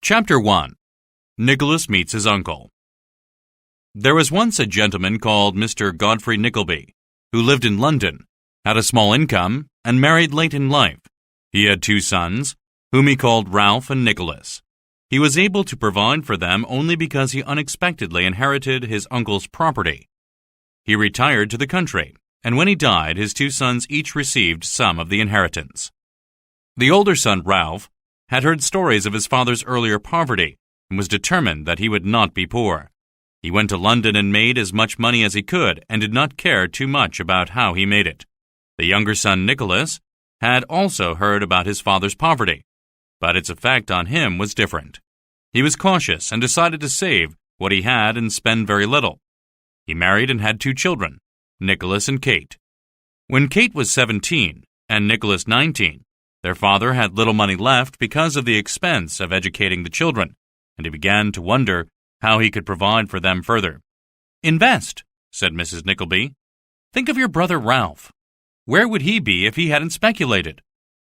Chapter 1. Nicholas Meets His Uncle. There was once a gentleman called Mr. Godfrey Nickleby, who lived in London, had a small income, and married late in life. He had 2 sons, whom he called Ralph and Nicholas. He was able to provide for them only because he unexpectedly inherited his uncle's property. He retired to the country, and when he died, his 2 sons each received some of the inheritance. The older son, Ralph, had heard stories of his father's earlier poverty and was determined that he would not be poor. He went to London and made as much money as he could and did not care too much about how he made it. The younger son, Nicholas, had also heard about his father's poverty, but its effect on him was different. He was cautious and decided to save what he had and spend very little. He married and had 2 children, Nicholas and Kate. When Kate was 17 and Nicholas 19, their father had little money left because of the expense of educating the children, and he began to wonder how he could provide for them further. "Invest," said Mrs. Nickleby. "Think of your brother Ralph. Where would he be if he hadn't speculated?"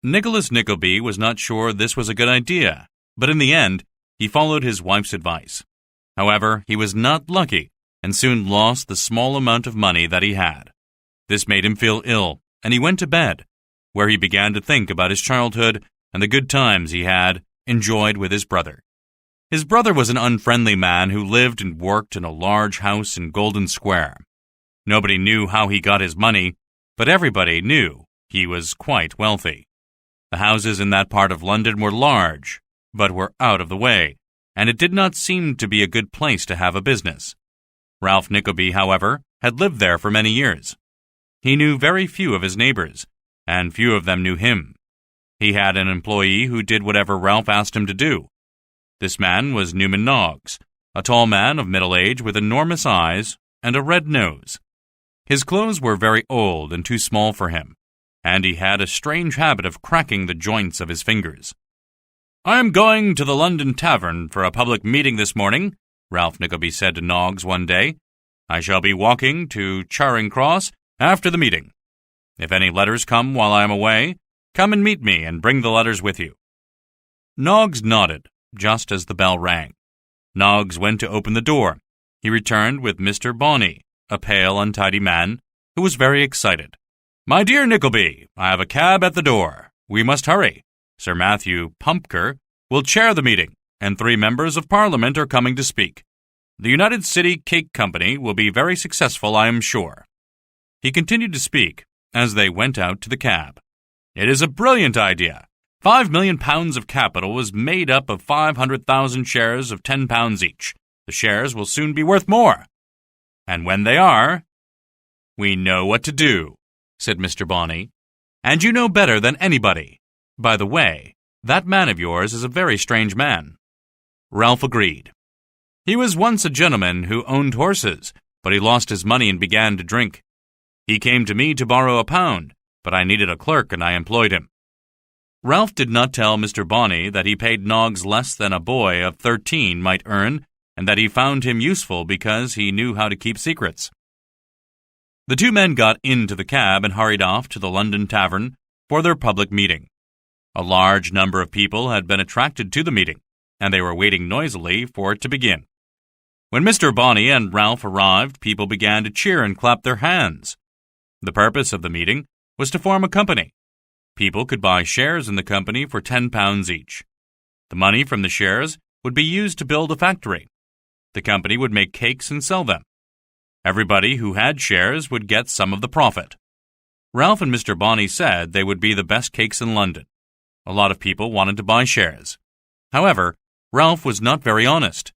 Nicholas Nickleby was not sure this was a good idea, but in the end, he followed his wife's advice. However, he was not lucky and soon lost the small amount of money that he had. This made him feel ill, and he went to bed, where he began to think about his childhood and the good times he had enjoyed with his brother. His brother was an unfriendly man who lived and worked in a large house in Golden Square. Nobody knew how he got his money, but everybody knew he was quite wealthy. The houses in that part of London were large, but were out of the way, and it did not seem to be a good place to have a business. Ralph Nickleby, however, had lived there for many years. He knew very few of his neighbors, and few of them knew him. He had an employee who did whatever Ralph asked him to do. This man was Newman Noggs, a tall man of middle age with enormous eyes and a red nose. His clothes were very old and too small for him, and he had a strange habit of cracking the joints of his fingers. "I am going to the London Tavern for a public meeting this morning," Ralph Nickleby said to Noggs one day. "I shall be walking to Charing Cross after the meeting. If any letters come while I am away, come and meet me and bring the letters with you." Noggs nodded, just as the bell rang. Noggs went to open the door. He returned with Mr. Bonney, a pale, untidy man, who was very excited. "My dear Nickleby, I have a cab at the door. We must hurry. Sir Matthew Pumpker will chair the meeting, and 3 members of Parliament are coming to speak. The United City Cake Company will be very successful, I am sure." He continued to speak as they went out to the cab. "It is a brilliant idea. £5 million of capital is made up of 500,000 shares of £10 each. The shares will soon be worth more. And when they are, we know what to do," said Mr. Bonney. "And you know better than anybody. By the way, that man of yours is a very strange man." Ralph agreed. "He was once a gentleman who owned horses, but he lost his money and began to drink. He came to me to borrow £1, but I needed a clerk and I employed him." Ralph did not tell Mr. Bonney that he paid Noggs less than a boy of 13 might earn, and that he found him useful because he knew how to keep secrets. The 2 men got into the cab and hurried off to the London Tavern for their public meeting. A large number of people had been attracted to the meeting, and they were waiting noisily for it to begin. When Mr. Bonney and Ralph arrived, people began to cheer and clap their hands. The purpose of the meeting was to form a company. People could buy shares in the company for £10 each. The money from the shares would be used to build a factory. The company would make cakes and sell them. Everybody who had shares would get some of the profit. Ralph and Mr. Bonney said they would be the best cakes in London. A lot of people wanted to buy shares. However, Ralph was not very honest.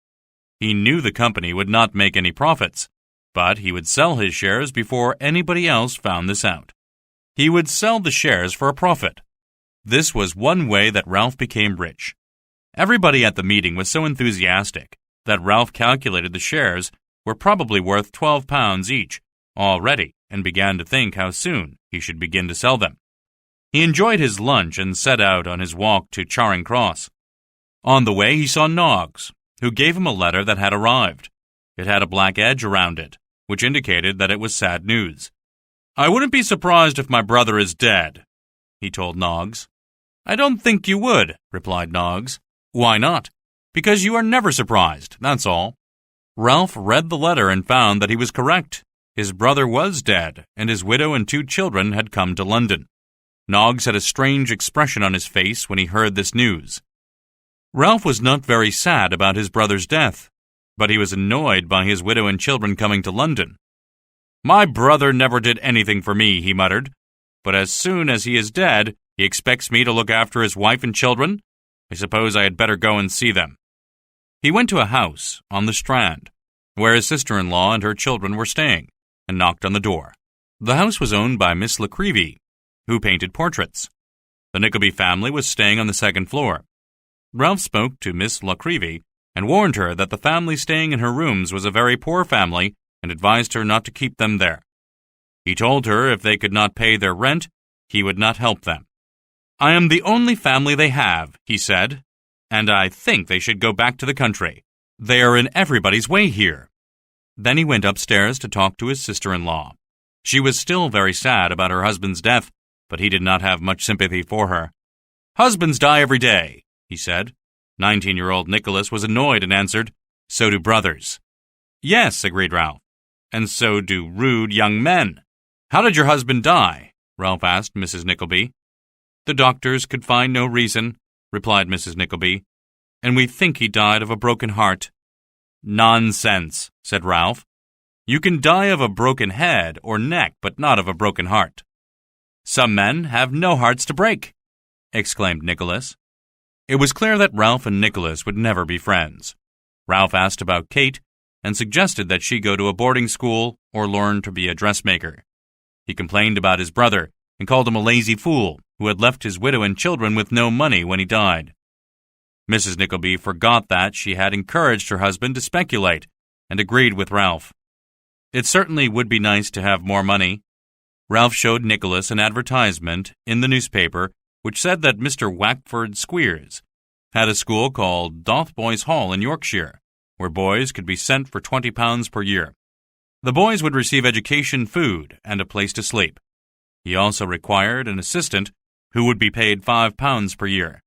He knew the company would not make any profits, but he would sell his shares before anybody else found this out. He would sell the shares for a profit. This was one way that Ralph became rich. Everybody at the meeting was so enthusiastic that Ralph calculated the shares were probably worth £12 each already and began to think how soon he should begin to sell them. He enjoyed his lunch and set out on his walk to Charing Cross. On the way he saw Noggs, who gave him a letter that had arrived. It had a black edge around it, which indicated that it was sad news. "I wouldn't be surprised if my brother is dead," he told Noggs. "I don't think you would," replied Noggs. "Why not?" Because you are never surprised, that's all. Ralph read the letter and found that he was correct. His brother was dead, and his widow and 2 children had come to London. Noggs had a strange expression on his face when he heard this news. Ralph was not very sad about his brother's death, but he was annoyed by his widow and children coming to London. "My brother never did anything for me," he muttered, "but as soon as he is dead, he expects me to look after his wife and children. I suppose I had better go and see them." He went to a house on the Strand, where his sister-in-law and her children were staying, and knocked on the door. The house was owned by Miss Nickleby, who painted portraits. The Nickleby family was staying on the 2nd floor. Ralph spoke to Miss Nickleby and warned her that the family staying in her rooms was a very poor family and advised her not to keep them there. He told her if they could not pay their rent, he would not help them. "I am the only family they have," he said, "and I think they should go back to the country. They are in everybody's way here." Then he went upstairs to talk to his sister-in-law. She was still very sad about her husband's death, but he did not have much sympathy for her. "Husbands die every day," he said. 19-year-old Nicholas was annoyed and answered, "So do brothers." "Yes," agreed Ralph, "and so do rude young men." "How did your husband die?" Ralph asked Mrs. Nickleby. "The doctors could find no reason," replied Mrs. Nickleby, "and we think he died of a broken heart." "Nonsense," said Ralph. "You can die of a broken head or neck, but not of a broken heart." "Some men have no hearts to break," exclaimed Nicholas. It was clear that Ralph and Nicholas would never be friends. Ralph asked about Kate and suggested that she go to a boarding school or learn to be a dressmaker. He complained about his brother and called him a lazy fool who had left his widow and children with no money when he died. Mrs. Nickleby forgot that she had encouraged her husband to speculate and agreed with Ralph. It certainly would be nice to have more money. Ralph showed Nicholas an advertisement in the newspaper which said that Mr. Wackford Squeers had a school called Dotheboys Hall in Yorkshire, where boys could be sent for £20 per year. The boys would receive education, food, and a place to sleep. He also required an assistant who would be paid £5 per year.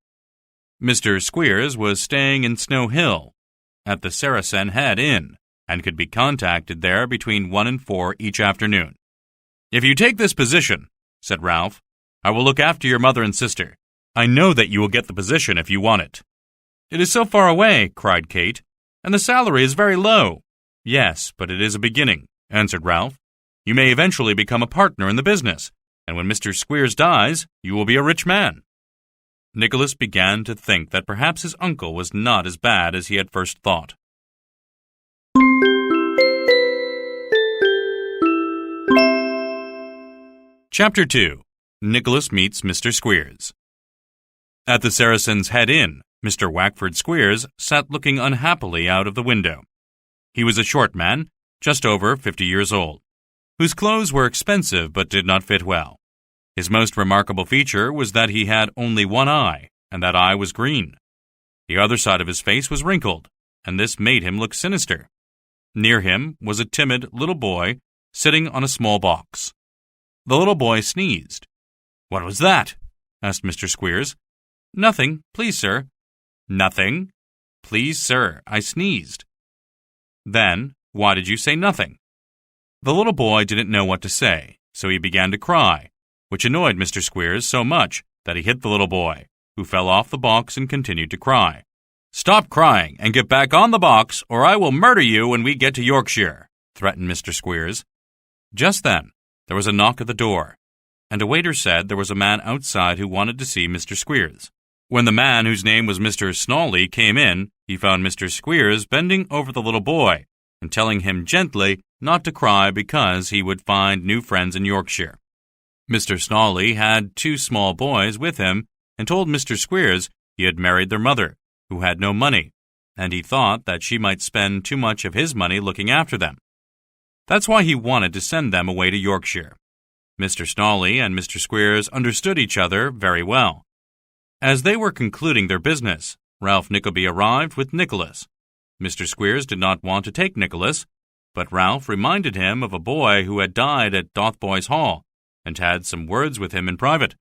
Mr. Squeers was staying in Snow Hill at the Saracen Head Inn and could be contacted there between 1 and 4 each afternoon. "If you take this position," said Ralph, "I will look after your mother and sister. I know that you will get the position if you want it." "It is so far away," cried Kate, "and the salary is very low." "Yes, but it is a beginning," answered Ralph. "You may eventually become a partner in the business, and when Mr. Squeers dies, you will be a rich man." Nicholas began to think that perhaps his uncle was not as bad as he had first thought. Chapter 2. Nicholas meets Mr. Squeers. At the Saracen's Head Inn, Mr. Wackford Squeers sat looking unhappily out of the window. He was a short man, just over 50 years old, whose clothes were expensive but did not fit well. His most remarkable feature was that he had only one eye, and that eye was green. The other side of his face was wrinkled, and this made him look sinister. Near him was a timid little boy sitting on a small box. The little boy sneezed. "What was that?" asked Mr. Squeers. "Nothing, please, sir." "Nothing? Please, sir, I sneezed." "Then, why did you say nothing?" The little boy didn't know what to say, so he began to cry, which annoyed Mr. Squeers so much that he hit the little boy, who fell off the box and continued to cry. "Stop crying and get back on the box, or I will murder you when we get to Yorkshire," threatened Mr. Squeers. Just then, there was a knock at the door, and a waiter said there was a man outside who wanted to see Mr. Squeers. When the man, whose name was Mr. Snawley, came in, he found Mr. Squeers bending over the little boy and telling him gently not to cry because he would find new friends in Yorkshire. Mr. Snawley had 2 small boys with him and told Mr. Squeers he had married their mother, who had no money, and he thought that she might spend too much of his money looking after them. That's why he wanted to send them away to Yorkshire. Mr. Snawley and Mr. Squeers understood each other very well. As they were concluding their business, Ralph Nickleby arrived with Nicholas. Mr. Squeers did not want to take Nicholas, but Ralph reminded him of a boy who had died at Dotheboys Hall, and had some words with him in private.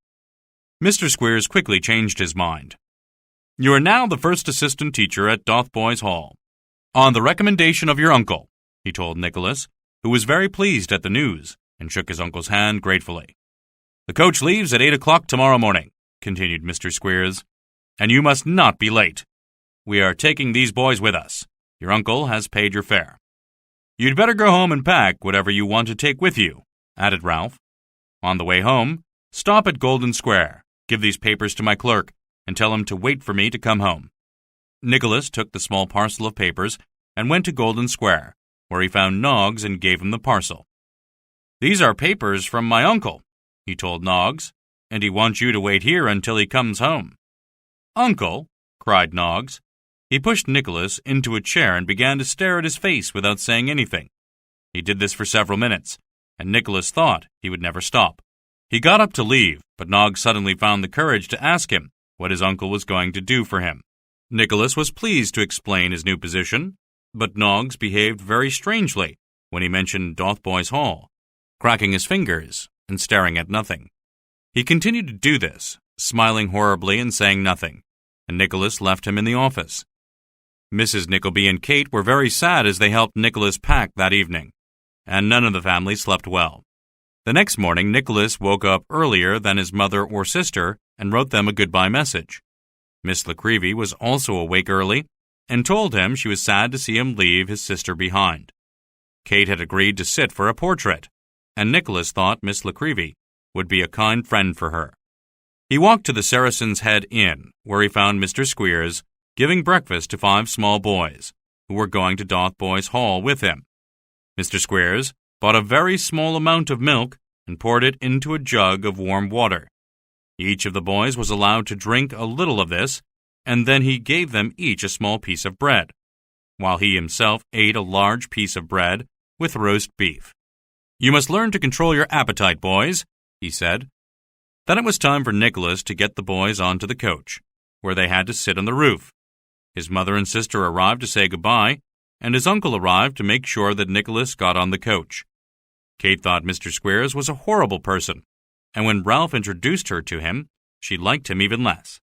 Mr. Squeers quickly changed his mind. You are now the first assistant teacher at Dotheboys Hall. On the recommendation of your uncle, he told Nicholas, who was very pleased at the news and shook his uncle's hand gratefully. The coach leaves at 8 o'clock tomorrow morning, continued Mr. Squeers, and you must not be late. We are taking these boys with us. Your uncle has paid your fare. You'd better go home and pack whatever you want to take with you, added Ralph. On the way home, stop at Golden Square, give these papers to my clerk, and tell him to wait for me to come home. Nicholas took the small parcel of papers and went to Golden Square, where he found Noggs and gave him the parcel. These are papers from my uncle, he told Noggs, and he wants you to wait here until he comes home. Uncle, cried Noggs. He pushed Nicholas into a chair and began to stare at his face without saying anything. He did this for several minutes, and Nicholas thought he would never stop. He got up to leave, but Noggs suddenly found the courage to ask him what his uncle was going to do for him. Nicholas was pleased to explain his new position, but Noggs behaved very strangely when he mentioned Dotheboys Hall, cracking his fingers and staring at nothing. He continued to do this, smiling horribly and saying nothing, and Nicholas left him in the office. Mrs. Nickleby and Kate were very sad as they helped Nicholas pack that evening, and none of the family slept well. The next morning, Nicholas woke up earlier than his mother or sister and wrote them a goodbye message. Miss Nickleby was also awake early and told him she was sad to see him leave his sister behind. Kate had agreed to sit for a portrait, and Nicholas thought Miss Nickleby would be a kind friend for her. He walked to the Saracen's Head Inn, where he found Mr. Squeers giving breakfast to 5 small boys, who were going to Dotheboys Hall with him. Mr. Squeers bought a very small amount of milk and poured it into a jug of warm water. Each of the boys was allowed to drink a little of this, and then he gave them each a small piece of bread, while he himself ate a large piece of bread with roast beef. You must learn to control your appetite, boys, he said. Then it was time for Nicholas to get the boys onto the coach, where they had to sit on the roof. His mother and sister arrived to say goodbye, and his uncle arrived to make sure that Nicholas got on the coach. Kate thought Mr. Squeers was a horrible person, and when Ralph introduced her to him, she liked him even less.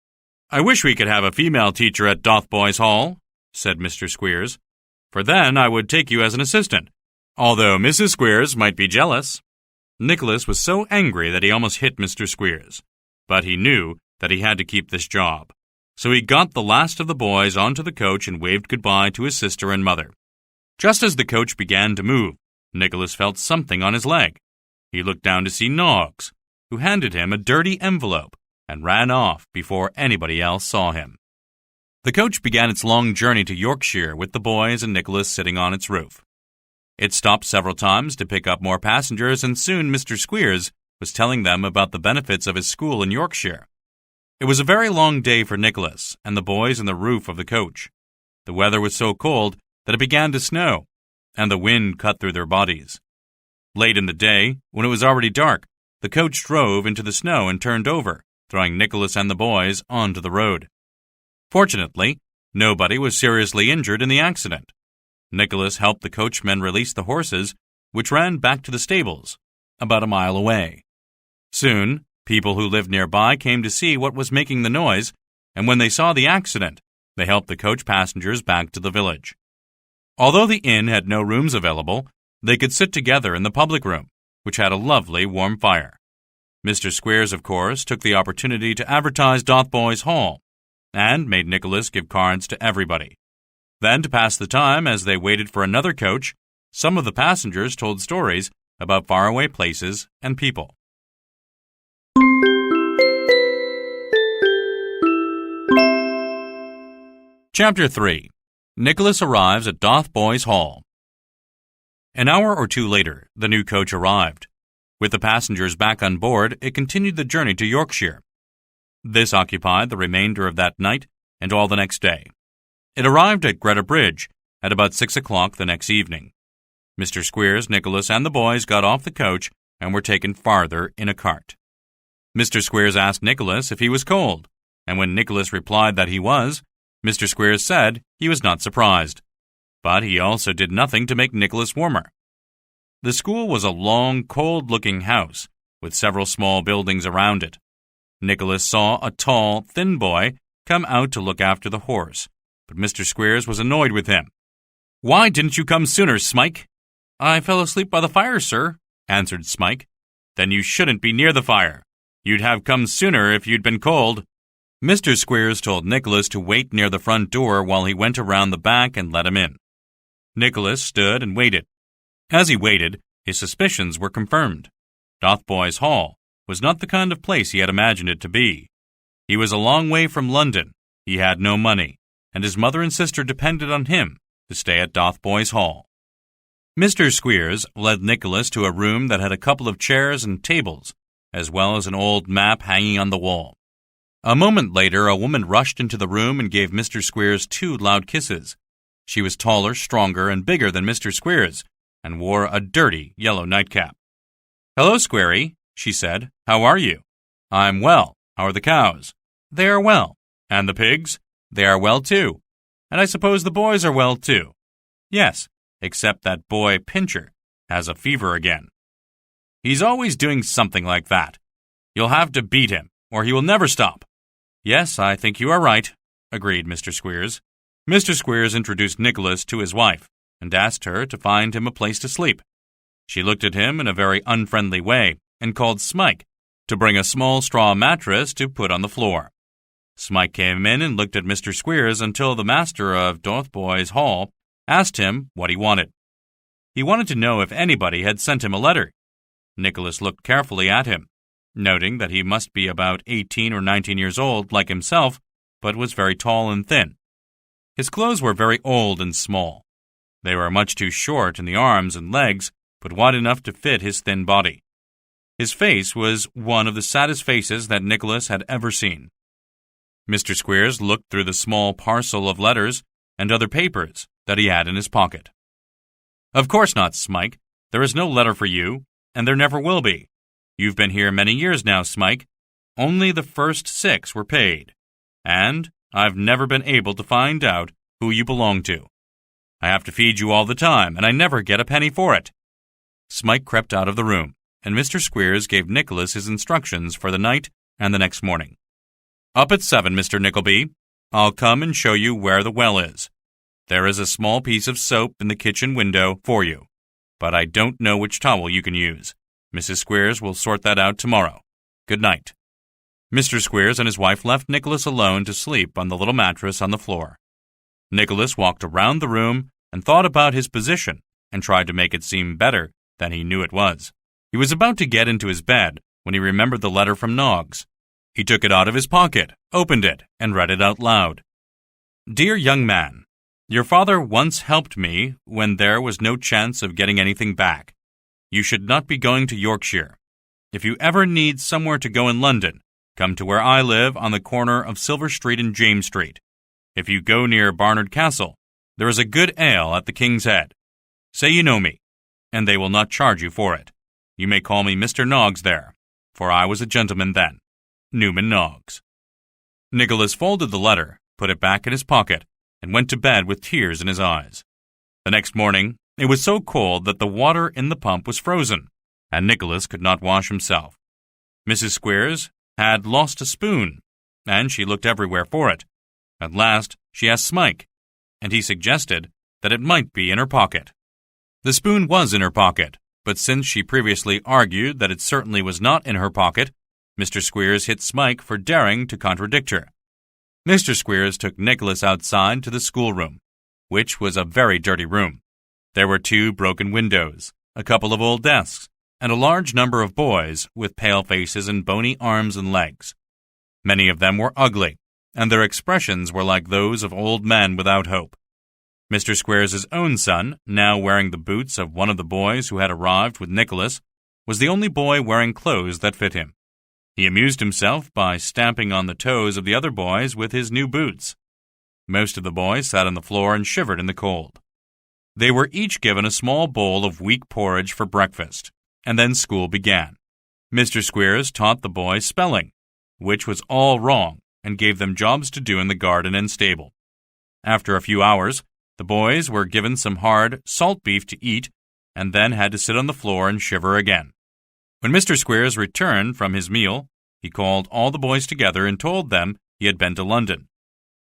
I wish we could have a female teacher at Dotheboys Hall, said Mr. Squeers, for then I would take you as an assistant, although Mrs. Squeers might be jealous. Nicholas was so angry that he almost hit Mr. Squeers, but he knew that he had to keep this job. So he got the last of the boys onto the coach and waved goodbye to his sister and mother. Just as the coach began to move, Nicholas felt something on his leg. He looked down to see Noggs, who handed him a dirty envelope and ran off before anybody else saw him. The coach began its long journey to Yorkshire with the boys and Nicholas sitting on its roof. It stopped several times to pick up more passengers, and soon Mr. Squeers was telling them about the benefits of his school in Yorkshire. It was a very long day for Nicholas and the boys on the roof of the coach. The weather was so cold that it began to snow, and the wind cut through their bodies. Late in the day, when it was already dark, the coach drove into the snow and turned over, throwing Nicholas and the boys onto the road. Fortunately, nobody was seriously injured in the accident. Nicholas helped the coachman release the horses, which ran back to the stables, about a mile away. Soon, people who lived nearby came to see what was making the noise, and when they saw the accident, they helped the coach passengers back to the village. Although the inn had no rooms available, they could sit together in the public room, which had a lovely warm fire. Mr. Squeers, of course, took the opportunity to advertise Dotheboys Hall, and made Nicholas give cards to everybody. Then, to pass the time as they waited for another coach, some of the passengers told stories about faraway places and people. Chapter 3. Nicholas arrives at Dotheboys Hall. An hour or two later, the new coach arrived. With the passengers back on board, it continued the journey to Yorkshire. This occupied the remainder of that night and all the next day. It arrived at Greta Bridge at about 6 o'clock the next evening. Mr. Squeers, Nicholas, and the boys got off the coach and were taken farther in a cart. Mr. Squeers asked Nicholas if he was cold, and when Nicholas replied that he was, Mr. Squeers said he was not surprised, but he also did nothing to make Nicholas warmer. The school was a long, cold-looking house with several small buildings around it. Nicholas saw a tall, thin boy come out to look after the horse, but Mr. Squeers was annoyed with him. "Why didn't you come sooner, Smike?" "I fell asleep by the fire, sir," answered Smike. "Then you shouldn't be near the fire. You'd have come sooner if you'd been cold." Mr. Squeers told Nicholas to wait near the front door while he went around the back and let him in. Nicholas stood and waited. As he waited, his suspicions were confirmed. Dotheboys Hall was not the kind of place he had imagined it to be. He was a long way from London, he had no money, and his mother and sister depended on him to stay at Dotheboys Hall. Mr. Squeers led Nicholas to a room that had a couple of chairs and tables, as well as an old map hanging on the wall. A moment later, a woman rushed into the room and gave Mr. Squeers 2 loud kisses. She was taller, stronger, and bigger than Mr. Squeers, and wore a dirty yellow nightcap. "Hello, Squarey," she said. "How are you?" "I'm well. How are the cows?" "They are well." "And the pigs?" "They are well, too." "And I suppose the boys are well, too?" "Yes, except that boy Pincher has a fever again." "He's always doing something like that. You'll have to beat him, or he will never stop." "Yes, I think you are right," agreed Mr. Squeers. Mr. Squeers introduced Nicholas to his wife and asked her to find him a place to sleep. She looked at him in a very unfriendly way and called Smike to bring a small straw mattress to put on the floor. Smike came in and looked at Mr. Squeers until the master of Dotheboys Hall asked him what he wanted. He wanted to know if anybody had sent him a letter. Nicholas looked carefully at him, noting that he must be about 18 or 19 years old like himself, but was very tall and thin. His clothes were very old and small. They were much too short in the arms and legs, but wide enough to fit his thin body. His face was one of the saddest faces that Nicholas had ever seen. Mr. Squeers looked through the small parcel of letters and other papers that he had in his pocket. "Of course not, Smike. There is no letter for you, and there never will be. You've been here many years now, Smike. Only the first 6 were paid. And I've never been able to find out who you belong to. I have to feed you all the time, and I never get a penny for it." Smike crept out of the room, and Mr. Squeers gave Nicholas his instructions for the night and the next morning. "Up at 7, Mr. Nickleby. I'll come and show you where the well is. There is a small piece of soap in the kitchen window for you, but I don't know which towel you can use. Mrs. Squeers will sort that out tomorrow. Good night." Mr. Squeers and his wife left Nicholas alone to sleep on the little mattress on the floor. Nicholas walked around the room and thought about his position and tried to make it seem better than he knew it was. He was about to get into his bed when he remembered the letter from Noggs. He took it out of his pocket, opened it, and read it out loud. "Dear young man, your father once helped me when there was no chance of getting anything back. You should not be going to Yorkshire. If you ever need somewhere to go in London, come to where I live on the corner of Silver Street and James Street. If you go near Barnard Castle, there is a good ale at the King's Head. Say you know me, and they will not charge you for it. You may call me Mr. Noggs there, for I was a gentleman then. Newman Noggs." Nicholas folded the letter, put it back in his pocket, and went to bed with tears in his eyes. The next morning, it was so cold that the water in the pump was frozen, and Nicholas could not wash himself. Mrs. Squeers had lost a spoon, and she looked everywhere for it. At last, she asked Smike, and he suggested that it might be in her pocket. The spoon was in her pocket, but since she previously argued that it certainly was not in her pocket, Mr. Squeers hit Smike for daring to contradict her. Mr. Squeers took Nicholas outside to the schoolroom, which was a very dirty room. There were 2 broken windows, a couple of old desks, and a large number of boys with pale faces and bony arms and legs. Many of them were ugly, and their expressions were like those of old men without hope. Mr. Squeers' own son, now wearing the boots of one of the boys who had arrived with Nicholas, was the only boy wearing clothes that fit him. He amused himself by stamping on the toes of the other boys with his new boots. Most of the boys sat on the floor and shivered in the cold. They were each given a small bowl of weak porridge for breakfast, and then school began. Mr. Squeers taught the boys spelling, which was all wrong, and gave them jobs to do in the garden and stable. After a few hours, the boys were given some hard salt beef to eat, and then had to sit on the floor and shiver again. When Mr. Squeers returned from his meal, he called all the boys together and told them he had been to London,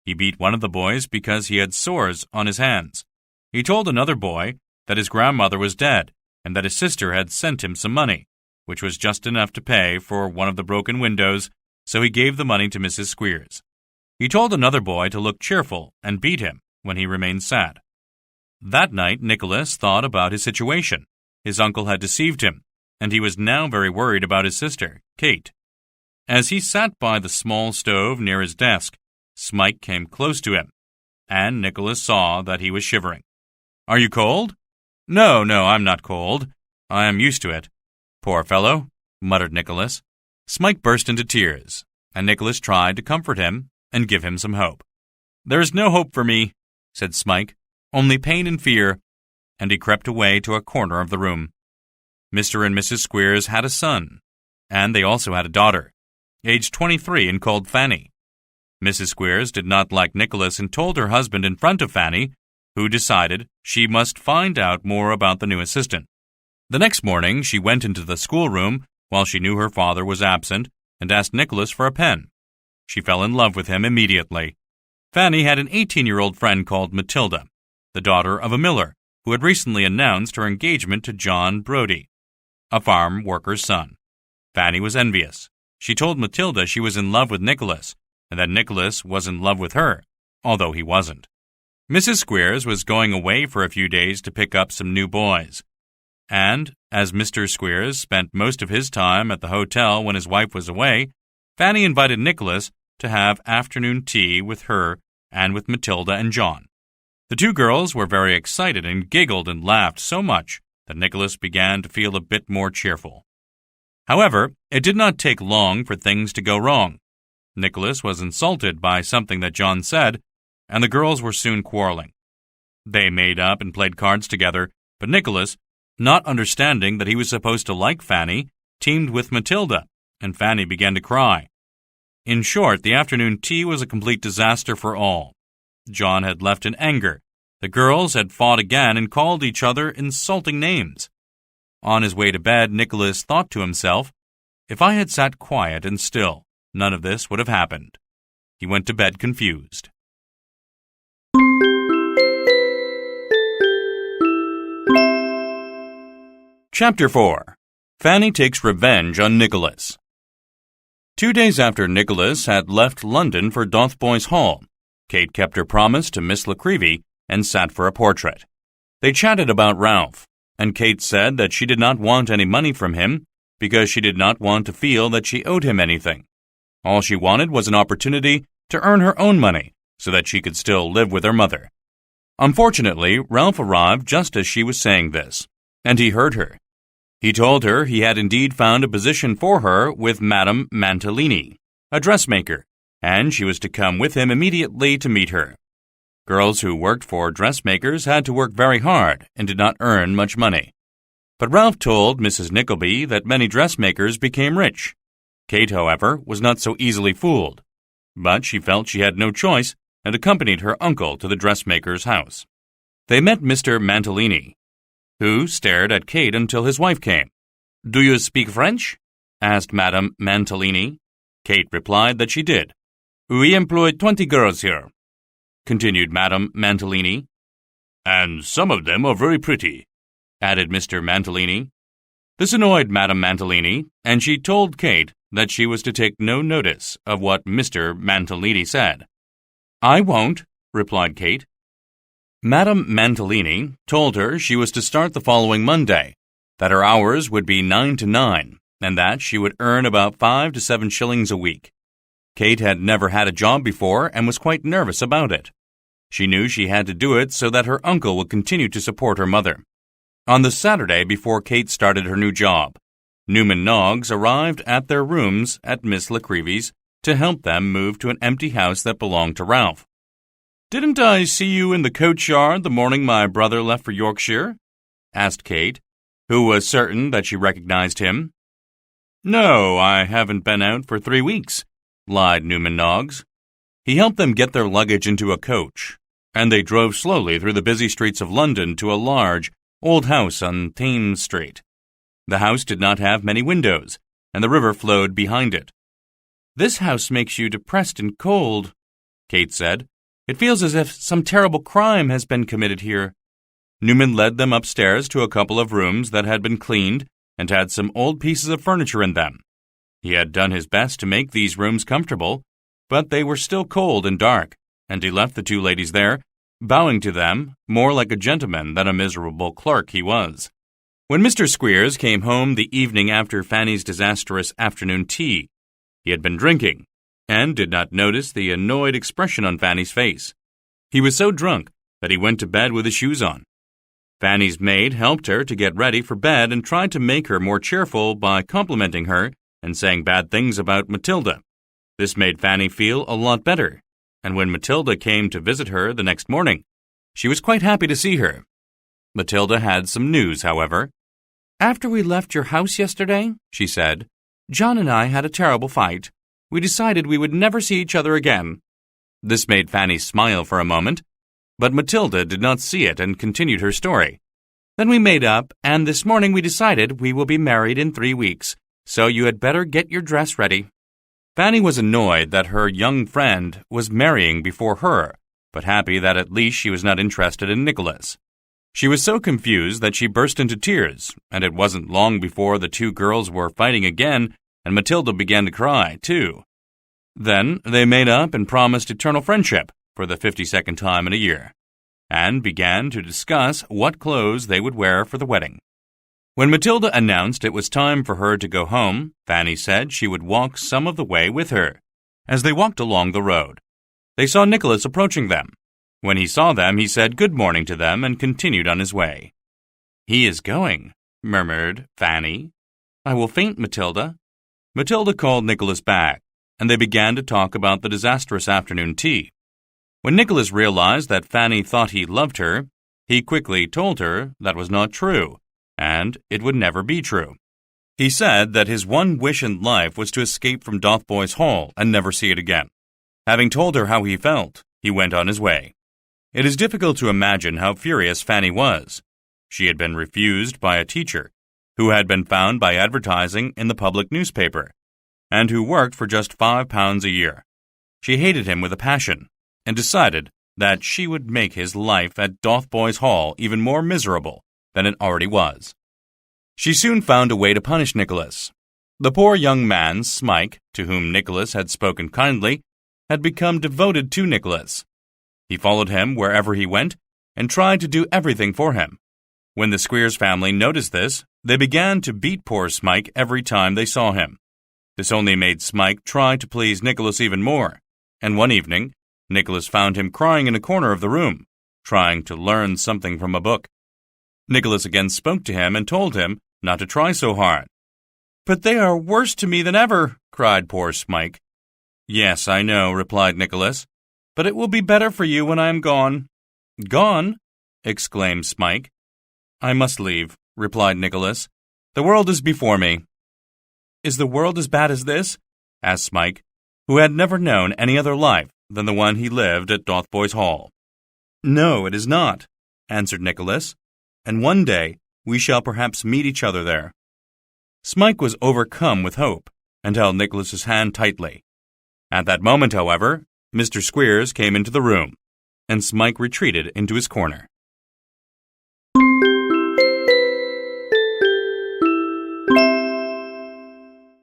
He beat one of the boys because he had sores on his hands. He told another boy that his grandmother was dead and that his sister had sent him some money, which was just enough to pay for one of the broken windows, so he gave the money to Mrs. Squeers. He told another boy to look cheerful and beat him when he remained sad. That night, Nicholas thought about his situation. His uncle had deceived him, and he was now very worried about his sister, Kate. As he sat by the small stove near his desk, Smike came close to him, and Nicholas saw that he was shivering. "Are you cold?" No, I'm not cold. I am used to it." "Poor fellow," muttered Nicholas. Smike burst into tears, and Nicholas tried to comfort him and give him some hope. "There is no hope for me," said Smike, "only pain and fear," and he crept away to a corner of the room. Mr. and Mrs. Squeers had a son, and they also had a daughter, aged 23 and called Fanny. Mrs. Squeers did not like Nicholas and told her husband in front of Fanny, who decided she must find out more about the new assistant. The next morning she went into the schoolroom while she knew her father was absent and asked Nicholas for a pen. She fell in love with him immediately. Fanny had an 18-year-old friend called Matilda, the daughter of a miller, who had recently announced her engagement to John Brodie, a farm worker's son. Fanny was envious. She told Matilda she was in love with Nicholas, and that Nicholas was in love with her, although he wasn't. Mrs. Squeers was going away for a few days to pick up some new boys. And, as Mr. Squeers spent most of his time at the hotel when his wife was away, Fanny invited Nicholas to have afternoon tea with her and with Matilda and John. The two girls were very excited and giggled and laughed so much that Nicholas began to feel a bit more cheerful. However, it did not take long for things to go wrong. Nicholas was insulted by something that John said, and the girls were soon quarreling. They made up and played cards together, but Nicholas, not understanding that he was supposed to like Fanny, teamed with Matilda, and Fanny began to cry. In short, the afternoon tea was a complete disaster for all. John had left in anger. The girls had fought again and called each other insulting names. On his way to bed, Nicholas thought to himself, "If I had sat quiet and still, none of this would have happened." He went to bed confused. Chapter 4. Fanny Takes Revenge on Nicholas. 2 days after Nicholas had left London for Dotheboys Hall, Kate kept her promise to Miss Nickleby and sat for a portrait. They chatted about Ralph, and Kate said that she did not want any money from him because she did not want to feel that she owed him anything. All she wanted was an opportunity to earn her own money so that she could still live with her mother. Unfortunately, Ralph arrived just as she was saying this, and he heard her. He told her he had indeed found a position for her with Madame Mantalini, a dressmaker, and she was to come with him immediately to meet her. Girls who worked for dressmakers had to work very hard and did not earn much money. But Ralph told Mrs. Nickleby that many dressmakers became rich. Kate, however, was not so easily fooled, but she felt she had no choice and accompanied her uncle to the dressmaker's house. They met Mr. Mantalini, who stared at Kate until his wife came. "Do you speak French?" asked Madame Mantalini. Kate replied that she did. "We employ 20 girls here," continued Madame Mantalini. "And some of them are very pretty," added Mr. Mantalini. This annoyed Madame Mantalini, and she told Kate that she was to take no notice of what Mr. Mantalini said. "I won't," replied Kate. Madame Mantalini told her she was to start the following Monday, that her hours would be 9 to 9, and that she would earn about 5 to 7 shillings a week. Kate had never had a job before and was quite nervous about it. She knew she had to do it so that her uncle would continue to support her mother. On the Saturday before Kate started her new job, Newman Noggs arrived at their rooms at Miss Nickleby to help them move to an empty house that belonged to Ralph. "Didn't I see you in the coach-yard the morning my brother left for Yorkshire?" asked Kate, who was certain that she recognized him. "No, I haven't been out for 3 weeks," lied Newman Noggs. He helped them get their luggage into a coach, and they drove slowly through the busy streets of London to a large, old house on Thames Street. The house did not have many windows, and the river flowed behind it. "This house makes you depressed and cold," Kate said. "It feels as if some terrible crime has been committed here." Newman led them upstairs to a couple of rooms that had been cleaned and had some old pieces of furniture in them. He had done his best to make these rooms comfortable, but they were still cold and dark, and he left the two ladies there, bowing to them more like a gentleman than a miserable clerk he was. When Mr. Squeers came home the evening after Fanny's disastrous afternoon tea, he had been drinking, and did not notice the annoyed expression on Fanny's face. He was so drunk that he went to bed with his shoes on. Fanny's maid helped her to get ready for bed and tried to make her more cheerful by complimenting her and saying bad things about Matilda. This made Fanny feel a lot better, and when Matilda came to visit her the next morning, she was quite happy to see her. Matilda had some news, however. "After we left your house yesterday," she said, "John and I had a terrible fight. We decided we would never see each other again." This made Fanny smile for a moment, but Matilda did not see it and continued her story. "Then we made up, and this morning we decided we will be married in 3 weeks, so you had better get your dress ready." Fanny was annoyed that her young friend was marrying before her, but happy that at least she was not interested in Nicholas. She was so confused that she burst into tears, and it wasn't long before the two girls were fighting again, and Matilda began to cry, too. Then they made up and promised eternal friendship for the 52nd time in a year, and began to discuss what clothes they would wear for the wedding. When Matilda announced it was time for her to go home, Fanny said she would walk some of the way with her. As they walked along the road, they saw Nicholas approaching them. When he saw them, he said good morning to them and continued on his way. "He is going," murmured Fanny. "I will faint, Matilda." Matilda called Nicholas back, and they began to talk about the disastrous afternoon tea. When Nicholas realized that Fanny thought he loved her, he quickly told her that was not true, and it would never be true. He said that his one wish in life was to escape from Dotheboys Hall and never see it again. Having told her how he felt, he went on his way. It is difficult to imagine how furious Fanny was. She had been refused by a teacher, who had been found by advertising in the public newspaper, and who worked for just £5 a year. She hated him with a passion, and decided that she would make his life at Dotheboys Hall even more miserable than it already was. She soon found a way to punish Nicholas. The poor young man, Smike, to whom Nicholas had spoken kindly, had become devoted to Nicholas. He followed him wherever he went and tried to do everything for him. When the Squeers family noticed this, they began to beat poor Smike every time they saw him. This only made Smike try to please Nicholas even more, and one evening, Nicholas found him crying in a corner of the room, trying to learn something from a book. Nicholas again spoke to him and told him not to try so hard. "But they are worse to me than ever," cried poor Smike. "Yes, I know," replied Nicholas, "but it will be better for you when I am gone." "Gone?" exclaimed Smike. "I must leave," replied Nicholas. "The world is before me." "Is the world as bad as this?" asked Smike, who had never known any other life than the one he lived at Dotheboys Hall. "No, it is not," answered Nicholas, "and one day we shall perhaps meet each other there." Smike was overcome with hope, and held Nicholas's hand tightly. At that moment, however, Mr. Squeers came into the room, and Smike retreated into his corner.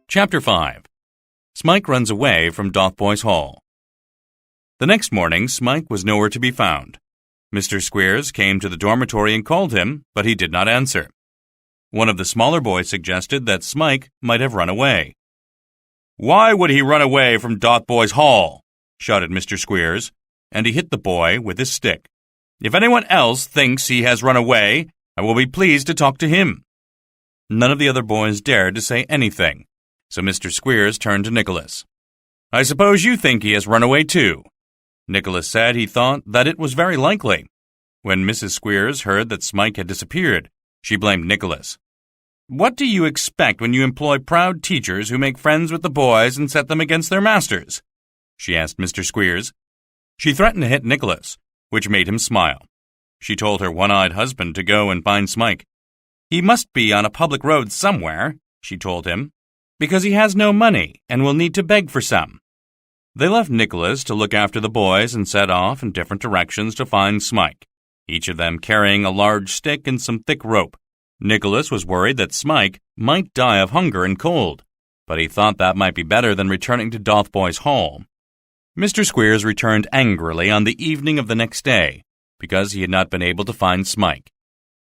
Chapter 5. Smike runs away from Dotheboys Hall. The next morning, Smike was nowhere to be found. Mr. Squeers came to the dormitory and called him, but he did not answer. One of the smaller boys suggested that Smike might have run away. "Why would he run away from Dotheboys Hall?" shouted Mr. Squeers, and he hit the boy with his stick. "If anyone else thinks he has run away, I will be pleased to talk to him." None of the other boys dared to say anything, so Mr. Squeers turned to Nicholas. "I suppose you think he has run away too." Nicholas said he thought that it was very likely. When Mrs. Squeers heard that Smike had disappeared, she blamed Nicholas. "What do you expect when you employ proud teachers who make friends with the boys and set them against their masters?" she asked Mr. Squeers. She threatened to hit Nicholas, which made him smile. She told her one-eyed husband to go and find Smike. "He must be on a public road somewhere," she told him, "because he has no money and will need to beg for some." They left Nicholas to look after the boys and set off in different directions to find Smike, each of them carrying a large stick and some thick rope. Nicholas was worried that Smike might die of hunger and cold, but he thought that might be better than returning to Dotheboys Hall. Mr. Squeers returned angrily on the evening of the next day, because he had not been able to find Smike.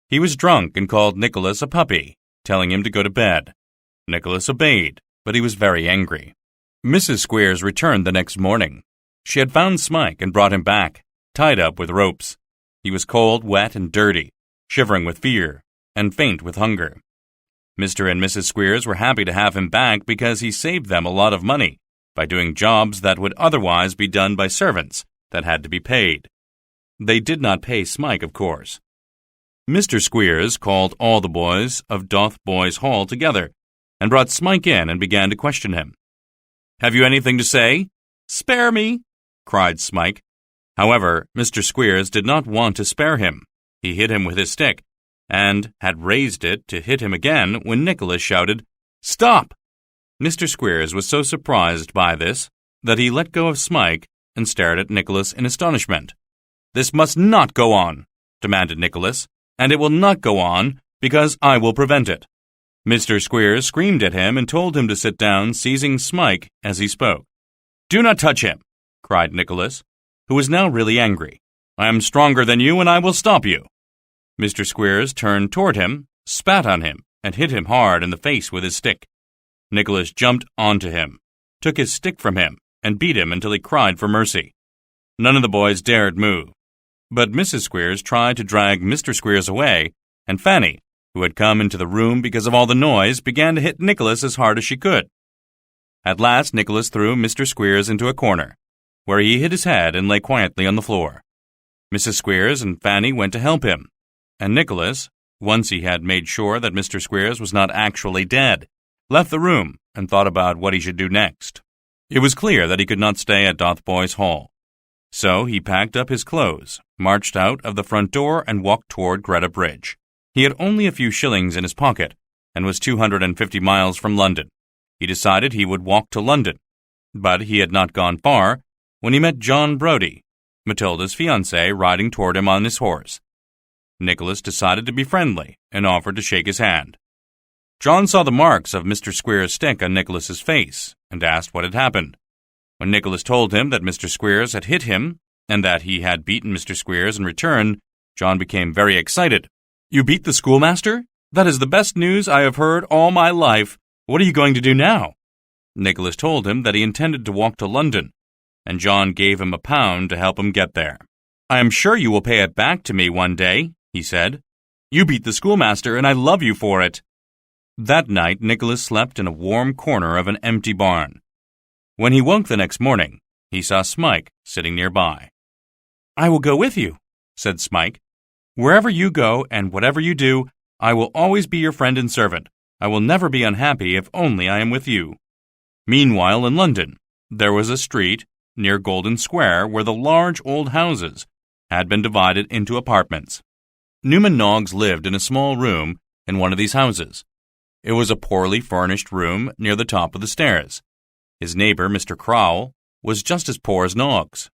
He was drunk and called Nicholas a puppy, telling him to go to bed. Nicholas obeyed, but he was very angry. Mrs. Squeers returned the next morning. She had found Smike and brought him back, tied up with ropes. He was cold, wet, and dirty, shivering with fear, and faint with hunger. Mr. and Mrs. Squeers were happy to have him back because he saved them a lot of money by doing jobs that would otherwise be done by servants that had to be paid. They did not pay Smike, of course. Mr. Squeers called all the boys of Dotheboys Hall together and brought Smike in and began to question him. "Have you anything to say?" "Spare me," cried Smike. However, Mr. Squeers did not want to spare him. He hit him with his stick, and had raised it to hit him again when Nicholas shouted, "Stop!" Mr. Squeers was so surprised by this that he let go of Smike and stared at Nicholas in astonishment. "This must not go on," demanded Nicholas, "and it will not go on because I will prevent it." Mr. Squeers screamed at him and told him to sit down, seizing Smike as he spoke. "Do not touch him," cried Nicholas, who was now really angry. "I am stronger than you and I will stop you." Mr. Squeers turned toward him, spat on him, and hit him hard in the face with his stick. Nicholas jumped onto him, took his stick from him, and beat him until he cried for mercy. None of the boys dared move, but Mrs. Squeers tried to drag Mr. Squeers away, and Fanny, who had come into the room because of all the noise, began to hit Nicholas as hard as she could. At last Nicholas threw Mr. Squeers into a corner, where he hit his head and lay quietly on the floor. Mrs. Squeers and Fanny went to help him, and Nicholas, once he had made sure that Mr. Squeers was not actually dead, left the room and thought about what he should do next. It was clear that he could not stay at Dotheboys Hall. So he packed up his clothes, marched out of the front door, and walked toward Greta Bridge. He had only a few shillings in his pocket and was 250 miles from London. He decided he would walk to London, but he had not gone far when he met John Brodie, Matilda's fiancé, riding toward him on his horse. Nicholas decided to be friendly and offered to shake his hand. John saw the marks of Mr. Squeers' stick on Nicholas's face and asked what had happened. When Nicholas told him that Mr. Squeers had hit him and that he had beaten Mr. Squeers in return, John became very excited. "You beat the schoolmaster? That is the best news I have heard all my life. What are you going to do now?" Nicholas told him that he intended to walk to London, and John gave him £1 to help him get there. "I am sure you will pay it back to me one day," he said. "You beat the schoolmaster, and I love you for it." That night Nicholas slept in a warm corner of an empty barn. When he woke the next morning, he saw Smike sitting nearby. "I will go with you," said Smike. "Wherever you go and whatever you do, I will always be your friend and servant. I will never be unhappy if only I am with you." Meanwhile, in London, there was a street near Golden Square where the large old houses had been divided into apartments. Newman Noggs lived in a small room in one of these houses. It was a poorly furnished room near the top of the stairs. His neighbor, Mr. Crowell, was just as poor as Noggs,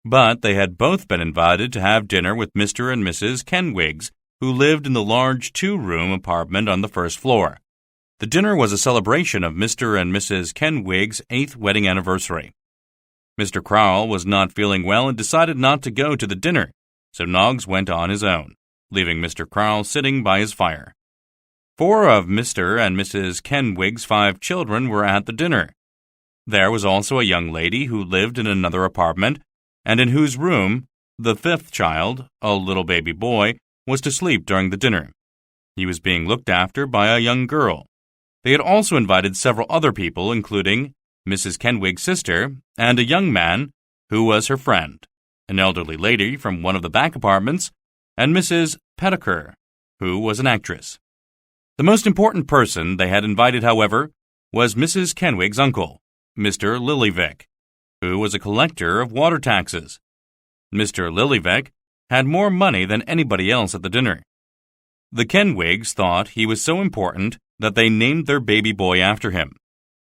but they had both been invited to have dinner with Mr. and Mrs. Kenwigs, who lived in the large two-room apartment on the first floor. The dinner was a celebration of Mr. and Mrs. Kenwigs' 8th wedding anniversary. Mr. Crowell was not feeling well and decided not to go to the dinner, so Noggs went on his own, leaving Mr. Crowell sitting by his fire. 4 of Mr. and Mrs. Kenwigs' 5 children were at the dinner. There was also a young lady who lived in another apartment, and in whose room the 5th child, a little baby boy, was to sleep during the dinner. He was being looked after by a young girl. They had also invited several other people, including Mrs. Kenwig's sister and a young man who was her friend, an elderly lady from one of the back apartments, and Mrs. Pettiker, who was an actress. The most important person they had invited, however, was Mrs. Kenwig's uncle, Mr. Lillyvick, who was a collector of water taxes. Mr. Lillyvick had more money than anybody else at the dinner. The Kenwigs thought he was so important that they named their baby boy after him.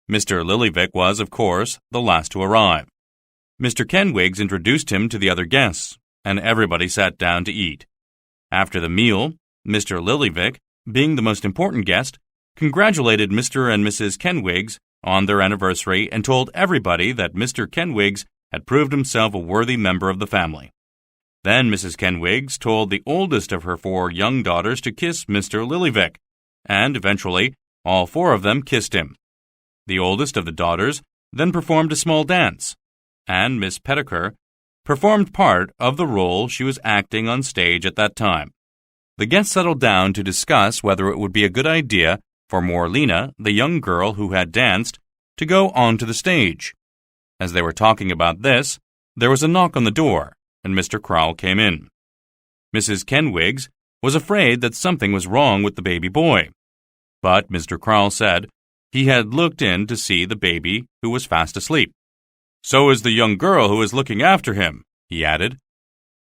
Mr. Lillyvick was, of course, the last to arrive. Mr. Kenwigs introduced him to the other guests, and everybody sat down to eat. After the meal, Mr. Lillyvick, being the most important guest, congratulated Mr. and Mrs. Kenwigs on their anniversary and told everybody that Mr. Kenwigs had proved himself a worthy member of the family. Then Mrs. Kenwigs told the oldest of her 4 young daughters to kiss Mr. Lillyvick, and eventually all 4 of them kissed him. The oldest of the daughters then performed a small dance, and Miss Pettiker performed part of the role she was acting on stage at that time. The guests settled down to discuss whether it would be a good idea for Morlena, the young girl who had danced, to go onto the stage. As they were talking about this, there was a knock on the door, and Mr. Crowell came in. Mrs. Kenwigs was afraid that something was wrong with the baby boy, but Mr. Crowell said he had looked in to see the baby who was fast asleep. "So is the young girl who is looking after him," he added.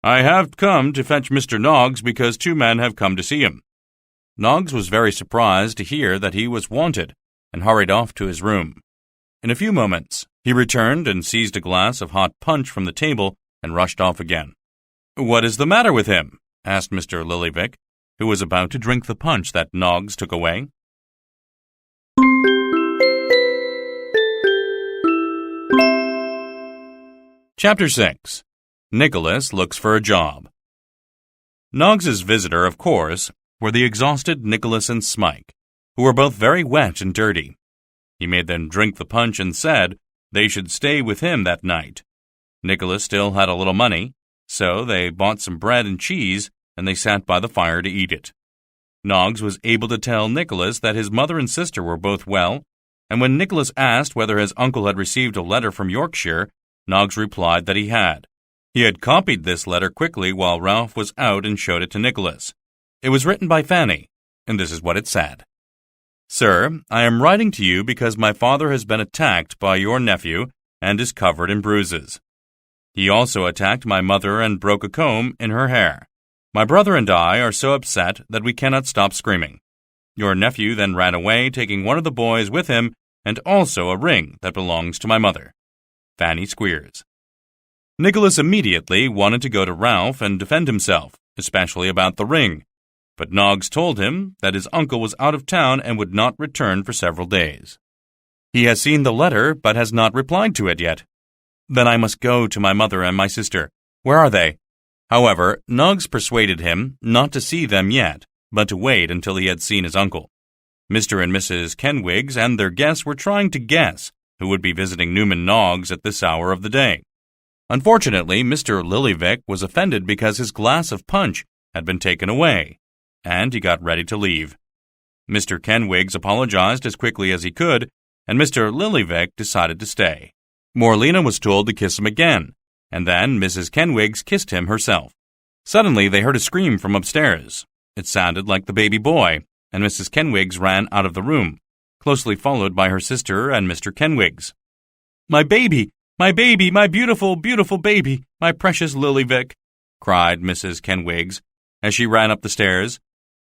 "I have come to fetch Mr. Noggs because 2 men have come to see him." Noggs was very surprised to hear that he was wanted and hurried off to his room. In a few moments, he returned and seized a glass of hot punch from the table and rushed off again. "What is the matter with him?" asked Mr. Lillyvick, who was about to drink the punch that Noggs took away. Chapter 6. Nicholas Looks for a Job. Noggs's visitor, of course, were the exhausted Nicholas and Smike, who were both very wet and dirty. He made them drink the punch and said they should stay with him that night. Nicholas still had a little money, so they bought some bread and cheese, and they sat by the fire to eat it. Noggs was able to tell Nicholas that his mother and sister were both well, and when Nicholas asked whether his uncle had received a letter from Yorkshire, Noggs replied that he had. He had copied this letter quickly while Ralph was out and showed it to Nicholas. It was written by Fanny, and this is what it said. "Sir, I am writing to you because my father has been attacked by your nephew and is covered in bruises. He also attacked my mother and broke a comb in her hair. My brother and I are so upset that we cannot stop screaming. Your nephew then ran away, taking one of the boys with him and also a ring that belongs to my mother. Fanny Squeers." Nicholas immediately wanted to go to Ralph and defend himself, especially about the ring, but Noggs told him that his uncle was out of town and would not return for several days. "He has seen the letter but has not replied to it yet." "Then I must go to my mother and my sister. Where are they?" However, Noggs persuaded him not to see them yet, but to wait until he had seen his uncle. Mr. and Mrs. Kenwigs and their guests were trying to guess who would be visiting Newman Noggs at this hour of the day. Unfortunately, Mr. Lillyvick was offended because his glass of punch had been taken away, and he got ready to leave. Mr. Kenwigs apologized as quickly as he could, and Mr. Lillyvick decided to stay. Morlena was told to kiss him again, and then Mrs. Kenwigs kissed him herself. Suddenly, they heard a scream from upstairs. It sounded like the baby boy, and Mrs. Kenwigs ran out of the room, closely followed by her sister and Mr. Kenwigs. "My baby! My baby! My beautiful, beautiful baby! My precious Lillyvick!" cried Mrs. Kenwigs as she ran up the stairs.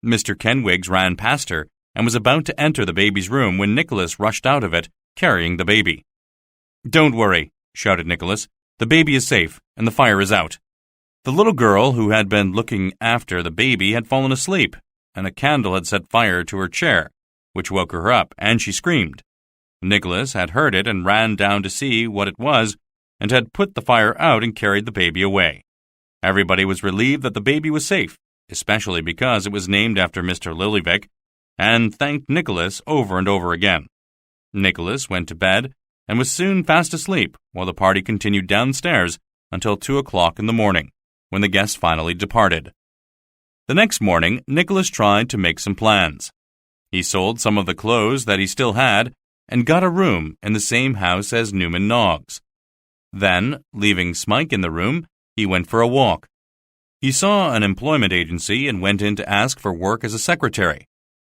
Mr. Kenwigs ran past her and was about to enter the baby's room when Nicholas rushed out of it, carrying the baby. "Don't worry," shouted Nicholas. "The baby is safe, and the fire is out." The little girl who had been looking after the baby had fallen asleep, and a candle had set fire to her chair, which woke her up, and she screamed. Nicholas had heard it and ran down to see what it was, and had put the fire out and carried the baby away. Everybody was relieved that the baby was safe, especially because it was named after Mr. Lillyvick, and thanked Nicholas over and over again. Nicholas went to bed and was soon fast asleep, while the party continued downstairs until 2 o'clock in the morning, when the guests finally departed. The next morning, Nicholas tried to make some plans. He sold some of the clothes that he still had and got a room in the same house as Newman Noggs. Then, leaving Smike in the room, he went for a walk. He saw an employment agency and went in to ask for work as a secretary.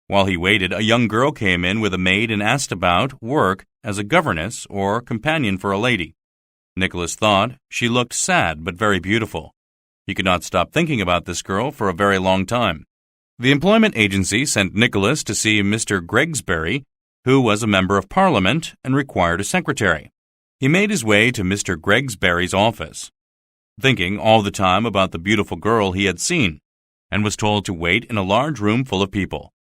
While he waited, a young girl came in with a maid and asked about work as a governess or companion for a lady. Nicholas thought she looked sad but very beautiful. He could not stop thinking about this girl for a very long time. The employment agency sent Nicholas to see Mr. Gregsbury, who was a member of Parliament and required a secretary. He made his way to Mr. Gregsbury's office, thinking all the time about the beautiful girl he had seen, and was told to wait in a large room full of people.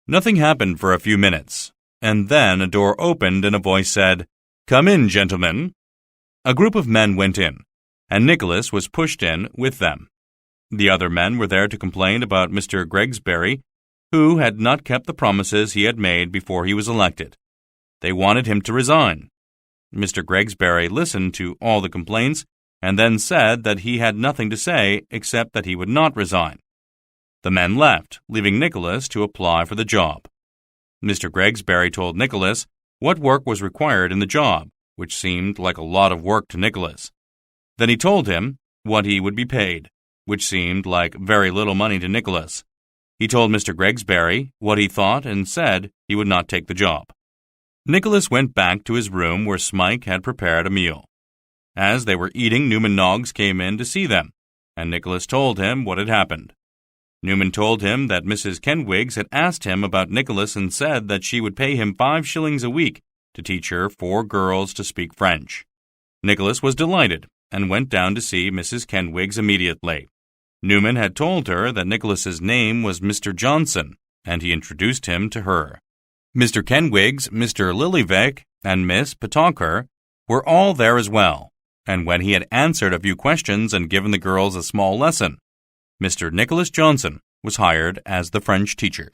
Nothing happened for a few minutes, and then a door opened and a voice said, "Come in, gentlemen." A group of men went in, and Nicholas was pushed in with them. The other men were there to complain about Mr. Gregsbury, who had not kept the promises he had made before he was elected. They wanted him to resign. Mr. Gregsbury listened to all the complaints and then said that he had nothing to say except that he would not resign. The men left, leaving Nicholas to apply for the job. Mr. Gregsbury told Nicholas what work was required in the job, which seemed like a lot of work to Nicholas. Then he told him what he would be paid, which seemed like very little money to Nicholas. He told Mr. Gregsbury what he thought and said he would not take the job. Nicholas went back to his room where Smike had prepared a meal. As they were eating, Newman Noggs came in to see them, and Nicholas told him what had happened. Newman told him that Mrs. Kenwigs had asked him about Nicholas and said that she would pay him 5 shillings a week to teach her 4 girls to speak French. Nicholas was delighted and went down to see Mrs. Kenwigs immediately. Newman had told her that Nicholas's name was Mr. Johnson, and he introduced him to her. Mr. Kenwigs, Mr. Lillyvick, and Miss Petauker were all there as well, and when he had answered a few questions and given the girls a small lesson, Mr. Nicholas Johnson was hired as the French teacher.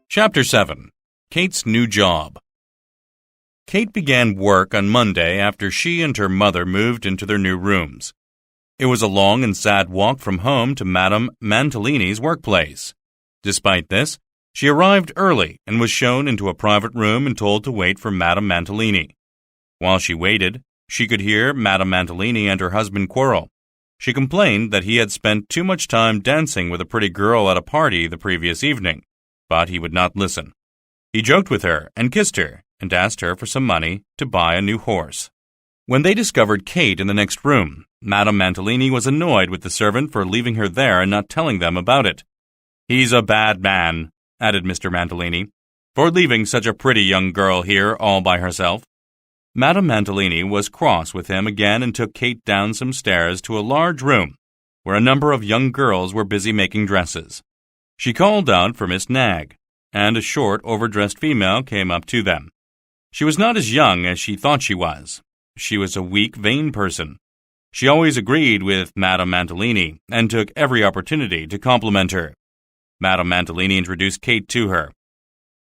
Chapter 7. Kate's New Job. Kate began work on Monday after she and her mother moved into their new rooms. It was a long and sad walk from home to Madame Mantalini's workplace. Despite this, she arrived early and was shown into a private room and told to wait for Madame Mantalini. While she waited, she could hear Madame Mantalini and her husband quarrel. She complained that he had spent too much time dancing with a pretty girl at a party the previous evening, but he would not listen. He joked with her and kissed her and asked her for some money to buy a new horse. When they discovered Kate in the next room, Madame Mantalini was annoyed with the servant for leaving her there and not telling them about it. "He's a bad man," added Mr. Mantalini, "for leaving such a pretty young girl here all by herself." Madame Mantalini was cross with him again and took Kate down some stairs to a large room where a number of young girls were busy making dresses. She called out for Miss Nagg, and a short, overdressed female came up to them. She was not as young as she thought she was. She was a weak, vain person. She always agreed with Madame Mantalini and took every opportunity to compliment her. Madame Mantalini introduced Kate to her.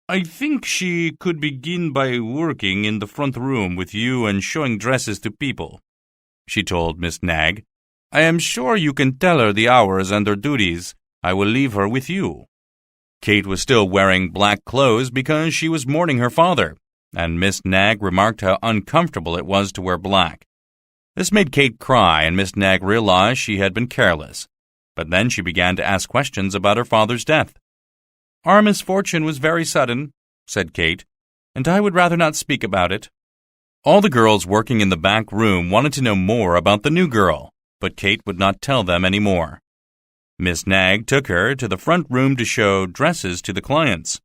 "I think she could begin by working in the front room with you and showing dresses to people," she told Miss Nagg. "I am sure you can tell her the hours and her duties. I will leave her with you." Kate was still wearing black clothes because she was mourning her father, and Miss Nagg remarked how uncomfortable it was to wear black. This made Kate cry, and Miss Nagg realized she had been careless. But then she began to ask questions about her father's death. "Our misfortune was very sudden," said Kate, "and I would rather not speak about it." All the girls working in the back room wanted to know more about the new girl, but Kate would not tell them any more. Miss Nagg took her to the front room to show dresses to the clients.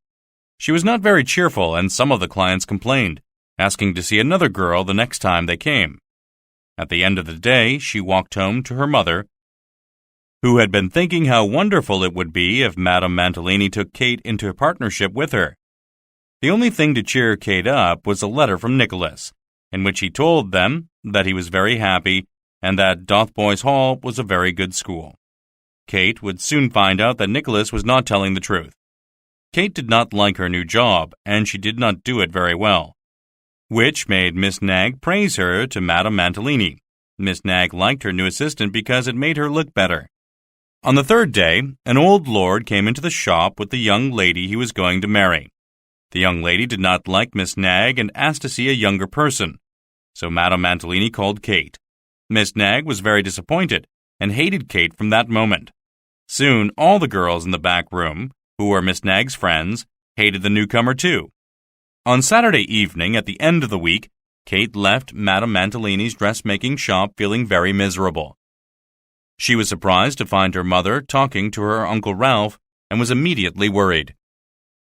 She was not very cheerful, and some of the clients complained, asking to see another girl the next time they came. At the end of the day, she walked home to her mother, who had been thinking how wonderful it would be if Madame Mantalini took Kate into a partnership with her. The only thing to cheer Kate up was a letter from Nicholas, in which he told them that he was very happy and that Dotheboys Hall was a very good school. Kate would soon find out that Nicholas was not telling the truth. Kate did not like her new job, and she did not do it very well, which made Miss Nagg praise her to Madame Mantalini. Miss Nagg liked her new assistant because it made her look better. On the third day, an old lord came into the shop with the young lady he was going to marry. The young lady did not like Miss Nagg and asked to see a younger person, so Madame Mantalini called Kate. Miss Nagg was very disappointed and hated Kate from that moment. Soon, all the girls in the back room, who were Miss Nagg's friends, hated the newcomer too. On Saturday evening, at the end of the week, Kate left Madame Mantalini's dressmaking shop feeling very miserable. She was surprised to find her mother talking to her Uncle Ralph and was immediately worried.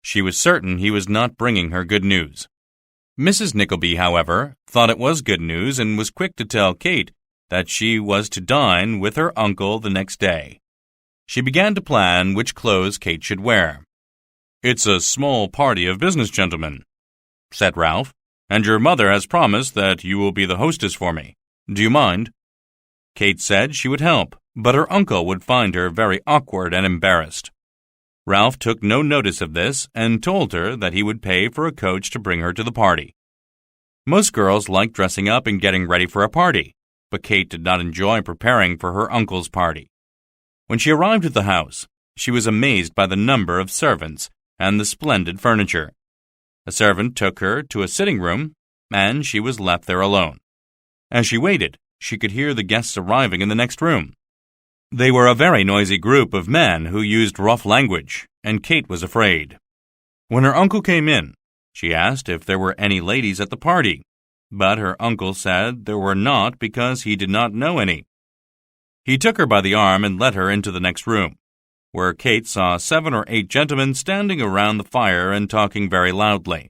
She was certain he was not bringing her good news. Mrs. Nickleby, however, thought it was good news and was quick to tell Kate that she was to dine with her uncle the next day. She began to plan which clothes Kate should wear. "It's a small party of business gentlemen," said Ralph, "and your mother has promised that you will be the hostess for me. Do you mind?" Kate said she would help, but her uncle would find her very awkward and embarrassed. Ralph took no notice of this and told her that he would pay for a coach to bring her to the party. Most girls like dressing up and getting ready for a party, but Kate did not enjoy preparing for her uncle's party. When she arrived at the house, she was amazed by the number of servants and the splendid furniture. A servant took her to a sitting room, and she was left there alone. As she waited, she could hear the guests arriving in the next room. They were a very noisy group of men who used rough language, and Kate was afraid. When her uncle came in, she asked if there were any ladies at the party, but her uncle said there were not because he did not know any. He took her by the arm and led her into the next room, where Kate saw 7 or 8 gentlemen standing around the fire and talking very loudly.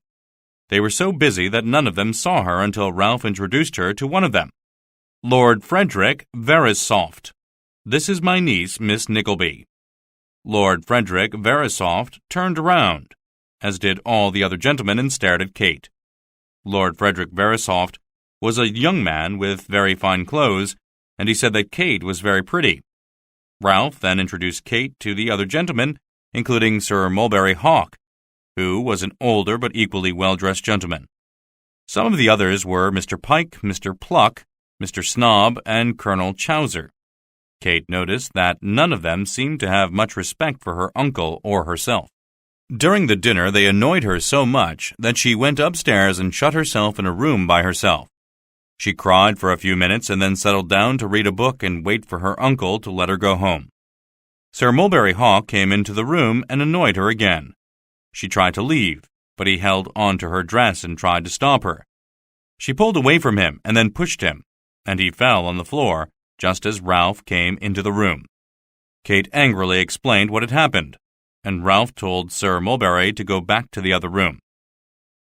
They were so busy that none of them saw her until Ralph introduced her to one of them. "Lord Frederick Verisopht. This is my niece, Miss Nickleby." Lord Frederick Verisopht turned around, as did all the other gentlemen, and stared at Kate. Lord Frederick Verisopht was a young man with very fine clothes, and he said that Kate was very pretty. Ralph then introduced Kate to the other gentlemen, including Sir Mulberry Hawk, who was an older but equally well-dressed gentleman. Some of the others were Mr. Pike, Mr. Pluck, Mr. Snob, and Colonel Chowser. Kate noticed that none of them seemed to have much respect for her uncle or herself. During the dinner, they annoyed her so much that she went upstairs and shut herself in a room by herself. She cried for a few minutes and then settled down to read a book and wait for her uncle to let her go home. Sir Mulberry Hawk came into the room and annoyed her again. She tried to leave, but he held on to her dress and tried to stop her. She pulled away from him and then pushed him, and he fell on the floor just as Ralph came into the room. Kate angrily explained what had happened, and Ralph told Sir Mulberry to go back to the other room.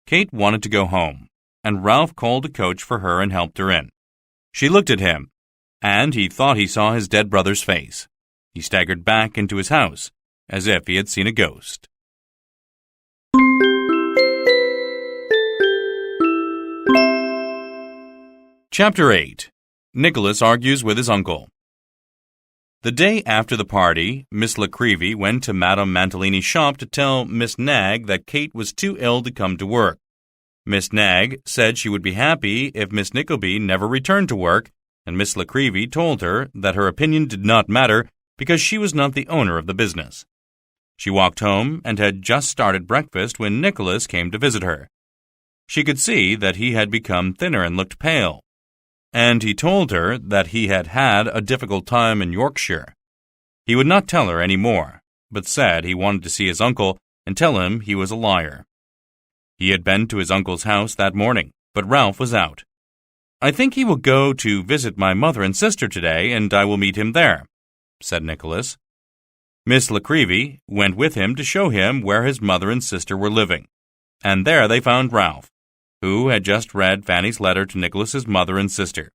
Kate wanted to go home, and Ralph called a coach for her and helped her in. She looked at him, and he thought he saw his dead brother's face. He staggered back into his house, as if he had seen a ghost. Chapter 8. Nicholas argues with his uncle. The day after the party, Miss Nickleby went to Madame Mantalini's shop to tell Miss Nagg that Kate was too ill to come to work. Miss Nagg said she would be happy if Miss Nickleby never returned to work, and Miss Nickleby told her that her opinion did not matter because she was not the owner of the business. She walked home and had just started breakfast when Nicholas came to visit her. She could see that he had become thinner and looked pale, and he told her that he had had a difficult time in Yorkshire. He would not tell her any more, but said he wanted to see his uncle and tell him he was a liar. He had been to his uncle's house that morning, but Ralph was out. "I think he will go to visit my mother and sister today, and I will meet him there," said Nicholas. Miss Nickleby went with him to show him where his mother and sister were living, and there they found Ralph, who had just read Fanny's letter to Nicholas's mother and sister.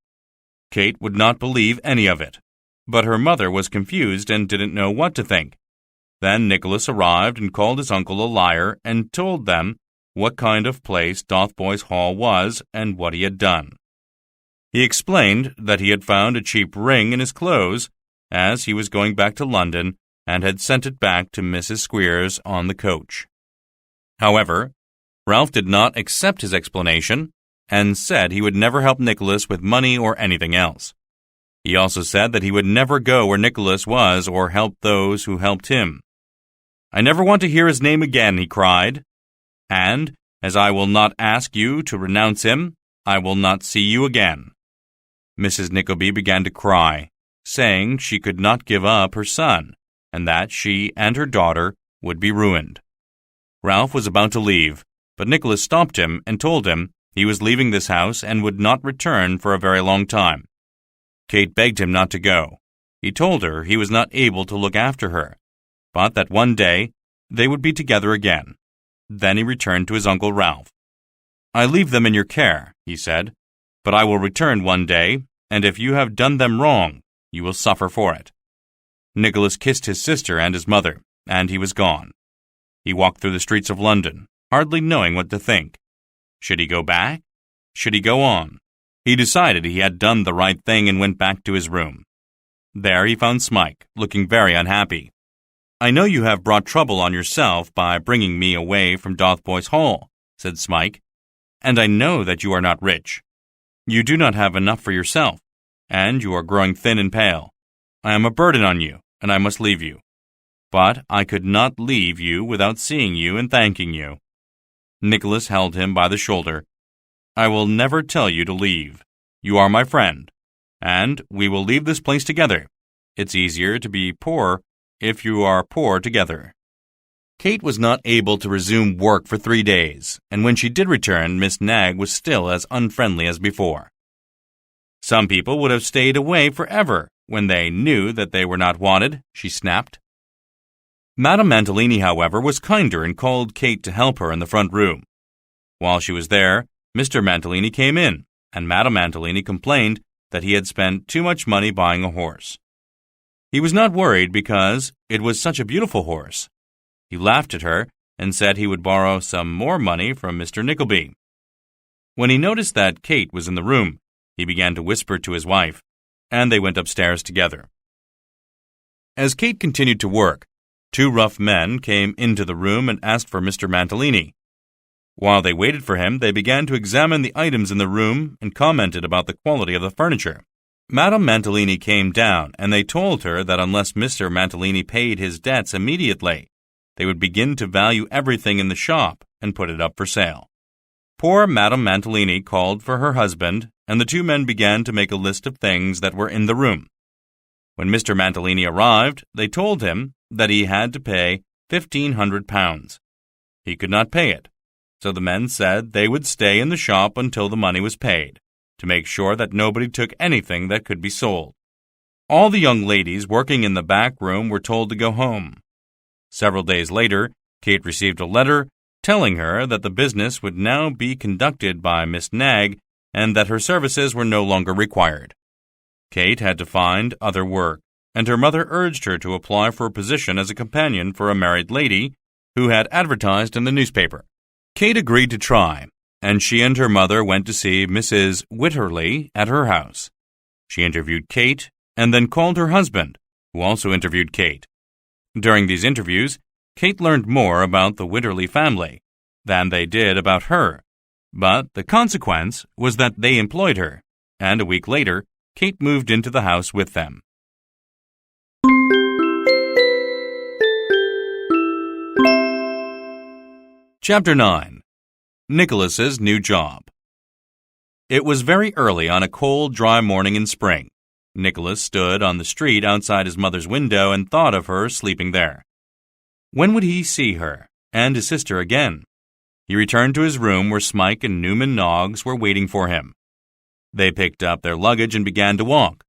Kate would not believe any of it, but her mother was confused and didn't know what to think. Then Nicholas arrived and called his uncle a liar and told them what kind of place Dotheboys Hall was and what he had done. He explained that he had found a cheap ring in his clothes as he was going back to London and had sent it back to Mrs. Squeers on the coach. However, Ralph did not accept his explanation and said he would never help Nicholas with money or anything else. He also said that he would never go where Nicholas was or help those who helped him. "I never want to hear his name again," he cried, "and, as I will not ask you to renounce him, I will not see you again." Mrs. Nickleby began to cry, saying she could not give up her son, and that she and her daughter would be ruined. Ralph was about to leave, but Nicholas stopped him and told him he was leaving this house and would not return for a very long time. Kate begged him not to go. He told her he was not able to look after her, but that one day they would be together again, Then he returned to his Uncle Ralph. "I leave them in your care," he said, "but I will return one day, and if you have done them wrong, you will suffer for it." Nicholas kissed his sister and his mother, and he was gone. He walked through the streets of London, hardly knowing what to think. Should he go back? Should he go on? He decided he had done the right thing and went back to his room. There he found Smike, looking very unhappy. "I know you have brought trouble on yourself by bringing me away from Dotheboys Hall," said Smike, "and I know that you are not rich. You do not have enough for yourself, and you are growing thin and pale. I am a burden on you, and I must leave you. But I could not leave you without seeing you and thanking you." Nicholas held him by the shoulder. "I will never tell you to leave. You are my friend, and we will leave this place together. It's easier to be poor if you are poor together." Kate was not able to resume work for 3 days, and when she did return, Miss Nagg was still as unfriendly as before. "Some people would have stayed away forever when they knew that they were not wanted," she snapped. Madame Mantalini, however, was kinder and called Kate to help her in the front room. While she was there, Mr. Mantalini came in, and Madame Mantalini complained that he had spent too much money buying a horse. He was not worried because it was such a beautiful horse. He laughed at her and said he would borrow some more money from Mr. Nickleby. When he noticed that Kate was in the room, he began to whisper to his wife, and they went upstairs together. As Kate continued to work, 2 rough men came into the room and asked for Mr. Mantalini. While they waited for him, they began to examine the items in the room and commented about the quality of the furniture. Madame Mantalini came down, and they told her that unless Mr. Mantalini paid his debts immediately, they would begin to value everything in the shop and put it up for sale. Poor Madame Mantalini called for her husband, and the 2 men began to make a list of things that were in the room. When Mr. Mantalini arrived, they told him that he had to pay £1,500. He could not pay it, so the men said they would stay in the shop until the money was paid, to make sure that nobody took anything that could be sold. All the young ladies working in the back room were told to go home. Several days later, Kate received a letter telling her that the business would now be conducted by Miss Nagg and that her services were no longer required. Kate had to find other work, and her mother urged her to apply for a position as a companion for a married lady who had advertised in the newspaper. Kate agreed to try, and she and her mother went to see Mrs. Wycherley at her house. She interviewed Kate and then called her husband, who also interviewed Kate. During these interviews, Kate learned more about the Wycherley family than they did about her, but the consequence was that they employed her, and a week later, Kate moved into the house with them. Chapter 9. Nicholas's New Job. It was very early on a cold, dry morning in spring. Nicholas stood on the street outside his mother's window and thought of her sleeping there. When would he see her and his sister again? He returned to his room where Smike and Newman Noggs were waiting for him. They picked up their luggage and began to walk.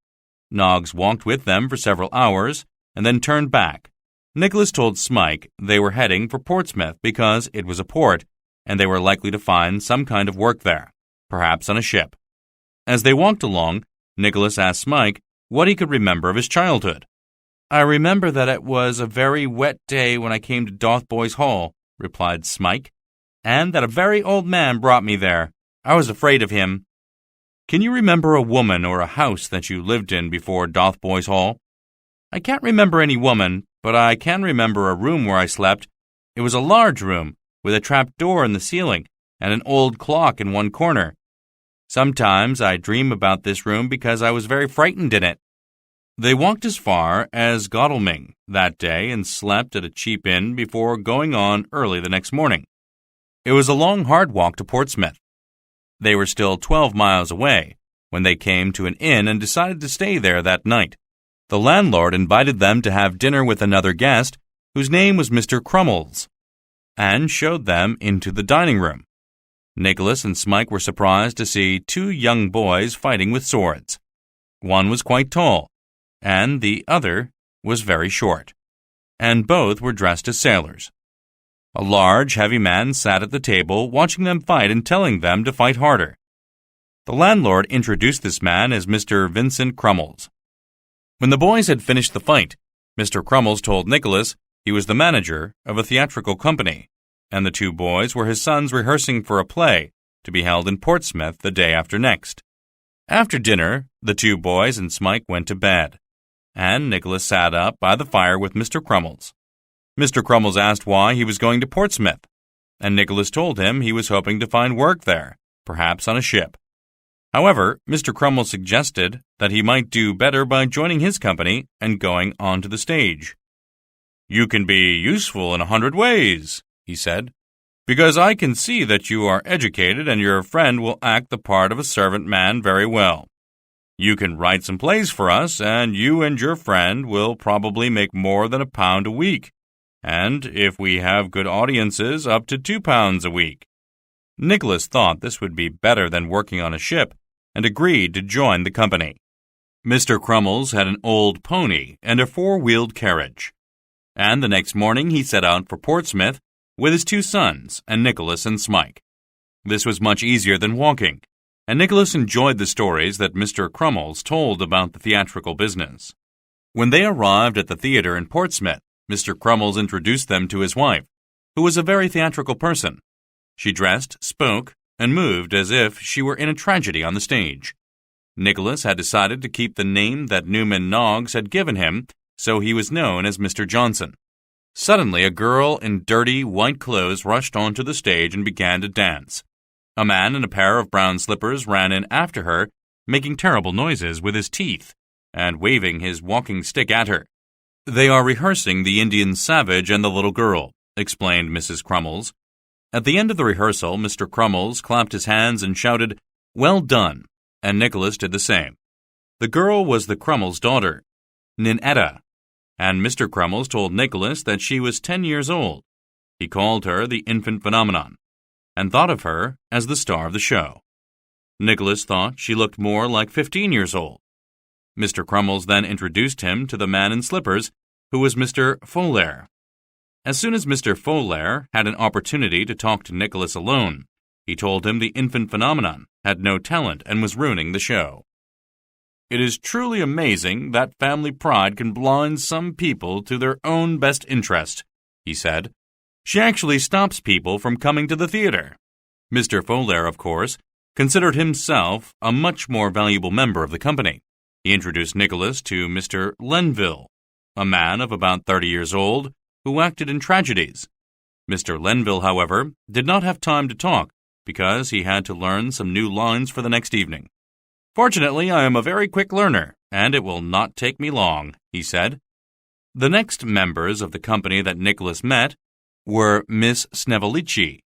Noggs walked with them for several hours and then turned back. Nicholas told Smike they were heading for Portsmouth because it was a port and they were likely to find some kind of work there, perhaps on a ship. As they walked along, Nicholas asked Smike what he could remember of his childhood. "I remember that it was a very wet day when I came to Dotheboys Hall," replied Smike, "and that a very old man brought me there. I was afraid of him." "Can you remember a woman or a house that you lived in before Dotheboys Hall?" "I can't remember any woman, but I can remember a room where I slept. It was a large room, with a trap door in the ceiling and an old clock in one corner. Sometimes I dream about this room because I was very frightened in it." They walked as far as Godalming that day and slept at a cheap inn before going on early the next morning. It was a long, hard walk to Portsmouth. They were still 12 miles away when they came to an inn and decided to stay there that night. The landlord invited them to have dinner with another guest, whose name was Mr. Crummles, and showed them into the dining room. Nicholas and Smike were surprised to see 2 young boys fighting with swords. One was quite tall, and the other was very short, and both were dressed as sailors. A large, heavy man sat at the table watching them fight and telling them to fight harder. The landlord introduced this man as Mr. Vincent Crummles. When the boys had finished the fight, Mr. Crummles told Nicholas he was the manager of a theatrical company, and the two boys were his sons rehearsing for a play to be held in Portsmouth the day after next. After dinner, the two boys and Smike went to bed, and Nicholas sat up by the fire with Mr. Crummles. Mr. Crummles asked why he was going to Portsmouth, and Nicholas told him he was hoping to find work there, perhaps on a ship. However, Mr. Crummles suggested that he might do better by joining his company and going onto the stage. "You can be useful in 100 ways," he said, "because I can see that you are educated and your friend will act the part of a servant man very well. You can write some plays for us, and you and your friend will probably make more than £1 a week, and if we have good audiences, up to £2 a week." Nicholas thought this would be better than working on a ship, and agreed to join the company. Mr. Crummles had an old pony and a 4-wheeled carriage, and the next morning he set out for Portsmouth with his two sons and Nicholas and Smike. This was much easier than walking, and Nicholas enjoyed the stories that Mr. Crummles told about the theatrical business. When they arrived at the theater in Portsmouth, Mr. Crummles introduced them to his wife, who was a very theatrical person. She dressed, spoke, and moved as if she were in a tragedy on the stage. Nicholas had decided to keep the name that Newman Noggs had given him, so he was known as Mr. Johnson. Suddenly, a girl in dirty, white clothes rushed onto the stage and began to dance. A man in a pair of brown slippers ran in after her, making terrible noises with his teeth, and waving his walking stick at her. "They are rehearsing the Indian Savage and the Little Girl," explained Mrs. Crummles. At the end of the rehearsal, Mr. Crummles clapped his hands and shouted, "Well done," and Nicholas did the same. The girl was the Crummles' daughter, Ninetta, and Mr. Crummles told Nicholas that she was 10 years old. He called her the infant phenomenon, and thought of her as the star of the show. Nicholas thought she looked more like 15 years old. Mr. Crummles then introduced him to the man in slippers, who was Mr. Folair. As soon as Mr. Folair had an opportunity to talk to Nicholas alone, he told him the infant phenomenon had no talent and was ruining the show. "It is truly amazing that family pride can blind some people to their own best interest," he said. "She actually stops people from coming to the theater." Mr. Folair, of course, considered himself a much more valuable member of the company. He introduced Nicholas to Mr. Lenville, a man of about 30 years old, who acted in tragedies. Mr. Lenville, however, did not have time to talk because he had to learn some new lines for the next evening. "Fortunately, I am a very quick learner, and it will not take me long," he said. The next members of the company that Nicholas met were Miss Snevellicci,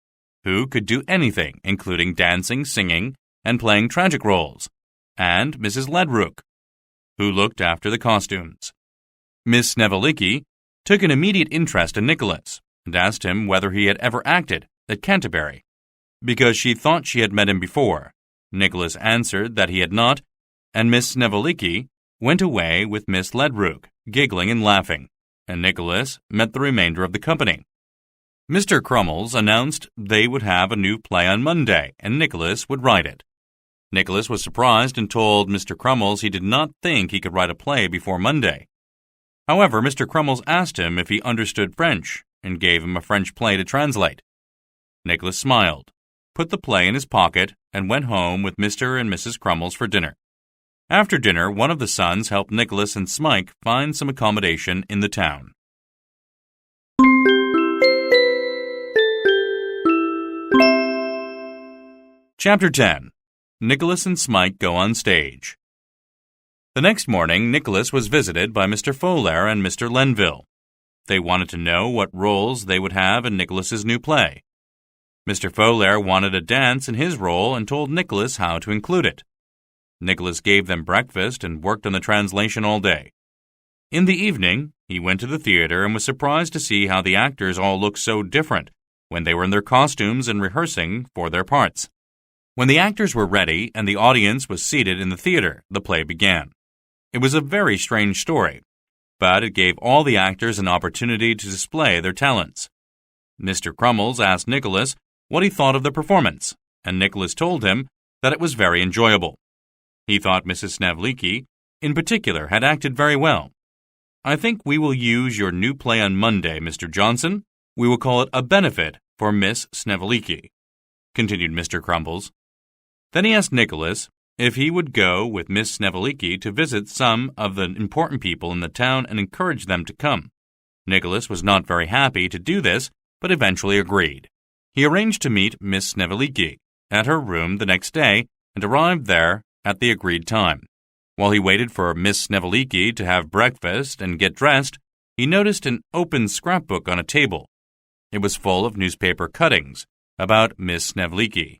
who could do anything, including dancing, singing, and playing tragic roles, and Mrs. Ledrook, who looked after the costumes. Miss Snevellicci took an immediate interest in Nicholas and asked him whether he had ever acted at Canterbury, because she thought she had met him before. Nicholas answered that he had not, and Miss Snevellicci went away with Miss Ledrook, giggling and laughing, and Nicholas met the remainder of the company. Mr. Crummles announced they would have a new play on Monday, and Nicholas would write it. Nicholas was surprised and told Mr. Crummles he did not think he could write a play before Monday. However, Mr. Crummles asked him if he understood French and gave him a French play to translate. Nicholas smiled, put the play in his pocket, and went home with Mr. and Mrs. Crummles for dinner. After dinner, one of the sons helped Nicholas and Smike find some accommodation in the town. Chapter 10. Nicholas and Smike go on stage. The next morning, Nicholas was visited by Mr. Folair and Mr. Lenville. They wanted to know what roles they would have in Nicholas's new play. Mr. Folair wanted a dance in his role and told Nicholas how to include it. Nicholas gave them breakfast and worked on the translation all day. In the evening, he went to the theater and was surprised to see how the actors all looked so different when they were in their costumes and rehearsing for their parts. When the actors were ready and the audience was seated in the theater, the play began. It was a very strange story, but it gave all the actors an opportunity to display their talents. Mr. Crummles asked Nicholas what he thought of the performance, and Nicholas told him that it was very enjoyable. He thought Mrs. Snevellicci, in particular, had acted very well. "I think we will use your new play on Monday, Mr. Johnson. We will call it A Benefit for Miss Snevellicci," continued Mr. Crummles. Then he asked Nicholas if he would go with Miss Snevellicci to visit some of the important people in the town and encourage them to come. Nicholas was not very happy to do this, but eventually agreed. He arranged to meet Miss Snevellicci at her room the next day and arrived there at the agreed time. While he waited for Miss Snevellicci to have breakfast and get dressed, he noticed an open scrapbook on a table. It was full of newspaper cuttings about Miss Snevellicci,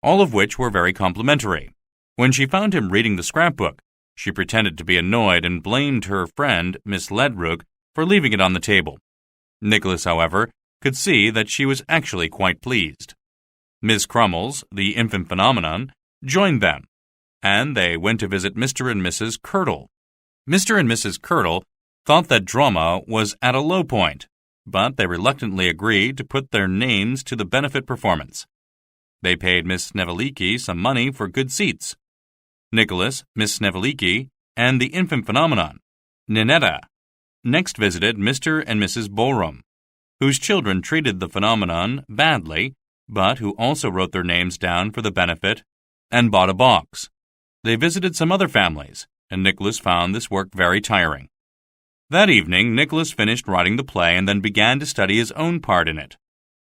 all of which were very complimentary. When she found him reading the scrapbook, she pretended to be annoyed and blamed her friend, Miss Ledrook, for leaving it on the table. Nicholas, however, could see that she was actually quite pleased. Miss Crummles, the infant phenomenon, joined them, and they went to visit Mr. and Mrs. Curdle. Mr. and Mrs. Curdle thought that drama was at a low point, but they reluctantly agreed to put their names to the benefit performance. They paid Miss Snevellicci some money for good seats. Nicholas, Miss Snevellicci, and the infant phenomenon, Ninetta, next visited Mr. and Mrs. Borum, whose children treated the phenomenon badly, but who also wrote their names down for the benefit and bought a box. They visited some other families, and Nicholas found this work very tiring. That evening, Nicholas finished writing the play and then began to study his own part in it.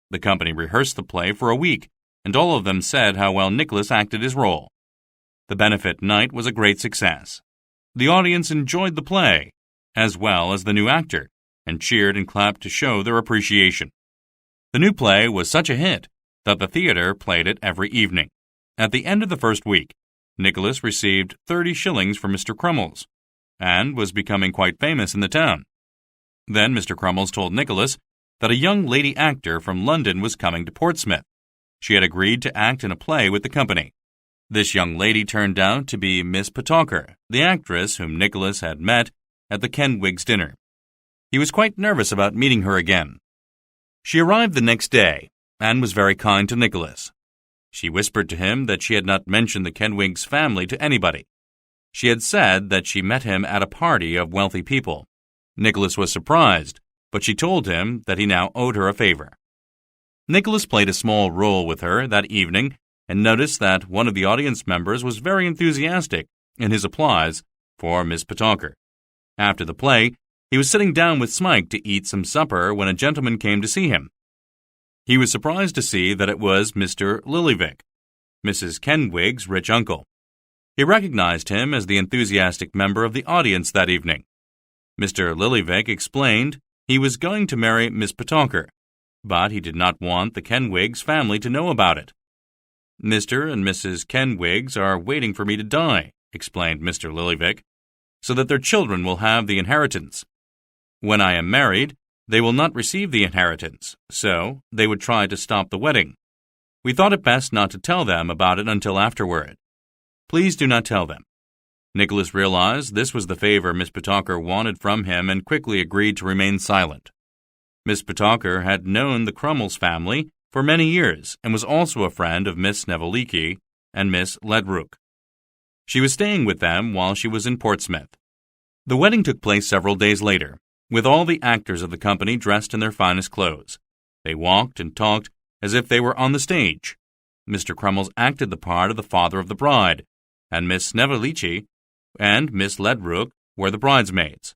The company rehearsed the play for a week, and all of them said how well Nicholas acted his role. The benefit night was a great success. The audience enjoyed the play, as well as the new actor, and cheered and clapped to show their appreciation. The new play was such a hit that the theater played it every evening. At the end of the first week, Nicholas received 30 shillings from Mr. Crummles, and was becoming quite famous in the town. Then Mr. Crummles told Nicholas that a young lady actor from London was coming to Portsmouth. She had agreed to act in a play with the company. This young lady turned out to be Miss Petowker, the actress whom Nicholas had met at the Kenwigs' dinner. He was quite nervous about meeting her again. She arrived the next day, and was very kind to Nicholas. She whispered to him that she had not mentioned the Kenwigs family to anybody. She had said that she met him at a party of wealthy people. Nicholas was surprised, but she told him that he now owed her a favor. Nicholas played a small role with her that evening and noticed that one of the audience members was very enthusiastic in his applause for Miss Petowker. After the play, he was sitting down with Smike to eat some supper when a gentleman came to see him. He was surprised to see that it was Mr. Lillyvick, Mrs. Kenwig's rich uncle. He recognized him as the enthusiastic member of the audience that evening. Mr. Lillyvick explained he was going to marry Miss Petowker, but he did not want the Kenwigs family to know about it. "Mr. and Mrs. Kenwigs are waiting for me to die," explained Mr. Lillyvick, "so that their children will have the inheritance. When I am married, they will not receive the inheritance, so they would try to stop the wedding. We thought it best not to tell them about it until afterward. Please do not tell them." Nicholas realized this was the favor Miss Petowker wanted from him and quickly agreed to remain silent. Miss Petowker had known the Crummles family for many years and was also a friend of Miss Snevellicci and Miss Ledrook. She was staying with them while she was in Portsmouth. The wedding took place several days later, with all the actors of the company dressed in their finest clothes. They walked and talked as if they were on the stage. Mr. Crummles acted the part of the father of the bride, and Miss Snevellicci and Miss Ledrook were the bridesmaids.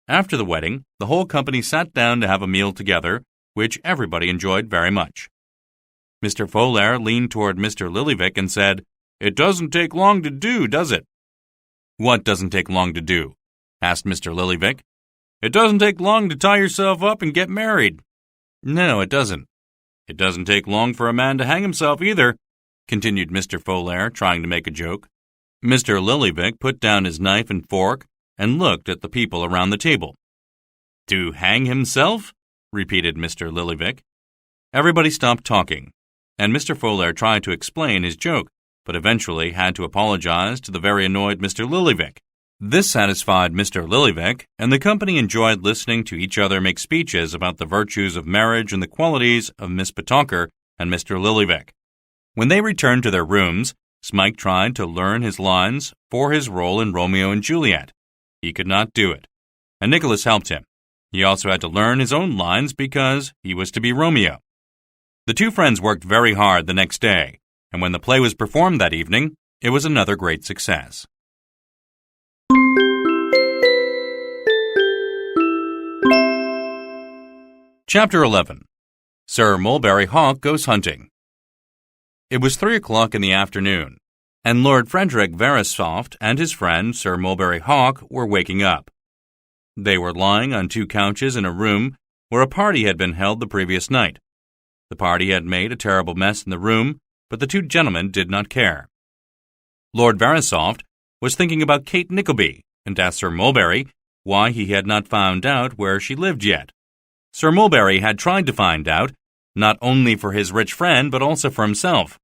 After the wedding, the whole company sat down to have a meal together, which everybody enjoyed very much. Mr. Folair leaned toward Mr. Lillyvick and said, "It doesn't take long to do, does it?" "What doesn't take long to do?" asked Mr. Lillyvick. "It doesn't take long to tie yourself up and get married." "No, it doesn't." "It doesn't take long for a man to hang himself either," continued Mr. Folair, trying to make a joke. Mr. Lillyvick put down his knife and fork and looked at the people around the table. "To hang himself?" repeated Mr. Lillyvick. Everybody stopped talking, and Mr. Folair tried to explain his joke, but eventually had to apologize to the very annoyed Mr. Lillyvick. This satisfied Mr. Lillyvick, and the company enjoyed listening to each other make speeches about the virtues of marriage and the qualities of Miss Petowker and Mr. Lillyvick. When they returned to their rooms, Smike tried to learn his lines for his role in Romeo and Juliet. He could not do it, and Nicholas helped him. He also had to learn his own lines because he was to be Romeo. The two friends worked very hard the next day, and when the play was performed that evening, it was another great success. Chapter 11. Sir Mulberry Hawk Goes Hunting. It was 3 o'clock in the afternoon, and Lord Frederick Verisopht and his friend Sir Mulberry Hawk were waking up. They were lying on 2 couches in a room where a party had been held the previous night. The party had made a terrible mess in the room, but the 2 gentlemen did not care. Lord Verisopht was thinking about Kate Nickleby, and asked Sir Mulberry why he had not found out where she lived yet. Sir Mulberry had tried to find out, not only for his rich friend but also for himself.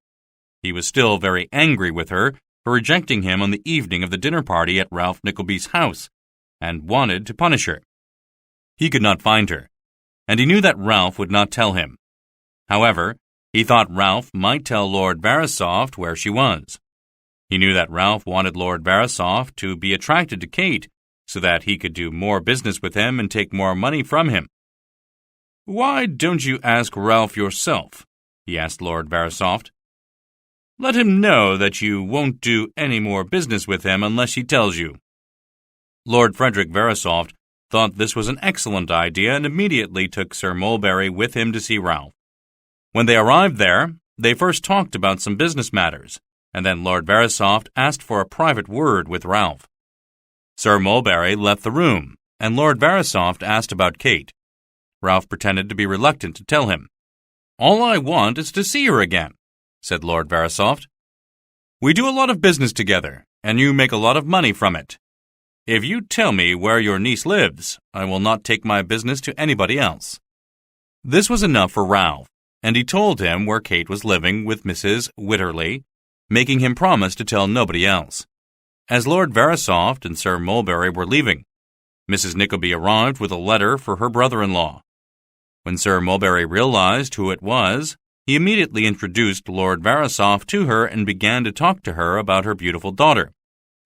He was still very angry with her for rejecting him on the evening of the dinner party at Ralph Nickleby's house, and wanted to punish her. He could not find her, and he knew that Ralph would not tell him. However, he thought Ralph might tell Lord Verisopht where she was. He knew that Ralph wanted Lord Verisopht to be attracted to Kate, so that he could do more business with him and take more money from him. "Why don't you ask Ralph yourself?" he asked Lord Verisopht. "Let him know that you won't do any more business with him unless he tells you." Lord Frederick Verisopht thought this was an excellent idea and immediately took Sir Mulberry with him to see Ralph. When they arrived there, they first talked about some business matters, and then Lord Verisopht asked for a private word with Ralph. Sir Mulberry left the room, and Lord Verisopht asked about Kate. Ralph pretended to be reluctant to tell him. "All I want is to see her again," said Lord Verisopht. "We do a lot of business together, and you make a lot of money from it. If you tell me where your niece lives, I will not take my business to anybody else." This was enough for Ralph, and he told him where Kate was living with Mrs. Wycherley, making him promise to tell nobody else. As Lord Verisopht and Sir Mulberry were leaving, Mrs. Nickleby arrived with a letter for her brother-in-law. When Sir Mulberry realized who it was, he immediately introduced Lord Verisopht to her and began to talk to her about her beautiful daughter.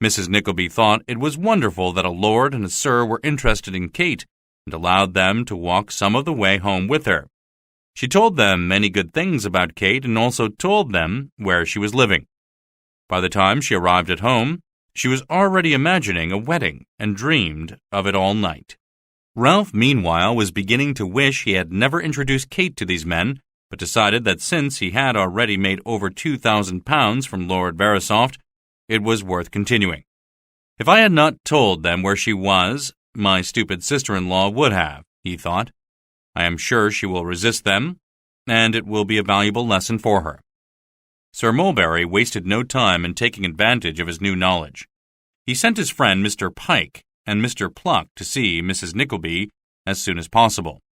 Mrs. Nickleby thought it was wonderful that a lord and a sir were interested in Kate, and allowed them to walk some of the way home with her. She told them many good things about Kate and also told them where she was living. By the time she arrived at home, she was already imagining a wedding and dreamed of it all night. Ralph, meanwhile, was beginning to wish he had never introduced Kate to these men, but decided that since he had already made over £2,000 from Lord Verisopht, it was worth continuing. "If I had not told them where she was, my stupid sister-in-law would have," he thought. "I am sure she will resist them, and it will be a valuable lesson for her." Sir Mulberry wasted no time in taking advantage of his new knowledge. He sent his friend Mr. Pike and Mr. Pluck to see Mrs. Nickleby as soon as possible.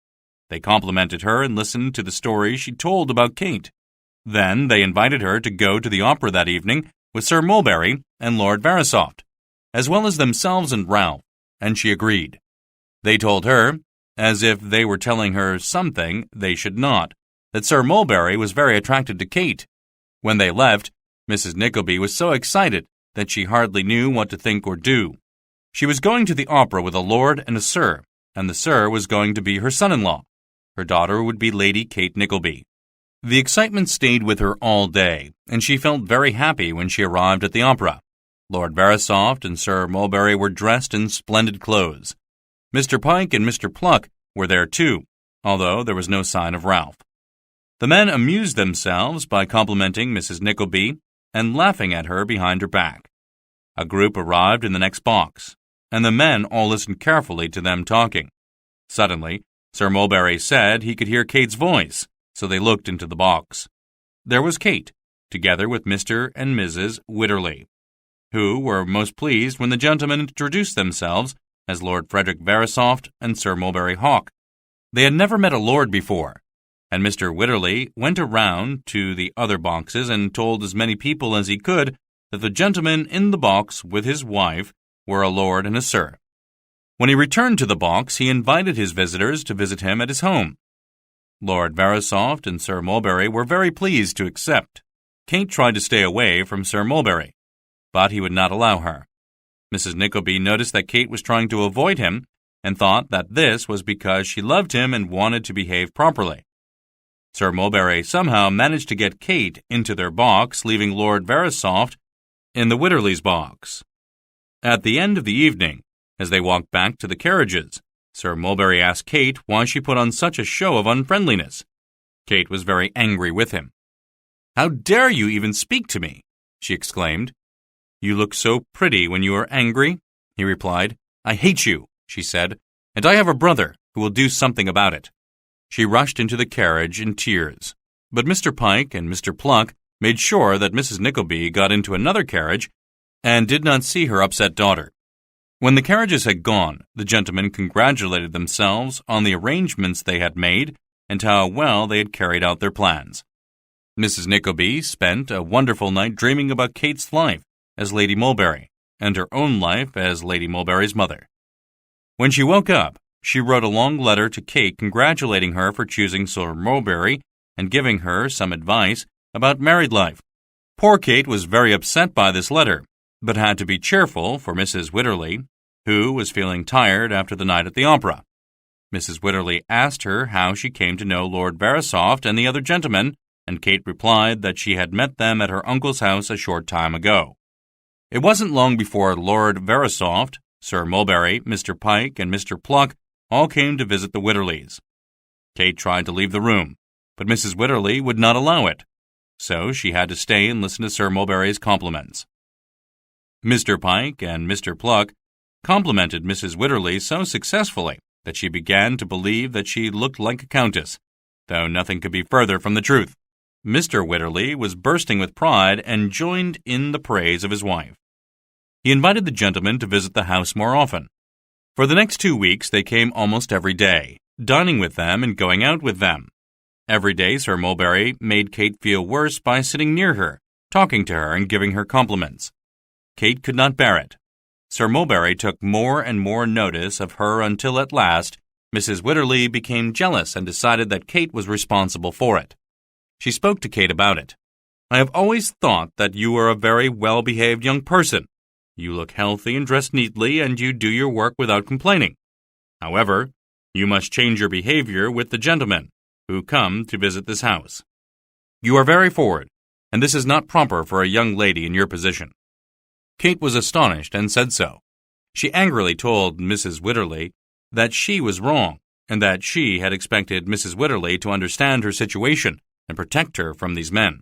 They complimented her and listened to the story she told about Kate. Then they invited her to go to the opera that evening with Sir Mulberry and Lord Verisopht, as well as themselves and Ralph, and she agreed. They told her, as if they were telling her something they should not, that Sir Mulberry was very attracted to Kate. When they left, Mrs. Nickleby was so excited that she hardly knew what to think or do. She was going to the opera with a lord and a sir, and the sir was going to be her son-in-law. Her daughter would be Lady Kate Nickleby. The excitement stayed with her all day, and she felt very happy when she arrived at the opera. Lord Verisopht and Sir Mulberry were dressed in splendid clothes. Mr. Pike and Mr. Pluck were there too, although there was no sign of Ralph. The men amused themselves by complimenting Mrs. Nickleby and laughing at her behind her back. A group arrived in the next box, and the men all listened carefully to them talking. Suddenly, Sir Mulberry said he could hear Kate's voice, so they looked into the box. There was Kate, together with Mr. and Mrs. Wycherley, who were most pleased when the gentlemen introduced themselves as Lord Frederick Verisopht and Sir Mulberry Hawk. They had never met a lord before, and Mr. Wycherley went around to the other boxes and told as many people as he could that the gentleman in the box with his wife were a lord and a sir. When he returned to the box, he invited his visitors to visit him at his home. Lord Verisopht and Sir Mulberry were very pleased to accept. Kate tried to stay away from Sir Mulberry, but he would not allow her. Mrs. Nickleby noticed that Kate was trying to avoid him and thought that this was because she loved him and wanted to behave properly. Sir Mulberry somehow managed to get Kate into their box, leaving Lord Verisopht in the Witterleys' box. At the end of the evening, as they walked back to the carriages, Sir Mulberry asked Kate why she put on such a show of unfriendliness. Kate was very angry with him. "How dare you even speak to me?" she exclaimed. "You look so pretty when you are angry," he replied. "I hate you," she said, "and I have a brother who will do something about it." She rushed into the carriage in tears. But Mr. Pike and Mr. Pluck made sure that Mrs. Nickleby got into another carriage and did not see her upset daughter. When the carriages had gone, the gentlemen congratulated themselves on the arrangements they had made and how well they had carried out their plans. Mrs. Nickleby spent a wonderful night dreaming about Kate's life as Lady Mulberry and her own life as Lady Mulberry's mother. When she woke up, she wrote a long letter to Kate congratulating her for choosing Sir Mulberry and giving her some advice about married life. Poor Kate was very upset by this letter, but had to be cheerful for Mrs. Witterley, who was feeling tired after the night at the opera. Mrs. Witterley asked her how she came to know Lord Verisopht and the other gentlemen, and Kate replied that she had met them at her uncle's house a short time ago. It wasn't long before Lord Verisopht, Sir Mulberry, Mr. Pike, and Mr. Pluck all came to visit the Witterleys. Kate tried to leave the room, but Mrs. Witterley would not allow it, so she had to stay and listen to Sir Mulberry's compliments. Mr. Pike and Mr. Pluck complimented Mrs. Witterley so successfully that she began to believe that she looked like a countess, though nothing could be further from the truth. Mr. Witterley was bursting with pride and joined in the praise of his wife. He invited the gentlemen to visit the house more often. For the next 2 weeks they came almost every day, dining with them and going out with them. Every day Sir Mulberry made Kate feel worse by sitting near her, talking to her and giving her compliments. Kate could not bear it. Sir Mulberry took more and more notice of her until at last Mrs. Witterley became jealous and decided that Kate was responsible for it. She spoke to Kate about it. "I have always thought that you are a very well-behaved young person. You look healthy and dress neatly, and you do your work without complaining. However, you must change your behavior with the gentlemen who come to visit this house. You are very forward, and this is not proper for a young lady in your position." Kate was astonished and said so. She angrily told Mrs. Witterley that she was wrong, and that she had expected Mrs. Witterley to understand her situation and protect her from these men.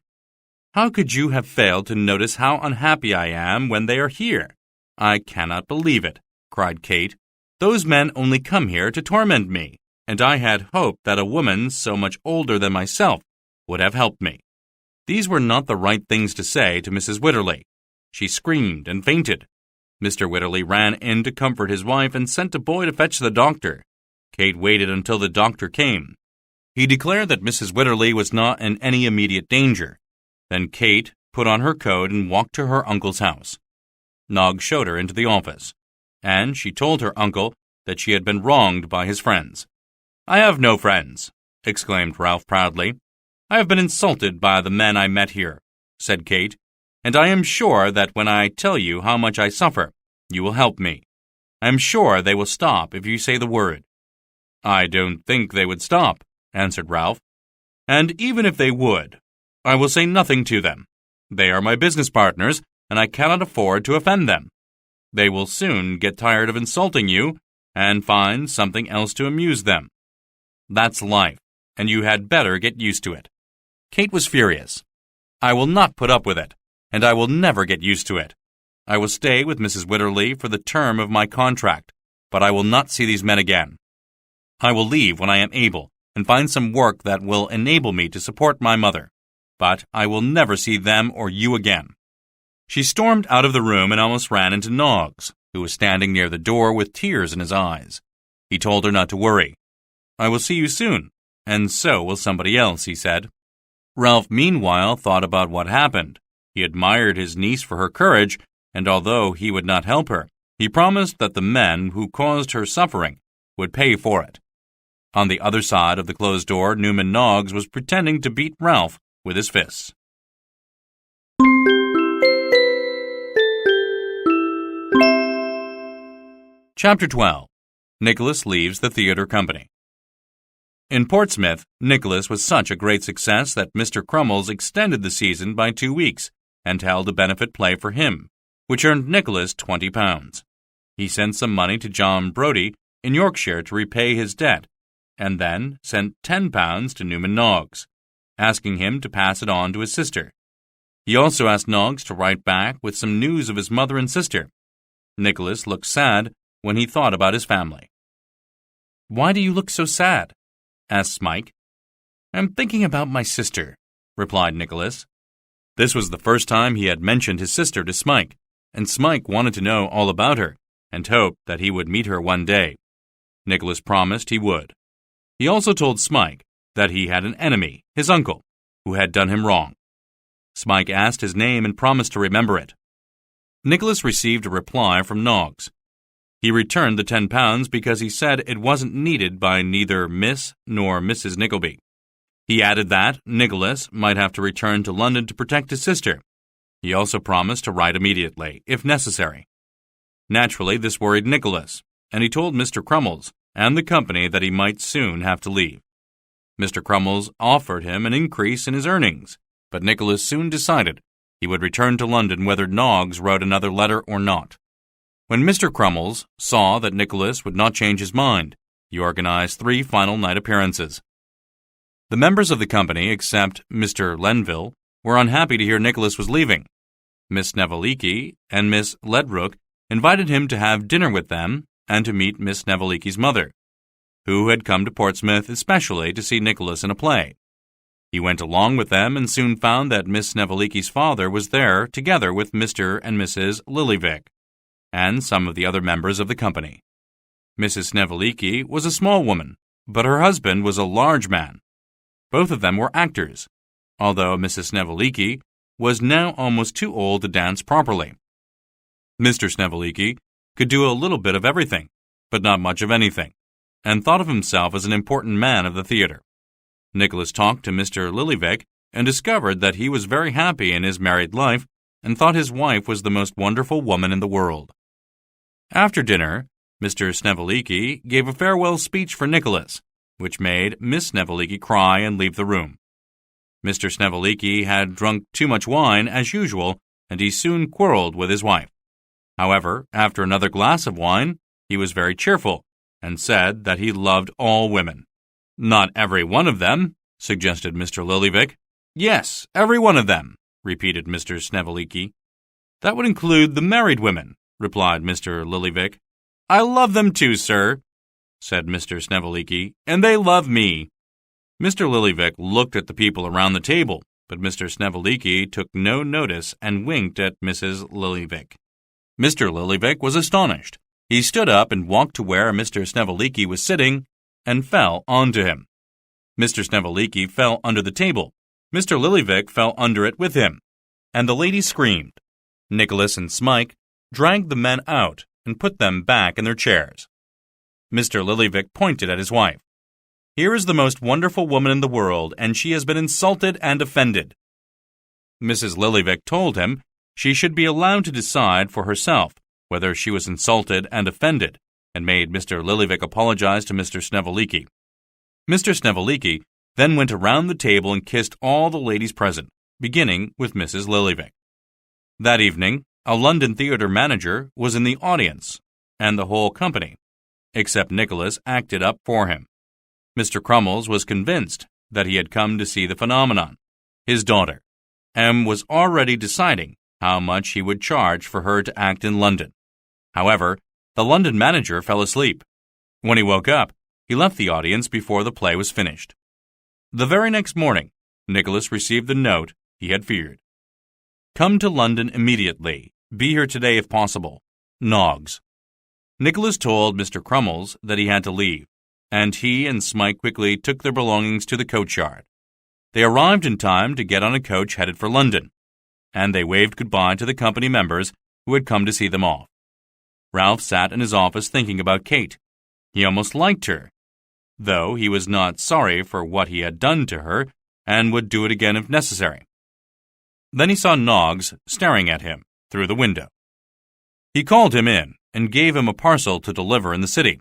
"How could you have failed to notice how unhappy I am when they are here? I cannot believe it," cried Kate. "Those men only come here to torment me, and I had hoped that a woman so much older than myself would have helped me." These were not the right things to say to Mrs. Witterley. She screamed and fainted. Mr. Witterley ran in to comfort his wife and sent a boy to fetch the doctor. Kate waited until the doctor came. He declared that Mrs. Witterley was not in any immediate danger. Then Kate put on her coat and walked to her uncle's house. Nog showed her into the office, and she told her uncle that she had been wronged by his friends. "I have no friends," exclaimed Ralph proudly. "I have been insulted by the men I met here," said Kate, "and I am sure that when I tell you how much I suffer, you will help me. I am sure they will stop if you say the word." "I don't think they would stop," answered Ralph. "And even if they would, I will say nothing to them. They are my business partners, and I cannot afford to offend them. They will soon get tired of insulting you and find something else to amuse them. That's life, and you had better get used to it." Kate was furious. "I will not put up with it, and I will never get used to it. I will stay with Mrs. Witterley for the term of my contract, but I will not see these men again. I will leave when I am able and find some work that will enable me to support my mother. But I will never see them or you again." She stormed out of the room and almost ran into Noggs, who was standing near the door with tears in his eyes. He told her not to worry. "I will see you soon, and so will somebody else," he said. Ralph meanwhile thought about what happened. He admired his niece for her courage, and although he would not help her, He promised that the men who caused her suffering would pay for it. On the other side of the closed door, Newman Noggs was pretending to beat Ralph with his fists. Chapter 12. Nicholas leaves the theater company. In Portsmouth, Nicholas was such a great success that Mr. Crummles extended the season by 2 weeks and held a benefit play for him, which earned Nicholas £20. He sent some money to John Brodie in Yorkshire to repay his debt, and then sent £10 to Newman Noggs, asking him to pass it on to his sister. He also asked Noggs to write back with some news of his mother and sister. Nicholas looked sad when he thought about his family. "Why do you look so sad?" asked Smike. "I'm thinking about my sister," replied Nicholas. This was the first time he had mentioned his sister to Smike, and Smike wanted to know all about her, and hoped that he would meet her one day. Nicholas promised he would. He also told Smike that he had an enemy, his uncle, who had done him wrong. Smike asked his name and promised to remember it. Nicholas received a reply from Noggs. He returned the £10 because he said it wasn't needed by neither Miss nor Mrs. Nickleby. He added that Nicholas might have to return to London to protect his sister. He also promised to write immediately, if necessary. Naturally, this worried Nicholas, and he told Mr. Crummles and the company that he might soon have to leave. Mr. Crummles offered him an increase in his earnings, but Nicholas soon decided he would return to London whether Noggs wrote another letter or not. When Mr. Crummles saw that Nicholas would not change his mind, he organized 3 final night appearances. The members of the company, except Mr. Lenville, were unhappy to hear Nicholas was leaving. Miss Snevellicci and Miss Ledrook invited him to have dinner with them and to meet Miss Snevellicci's mother, who had come to Portsmouth especially to see Nicholas in a play. He went along with them and soon found that Miss Snevellicci's father was there together with Mr. and Mrs. Lillyvick, and some of the other members of the company. Mrs. Snevellicci was a small woman, but her husband was a large man. Both of them were actors, although Mrs. Snevellicci was now almost too old to dance properly. Mr. Snevellicci could do a little bit of everything, but not much of anything, and thought of himself as an important man of the theater. Nicholas talked to Mr. Lillyvick and discovered that he was very happy in his married life and thought his wife was the most wonderful woman in the world. After dinner, Mr. Snevellicci gave a farewell speech for Nicholas, which made Miss Snevellicci cry and leave the room. Mr. Snevellicci had drunk too much wine, as usual, and he soon quarreled with his wife. However, after another glass of wine, he was very cheerful, and said that he loved all women. "Not every one of them," suggested Mr. Lillyvick. "Yes, every one of them," repeated Mr. Snevellicci. "That would include the married women," replied Mr. Lillyvick. "I love them too, sir," said Mr. Snevellicci, "and they love me." Mr. Lillyvick looked at the people around the table, but Mr. Snevellicci took no notice and winked at Mrs. Lillyvick. Mr. Lillyvick was astonished. He stood up and walked to where Mr. Snevellicci was sitting and fell onto him. Mr. Snevellicci fell under the table. Mr. Lillyvick fell under it with him, and the lady screamed. Nicholas and Smike dragged the men out and put them back in their chairs. Mr. Lillyvick pointed at his wife. "Here is the most wonderful woman in the world, and she has been insulted and offended." Mrs. Lillyvick told him she should be allowed to decide for herself whether she was insulted and offended, and made Mr. Lillyvick apologize to Mr. Snevellicci. Mr. Snevellicci then went around the table and kissed all the ladies present, beginning with Mrs. Lillyvick. That evening, a London theater manager was in the audience, and the whole company, except Nicholas, acted up for him. Mr. Crummles was convinced that he had come to see the phenomenon, his daughter, and was already deciding how much he would charge for her to act in London. However, the London manager fell asleep. When he woke up, he left the audience before the play was finished. The very next morning, Nicholas received the note he had feared. "Come to London immediately. Be here today if possible. Noggs." Nicholas told Mr. Crummles that he had to leave, and he and Smike quickly took their belongings to the coach-yard. They arrived in time to get on a coach headed for London, and they waved goodbye to the company members who had come to see them off. Ralph sat in his office thinking about Kate. He almost liked her, though he was not sorry for what he had done to her and would do it again if necessary. Then he saw Noggs staring at him through the window. He called him in and gave him a parcel to deliver in the city.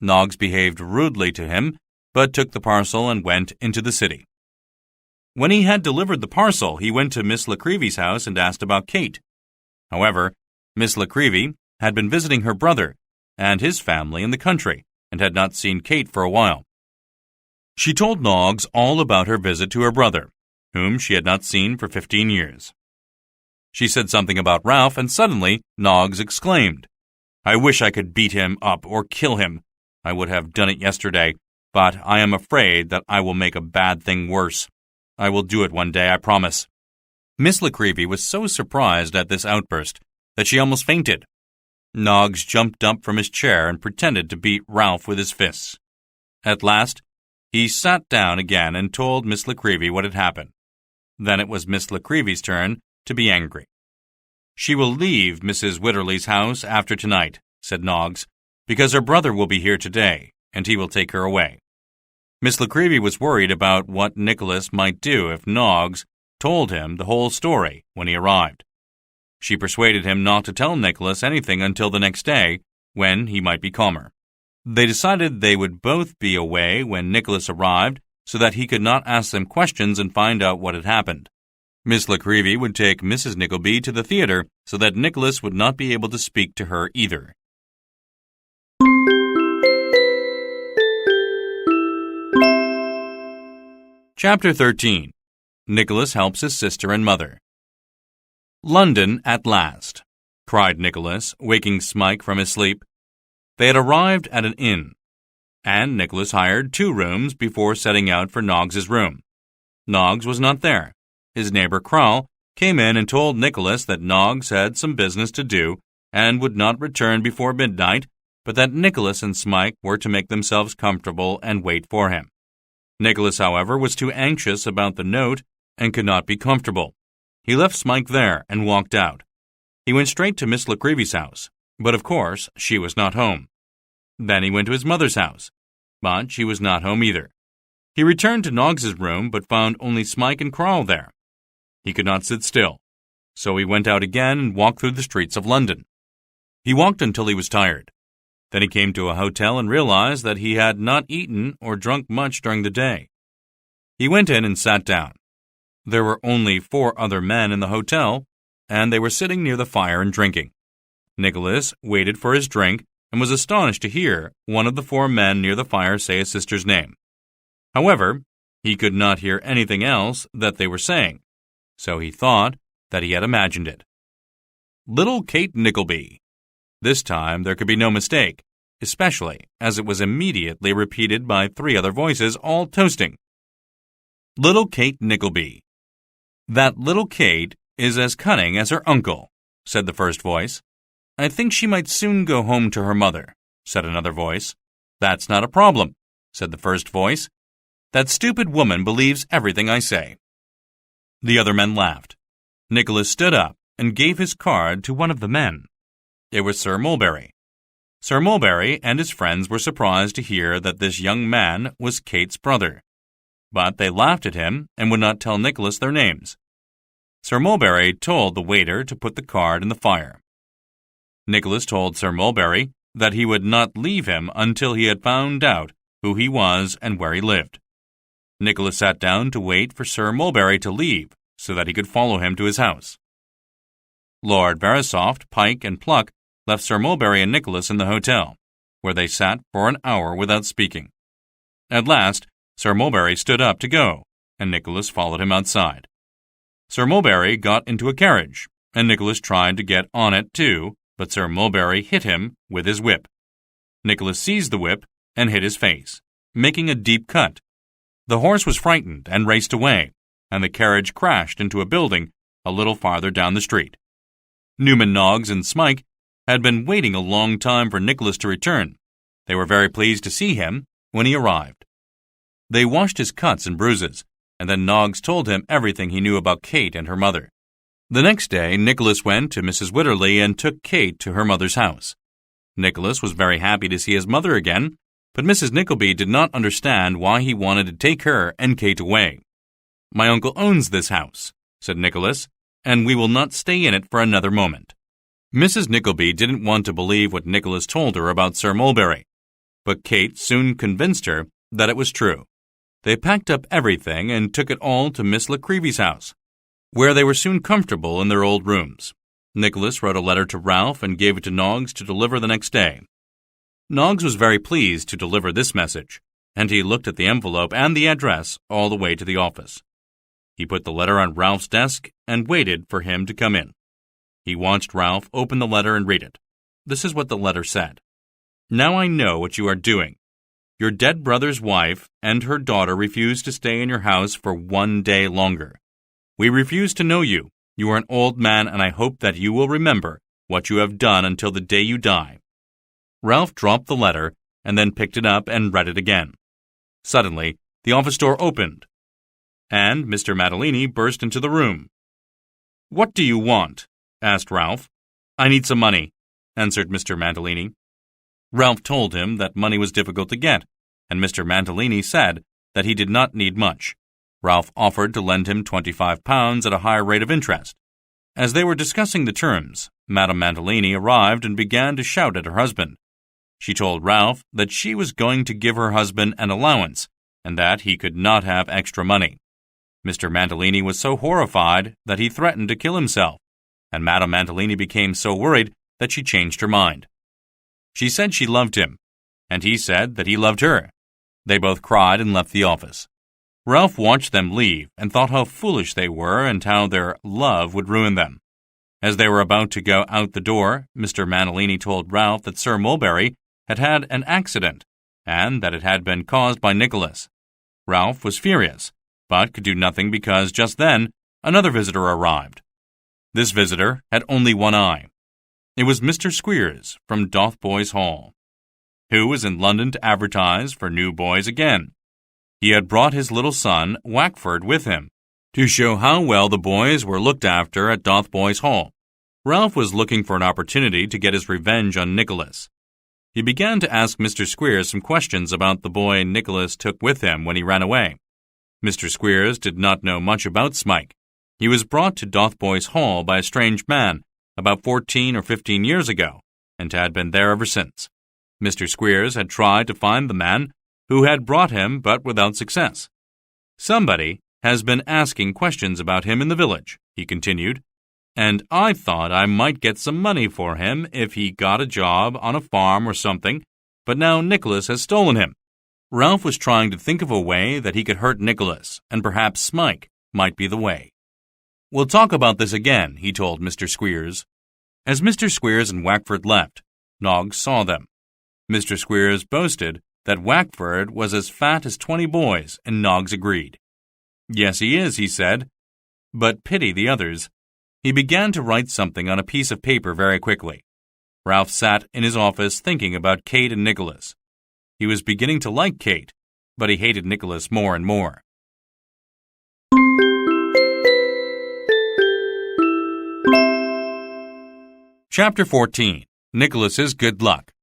Noggs behaved rudely to him, but took the parcel and went into the city. When he had delivered the parcel, he went to Miss Nickleby house and asked about Kate. However, Miss Nickleby had been visiting her brother and his family in the country and had not seen Kate for a while. She told Noggs all about her visit to her brother, whom she had not seen for 15 years. She said something about Ralph, and suddenly Noggs exclaimed, "I wish I could beat him up or kill him. I would have done it yesterday, but I am afraid that I will make a bad thing worse. I will do it one day, I promise." Miss Nickleby was so surprised at this outburst that she almost fainted. Noggs jumped up from his chair and pretended to beat Ralph with his fists. At last, he sat down again and told Miss Nickleby what had happened. Then it was Miss Nickleby's turn to be angry. "She will leave Mrs. Witterly's house after tonight," said Noggs, "because her brother will be here today, and he will take her away." Miss Nickleby was worried about what Nicholas might do if Noggs told him the whole story when he arrived. She persuaded him not to tell Nicholas anything until the next day, when he might be calmer. They decided they would both be away when Nicholas arrived so that he could not ask them questions and find out what had happened. Miss Nickleby would take Mrs. Nickleby to the theater so that Nicholas would not be able to speak to her either. Chapter 13. Nicholas helps his sister and mother. "London at last," cried Nicholas, waking Smike from his sleep. They had arrived at an inn, and Nicholas hired 2 rooms before setting out for Noggs's room. Noggs was not there. His neighbor Crowle came in and told Nicholas that Noggs had some business to do and would not return before midnight, but that Nicholas and Smike were to make themselves comfortable and wait for him. Nicholas, however, was too anxious about the note and could not be comfortable. He left Smike there and walked out. He went straight to Miss Nickleby house, but of course she was not home. Then he went to his mother's house, but she was not home either. He returned to Noggs's room, but found only Smike and Crowle there. He could not sit still, so he went out again and walked through the streets of London. He walked until he was tired. Then he came to a hotel and realized that he had not eaten or drunk much during the day. He went in and sat down. There were only 4 other men in the hotel, and they were sitting near the fire and drinking. Nicholas waited for his drink and was astonished to hear one of the 4 men near the fire say his sister's name. However, he could not hear anything else that they were saying, so he thought that he had imagined it. Little Kate Nickleby. This time there could be no mistake, especially as it was immediately repeated by 3 other voices, all toasting. Little Kate Nickleby. "That little Kate is as cunning as her uncle," said the first voice. "I think she might soon go home to her mother," said another voice. "That's not a problem," said the first voice. "That stupid woman believes everything I say." The other men laughed. Nicholas stood up and gave his card to one of the men. It was Sir Mulberry. Sir Mulberry and his friends were surprised to hear that this young man was Kate's brother, but they laughed at him and would not tell Nicholas their names. Sir Mulberry told the waiter to put the card in the fire. Nicholas told Sir Mulberry that he would not leave him until he had found out who he was and where he lived. Nicholas sat down to wait for Sir Mulberry to leave so that he could follow him to his house. Lord Verisopht, Pike, and Pluck left Sir Mulberry and Nicholas in the hotel, where they sat for an hour without speaking. At last, Sir Mulberry stood up to go, and Nicholas followed him outside. Sir Mulberry got into a carriage, and Nicholas tried to get on it too, but Sir Mulberry hit him with his whip. Nicholas seized the whip and hit his face, making a deep cut. The horse was frightened and raced away, and the carriage crashed into a building a little farther down the street. Newman, Noggs, and Smike had been waiting a long time for Nicholas to return. They were very pleased to see him when he arrived. They washed his cuts and bruises, and then Noggs told him everything he knew about Kate and her mother. The next day, Nicholas went to Mrs. Witterly and took Kate to her mother's house. Nicholas was very happy to see his mother again, but Mrs. Nickleby did not understand why he wanted to take her and Kate away. "My uncle owns this house," said Nicholas, "and we will not stay in it for another moment." Mrs. Nickleby didn't want to believe what Nicholas told her about Sir Mulberry, but Kate soon convinced her that it was true. They packed up everything and took it all to Miss Nickeby's house, where they were soon comfortable in their old rooms. Nicholas wrote a letter to Ralph and gave it to Noggs to deliver the next day. Noggs was very pleased to deliver this message, and he looked at the envelope and the address all the way to the office. He put the letter on Ralph's desk and waited for him to come in. He watched Ralph open the letter and read it. This is what the letter said. "Now I know what you are doing. Your dead brother's wife and her daughter refuse to stay in your house for 1 day longer. We refuse to know you. You are an old man, and I hope that you will remember what you have done until the day you die." Ralph dropped the letter and then picked it up and read it again. Suddenly, the office door opened, and Mr. Madeline burst into the room. "What do you want?" asked Ralph. "I need some money," answered Mr. Madeline. Ralph told him that money was difficult to get, and Mr. Madeline said that he did not need much. Ralph offered to lend him £25 at a higher rate of interest. As they were discussing the terms, Madame Madeline arrived and began to shout at her husband. She told Ralph that she was going to give her husband an allowance, and that he could not have extra money. Mr. Madeline was so horrified that he threatened to kill himself, and Madame Madeline became so worried that she changed her mind. She said she loved him, and he said that he loved her. They both cried and left the office. Ralph watched them leave and thought how foolish they were and how their love would ruin them. As they were about to go out the door, Mr. Madeline told Ralph that Sir Mulberry had had an accident, and that it had been caused by Nicholas. Ralph was furious, but could do nothing because just then another visitor arrived. This visitor had only one eye. It was Mr. Squeers from Dotheboys Hall, who was in London to advertise for new boys again. He had brought his little son, Wackford, with him, to show how well the boys were looked after at Dotheboys Hall. Ralph was looking for an opportunity to get his revenge on Nicholas. He began to ask Mr. Squeers some questions about the boy Nicholas took with him when he ran away. Mr. Squeers did not know much about Smike. He was brought to Dotheboys Hall by a strange man about 14 or 15 years ago, and had been there ever since. Mr. Squeers had tried to find the man who had brought him, but without success. "Somebody has been asking questions about him in the village," he continued, "and I thought I might get some money for him if he got a job on a farm or something, but now Nicholas has stolen him." Ralph was trying to think of a way that he could hurt Nicholas, and perhaps Smike might be the way. "We'll talk about this again," he told Mr. Squeers. As Mr. Squeers and Wackford left, Noggs saw them. Mr. Squeers boasted that Wackford was as fat as 20 boys, and Noggs agreed. "Yes, he is," he said, "but pity the others." He began to write something on a piece of paper very quickly. Ralph sat in his office thinking about Kate and Nicholas. He was beginning to like Kate, but he hated Nicholas more and more. Chapter 14. Nicholas's Good Luck.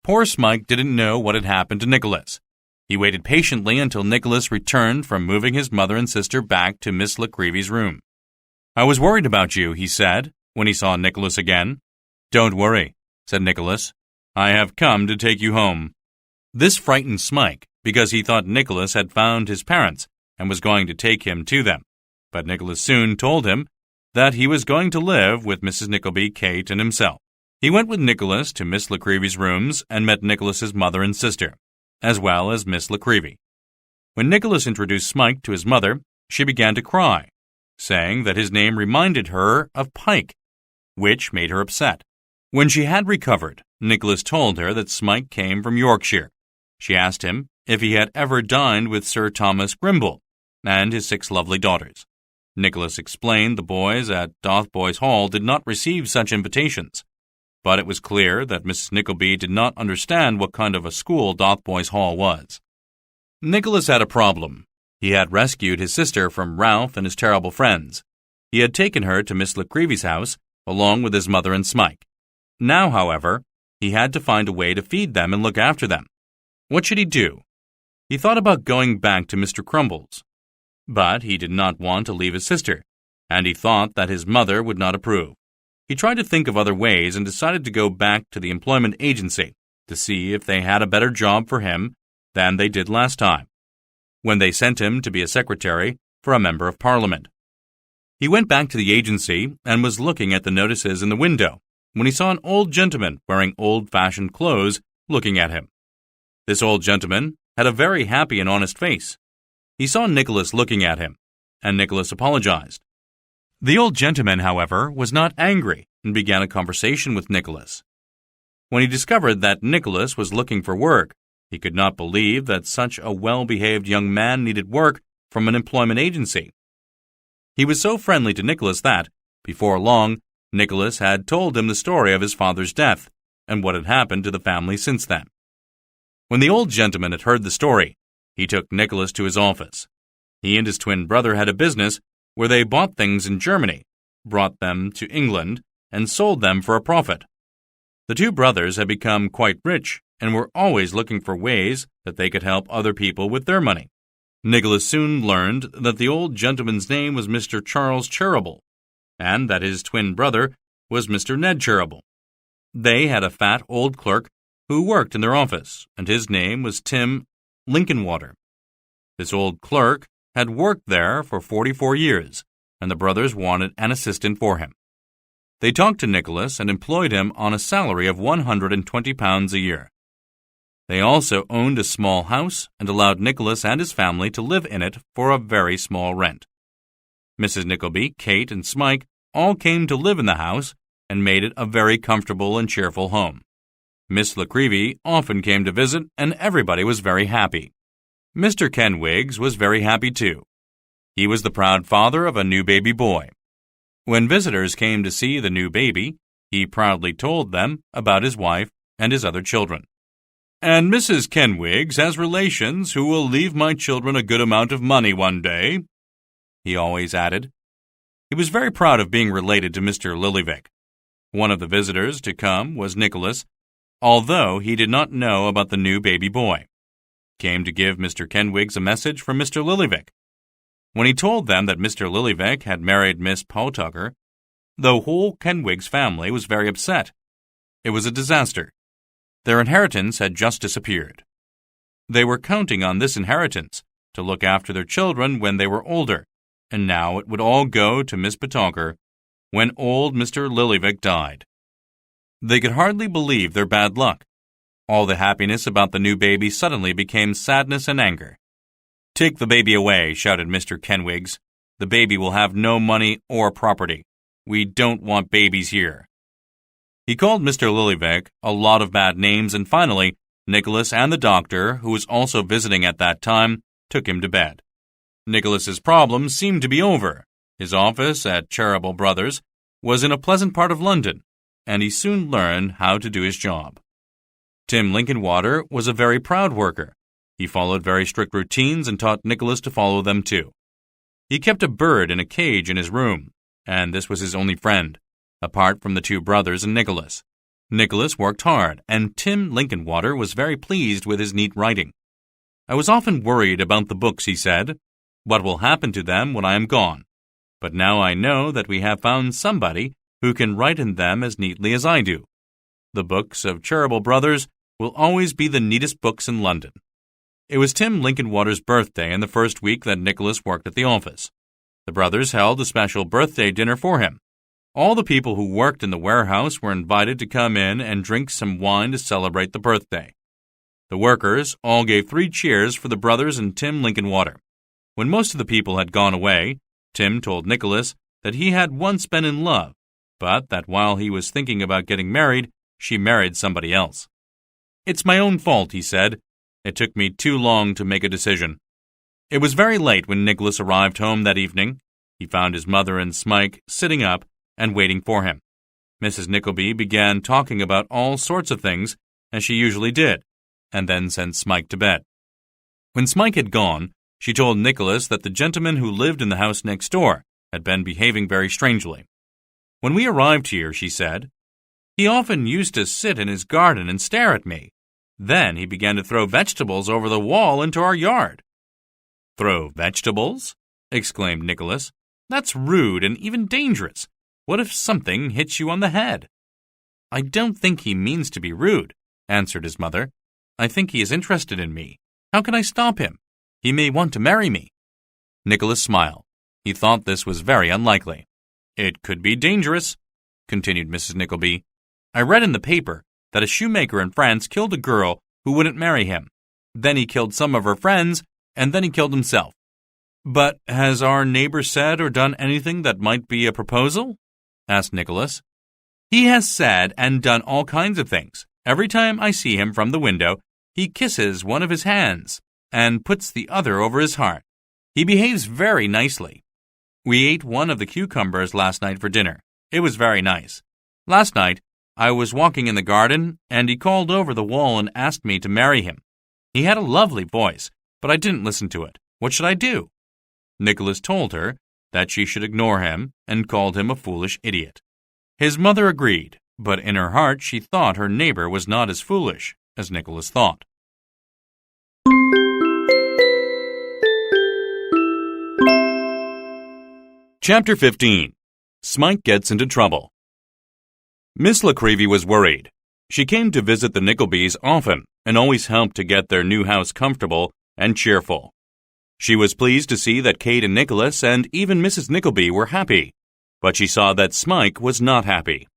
Poor Smike didn't know what had happened to Nicholas. He waited patiently until Nicholas returned from moving his mother and sister back to Miss Nickeby's room. "I was worried about you," he said, when he saw Nicholas again. "Don't worry," said Nicholas. "I have come to take you home." This frightened Smike, because he thought Nicholas had found his parents and was going to take him to them. But Nicholas soon told him that he was going to live with Mrs. Nickleby, Kate, and himself. He went with Nicholas to Miss Nickeby's rooms and met Nicholas's mother and sister, as well as Miss Nickleby. When Nicholas introduced Smike to his mother, she began to cry, saying that his name reminded her of Pike, which made her upset. When she had recovered, Nicholas told her that Smike came from Yorkshire. She asked him if he had ever dined with Sir Thomas Grimble and his 6 lovely daughters. Nicholas explained the boys at Dotheboys Hall did not receive such invitations, but it was clear that Mrs. Nickleby did not understand what kind of a school Dotheboys Hall was. Nicholas had a problem. He had rescued his sister from Ralph and his terrible friends, He had taken her to Miss Nickeby's house, along with his mother and Smike. Now, however, he had to find a way to feed them and look after them. What should he do? He thought about going back to Mr. Crumbles. But he did not want to leave his sister, and he thought that his mother would not approve. He tried to think of other ways and decided to go back to the employment agency to see if they had a better job for him than they did last time, when they sent him to be a secretary for a member of Parliament. He went back to the agency and was looking at the notices in the window when he saw an old gentleman wearing old-fashioned clothes looking at him. This old gentleman had a very happy and honest face. He saw Nicholas looking at him, and Nicholas apologized. The old gentleman, however, was not angry and began a conversation with Nicholas. When he discovered that Nicholas was looking for work, he could not believe that such a well-behaved young man needed work from an employment agency. He was so friendly to Nicholas that, before long, Nicholas had told him the story of his father's death and what had happened to the family since then. When the old gentleman had heard the story, he took Nicholas to his office. He and his twin brother had a business where they bought things in Germany, brought them to England, and sold them for a profit. The two brothers had become quite rich and were always looking for ways that they could help other people with their money. Nicholas soon learned that the old gentleman's name was Mr. Charles Cheeryble, and that his twin brother was Mr. Ned Cheeryble. They had a fat old clerk who worked in their office, and his name was Tim Lincolnwater. This old clerk had worked there for 44 years, and the brothers wanted an assistant for him. They talked to Nicholas and employed him on a salary of £120 a year. They also owned a small house and allowed Nicholas and his family to live in it for a very small rent. Mrs. Nickleby, Kate, and Smike all came to live in the house and made it a very comfortable and cheerful home. Miss Nickleby often came to visit, and everybody was very happy. Mr. Kenwigs was very happy too. He was the proud father of a new baby boy. When visitors came to see the new baby, he proudly told them about his wife and his other children. "And Mrs. Kenwigs has relations who will leave my children a good amount of money one day," he always added. He was very proud of being related to Mr. Lillyvick. One of the visitors to come was Nicholas, although he did not know about the new baby boy. Came to give Mr. Kenwigs a message from Mr. Lillyvick. When he told them that Mr. Lillyvick had married Miss Potugger, the whole Kenwigs family was very upset. It was a disaster. Their inheritance had just disappeared. They were counting on this inheritance to look after their children when they were older, and now it would all go to Miss Potugger when old Mr. Lillyvick died. They could hardly believe their bad luck. All the happiness about the new baby suddenly became sadness and anger. "Take the baby away," shouted Mr. Kenwigs. "The baby will have no money or property. We don't want babies here." He called Mr. Lillyvick a lot of bad names, and finally, Nicholas and the doctor, who was also visiting at that time, took him to bed. Nicholas's problems seemed to be over. His office at Cheeryble Brothers was in a pleasant part of London, and he soon learned how to do his job. Tim Lincolnwater was a very proud worker. He followed very strict routines and taught Nicholas to follow them too. He kept a bird in a cage in his room, and this was his only friend, apart from the two brothers and Nicholas. Nicholas worked hard, and Tim Lincolnwater was very pleased with his neat writing. "I was often worried about the books," he said. "What will happen to them when I am gone? But now I know that we have found somebody who can write in them as neatly as I do. The books of Cheeryble Brothers will always be the neatest books in London." It was Tim Lincolnwater's birthday in the first week that Nicholas worked at the office. The brothers held a special birthday dinner for him. All the people who worked in the warehouse were invited to come in and drink some wine to celebrate the birthday. The workers all gave 3 cheers for the brothers and Tim Lincolnwater. When most of the people had gone away, Tim told Nicholas that he had once been in love, but that while he was thinking about getting married, she married somebody else. "It's my own fault," he said. "It took me too long to make a decision." It was very late when Nicholas arrived home that evening. He found his mother and Smike sitting up and waiting for him. Mrs. Nickleby began talking about all sorts of things, as she usually did, and then sent Smike to bed. When Smike had gone, she told Nicholas that the gentleman who lived in the house next door had been behaving very strangely. When we arrived here, she said, he often used to sit in his garden and stare at me. Then he began to throw vegetables over the wall into our yard. Throw vegetables? Exclaimed Nicholas. That's rude and even dangerous. What if something hits you on the head? I don't think he means to be rude, answered his mother. I think he is interested in me. How can I stop him? He may want to marry me. Nicholas smiled. He thought this was very unlikely. It could be dangerous, continued Mrs. Nickleby. I read in the paper that a shoemaker in France killed a girl who wouldn't marry him. Then he killed some of her friends, and then he killed himself. But has our neighbor said or done anything that might be a proposal? Asked Nicholas. He has said and done all kinds of things. Every time I see him from the window, he kisses one of his hands and puts the other over his heart. He behaves very nicely. We ate one of the cucumbers last night for dinner. It was very nice. Last night, I was walking in the garden, and he called over the wall and asked me to marry him. He had a lovely voice, but I didn't listen to it. What should I do? Nicholas told her that she should ignore him and called him a foolish idiot. His mother agreed, but in her heart she thought her neighbor was not as foolish as Nicholas thought. Chapter 15. Smike Gets into Trouble. Miss Nickleby was worried. She came to visit the Nicklebys often and always helped to get their new house comfortable and cheerful. She was pleased to see that Kate and Nicholas and even Mrs. Nickleby were happy, but she saw that Smike was not happy.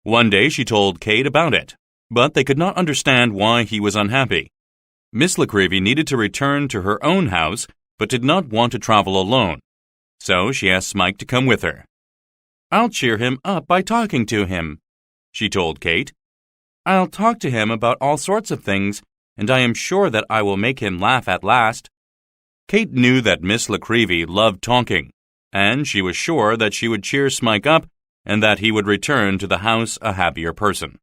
One day she told Kate about it, but they could not understand why he was unhappy. Miss Nickleby needed to return to her own house, but did not want to travel alone. So she asked Smike to come with her. I'll cheer him up by talking to him, she told Kate. I'll talk to him about all sorts of things, and I am sure that I will make him laugh at last. Kate knew that Miss Nickleby loved talking, and she was sure that she would cheer Smike up and that he would return to the house a happier person.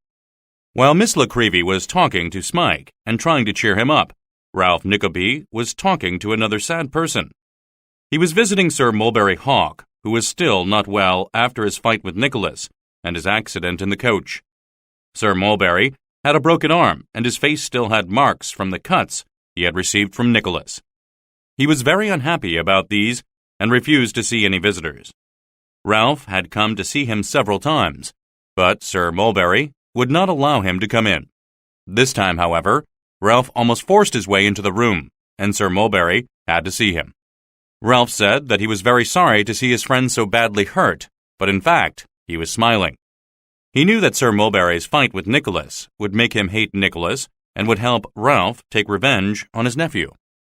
While Miss Nickleby was talking to Smike and trying to cheer him up, Ralph Nickleby was talking to another sad person. He was visiting Sir Mulberry Hawk, who was still not well after his fight with Nicholas and his accident in the coach. Sir Mulberry had a broken arm, and his face still had marks from the cuts he had received from Nicholas. He was very unhappy about these and refused to see any visitors. Ralph had come to see him several times, but Sir Mulberry would not allow him to come in. This time, however, Ralph almost forced his way into the room, and Sir Mulberry had to see him. Ralph said that he was very sorry to see his friend so badly hurt, but in fact, he was smiling. He knew that Sir Mulberry's fight with Nicholas would make him hate Nicholas and would help Ralph take revenge on his nephew.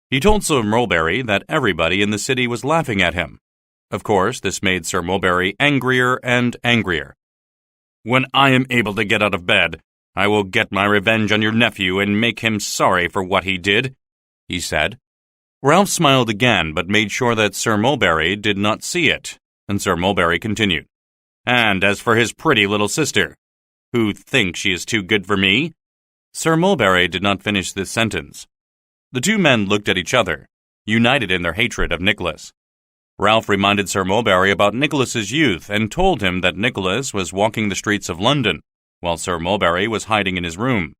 He told Sir Mulberry that everybody in the city was laughing at him. Of course, this made Sir Mulberry angrier and angrier. When I am able to get out of bed, I will get my revenge on your nephew and make him sorry for what he did, he said. Ralph smiled again, but made sure that Sir Mulberry did not see it, and Sir Mulberry continued. And as for his pretty little sister, who thinks she is too good for me? Sir Mulberry did not finish this sentence. The two men looked at each other, united in their hatred of Nicholas. Ralph reminded Sir Mulberry about Nicholas's youth and told him that Nicholas was walking the streets of London, while Sir Mulberry was hiding in his room.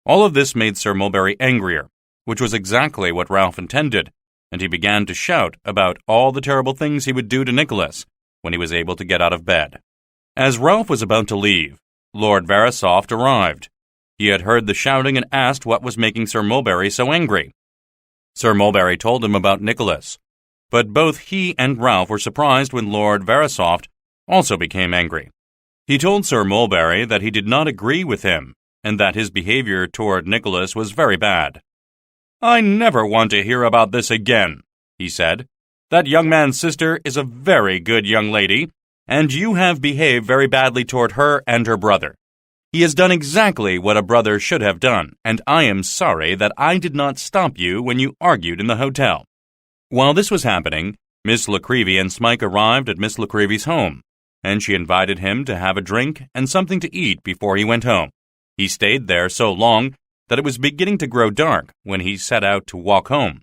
All of this made Sir Mulberry angrier, which was exactly what Ralph intended, and he began to shout about all the terrible things he would do to Nicholas when he was able to get out of bed. As Ralph was about to leave, Lord Verisopht arrived. He had heard the shouting and asked what was making Sir Mulberry so angry. Sir Mulberry told him about Nicholas, but both he and Ralph were surprised when Lord Verisopht also became angry. He told Sir Mulberry that he did not agree with him and that his behavior toward Nicholas was very bad. I never want to hear about this again, he said. That young man's sister is a very good young lady, and you have behaved very badly toward her and her brother. He has done exactly what a brother should have done, and I am sorry that I did not stop you when you argued in the hotel. While this was happening, Miss Nickleby and Smike arrived at Miss Nickleby's home, and she invited him to have a drink and something to eat before he went home. He stayed there so long that it was beginning to grow dark when he set out to walk home.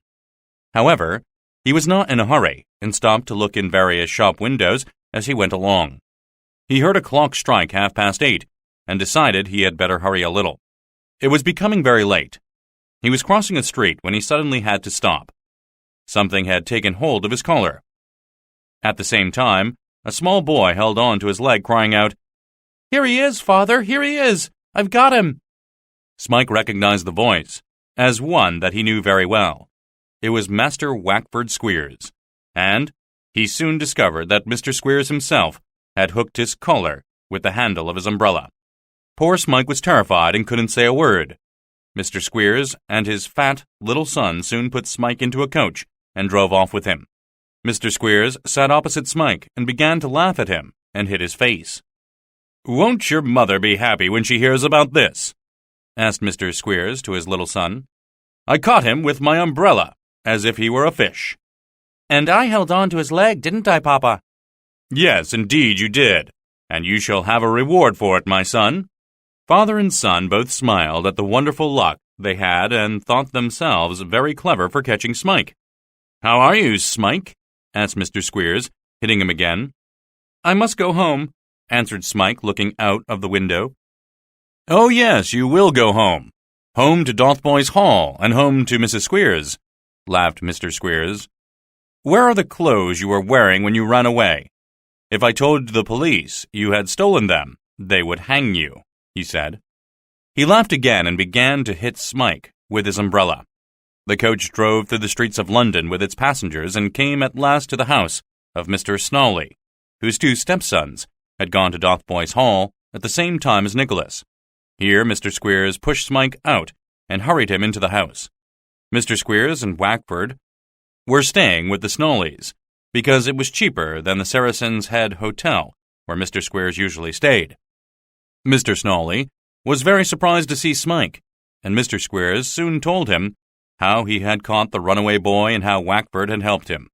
However, He was not in a hurry and stopped to look in various shop windows as he went along. He heard a clock strike 8:30 and decided he had better hurry a little. It was becoming very late. He was crossing a street when he suddenly had to stop. Something had taken hold of his collar. At the same time, a small boy held on to his leg, crying out, "Here he is, father! Here he is! I've got him!" Smike recognized the voice as one that he knew very well. It was Master Wackford Squeers, and he soon discovered that Mr. Squeers himself had hooked his collar with the handle of his umbrella. Poor Smike was terrified and couldn't say a word. Mr. Squeers and his fat little son soon put Smike into a coach and drove off with him. Mr. Squeers sat opposite Smike and began to laugh at him and hid his face. "Won't your mother be happy when she hears about this?" asked Mr. Squeers to his little son. "I caught him with my umbrella, as if he were a fish." "And I held on to his leg, didn't I, Papa?" "Yes, indeed you did, and you shall have a reward for it, my son." Father and son both smiled at the wonderful luck they had and thought themselves very clever for catching Smike. "How are you, Smike?" asked Mr. Squeers, hitting him again. "I must go home," answered Smike, looking out of the window. "Oh, yes, you will go home. Home to Dotheboys Hall and home to Mrs. Squeers," laughed Mr. Squeers. "Where are the clothes you were wearing when you ran away? If I told the police you had stolen them, they would hang you," he said. He laughed again and began to hit Smike with his umbrella. The coach drove through the streets of London with its passengers and came at last to the house of Mr. Snawley, whose two stepsons had gone to Dotheboys Hall at the same time as Nicholas. Here Mr. Squeers pushed Smike out and hurried him into the house. Mr. Squeers and Wackford were staying with the Snawleys, because it was cheaper than the Saracen's Head Hotel, where Mr. Squeers usually stayed. Mr. Snawley was very surprised to see Smike, and Mr. Squeers soon told him how he had caught the runaway boy and how Wackford had helped him.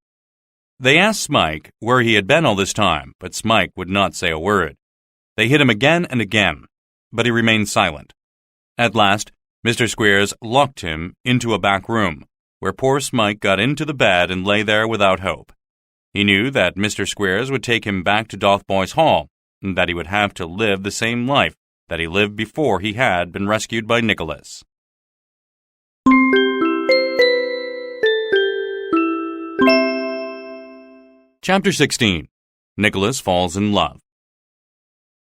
They asked Smike where he had been all this time, but Smike would not say a word. They hit him again and again, but he remained silent. At last, Mr. Squeers locked him into a back room, where poor Smike got into the bed and lay there without hope. He knew that Mr. Squeers would take him back to Dotheboys Hall, and that he would have to live the same life that he lived before he had been rescued by Nicholas. Chapter 16. Nicholas Falls in Love.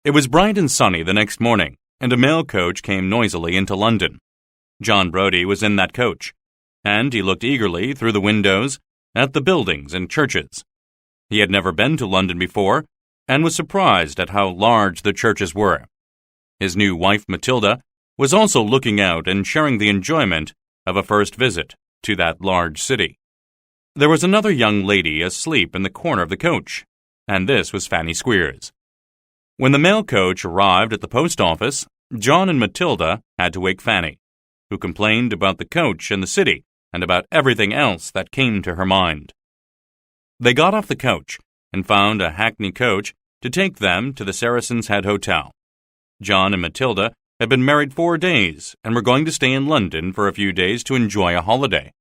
It was bright and sunny the next morning, and a mail coach came noisily into London. John Brodie was in that coach, and he looked eagerly through the windows at the buildings and churches. He had never been to London before, and was surprised at how large the churches were. His new wife, Matilda, was also looking out and sharing the enjoyment of a first visit to that large city. There was another young lady asleep in the corner of the coach, and this was Fanny Squeers. When the mail coach arrived at the post office, John and Matilda had to wake Fanny, who complained about the coach and the city and about everything else that came to her mind. They got off the coach and found a hackney coach to take them to the Saracen's Head Hotel. John and Matilda had been married 4 days and were going to stay in London for a few days to enjoy a holiday.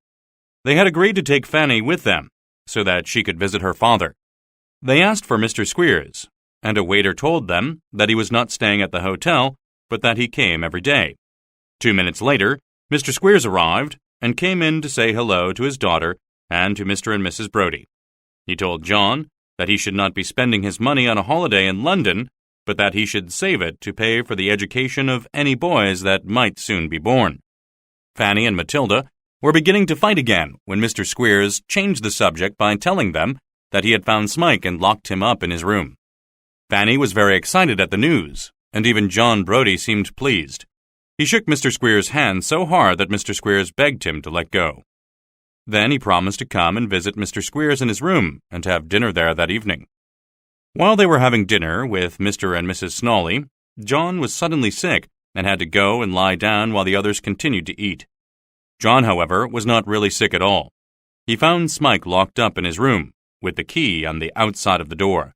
They had agreed to take Fanny with them so that she could visit her father. They asked for Mr. Squeers, and a waiter told them that he was not staying at the hotel, but that he came every day. 2 minutes later, Mr. Squeers arrived and came in to say hello to his daughter and to Mr. and Mrs. Brodie. He told John that he should not be spending his money on a holiday in London, but that he should save it to pay for the education of any boys that might soon be born. Fanny and Matilda were beginning to fight again when Mr. Squeers changed the subject by telling them that he had found Smike and locked him up in his room. Fanny was very excited at the news, and even John Brodie seemed pleased. He shook Mr. Squeers' hand so hard that Mr. Squeers begged him to let go. Then he promised to come and visit Mr. Squeers in his room and to have dinner there that evening. While they were having dinner with Mr. and Mrs. Snawley, John was suddenly sick and had to go and lie down while the others continued to eat. John, however, was not really sick at all. He found Smike locked up in his room, with the key on the outside of the door.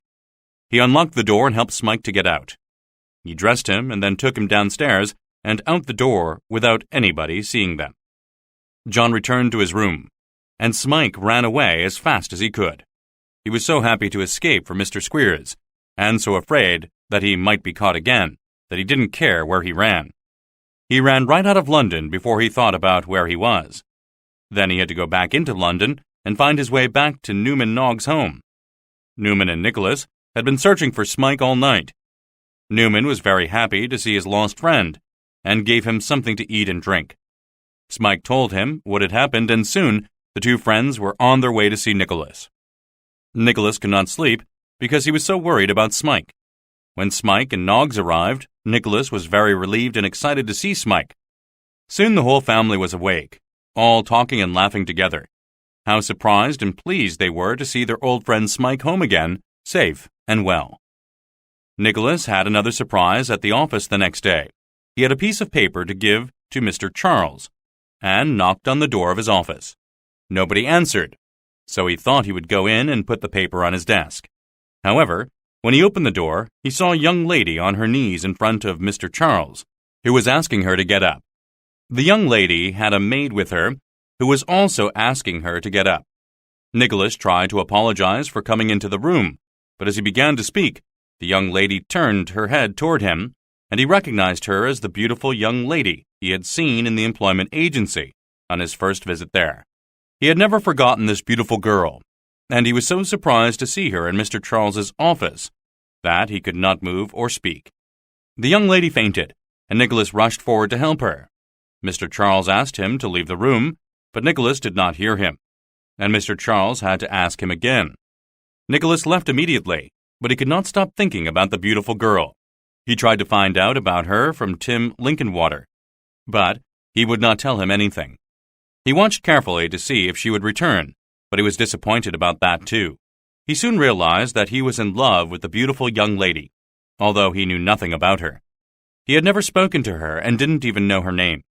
He unlocked the door and helped Smike to get out. He dressed him and then took him downstairs and out the door without anybody seeing them. John returned to his room, and Smike ran away as fast as he could. He was so happy to escape from Mr. Squeers, and so afraid that he might be caught again, that he didn't care where he ran. He ran right out of London before he thought about where he was. Then he had to go back into London and find his way back to Newman Nogg's home. Newman and Nicholas had been searching for Smike all night. Newman was very happy to see his lost friend, and gave him something to eat and drink. Smike told him what had happened, and soon the two friends were on their way to see Nicholas. Nicholas could not sleep because he was so worried about Smike. When Smike and Noggs arrived, Nicholas was very relieved and excited to see Smike. Soon the whole family was awake, all talking and laughing together. How surprised and pleased they were to see their old friend Smike home again, safe and well. Nicholas had another surprise at the office the next day. He had a piece of paper to give to Mr. Charles, and knocked on the door of his office. Nobody answered, so he thought he would go in and put the paper on his desk. However, when he opened the door, he saw a young lady on her knees in front of Mr. Charles, who was asking her to get up. The young lady had a maid with her, who was also asking her to get up. Nicholas tried to apologize for coming into the room, but as he began to speak, the young lady turned her head toward him, and he recognized her as the beautiful young lady he had seen in the employment agency on his first visit there. He had never forgotten this beautiful girl, and he was so surprised to see her in Mr. Charles's office that he could not move or speak. The young lady fainted, and Nicholas rushed forward to help her. Mr. Charles asked him to leave the room, but Nicholas did not hear him, and Mr. Charles had to ask him again. Nicholas left immediately, but he could not stop thinking about the beautiful girl. He tried to find out about her from Tim Linkinwater, but he would not tell him anything. He watched carefully to see if she would return, but he was disappointed about that too. He soon realized that he was in love with the beautiful young lady, although he knew nothing about her. He had never spoken to her and didn't even know her name.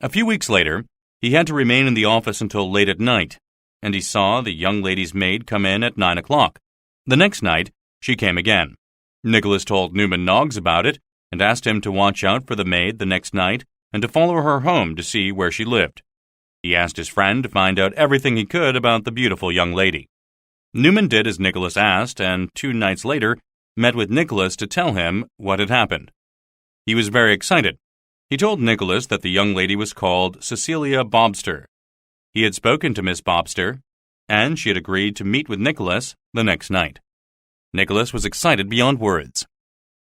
A few weeks later, he had to remain in the office until late at night, and he saw the young lady's maid come in at 9 o'clock. The next night, she came again. Nicholas told Newman Noggs about it and asked him to watch out for the maid the next night and to follow her home to see where she lived. He asked his friend to find out everything he could about the beautiful young lady. Newman did as Nicholas asked, and 2 nights later met with Nicholas to tell him what had happened. He was very excited. He told Nicholas that the young lady was called Cecilia Bobster. He had spoken to Miss Bobster, and she had agreed to meet with Nicholas the next night. Nicholas was excited beyond words.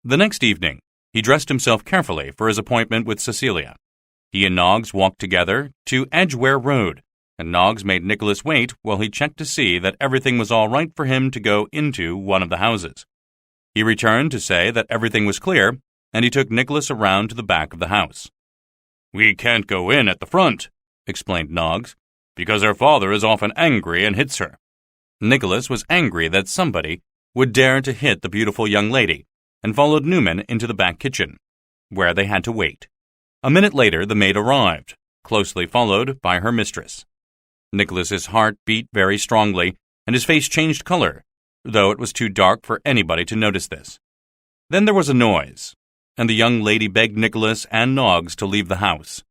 The next evening, he dressed himself carefully for his appointment with Cecilia. He and Noggs walked together to Edgware Road, and Noggs made Nicholas wait while he checked to see that everything was all right for him to go into one of the houses. He returned to say that everything was clear, and he took Nicholas around to the back of the house. "We can't go in at the front," explained Noggs, "because her father is often angry and hits her." Nicholas was angry that somebody would dare to hit the beautiful young lady, and followed Newman into the back kitchen, where they had to wait. A minute later, the maid arrived, closely followed by her mistress. Nicholas's heart beat very strongly, and his face changed color, though it was too dark for anybody to notice this. Then there was a noise, and the young lady begged Nicholas and Noggs to leave the house.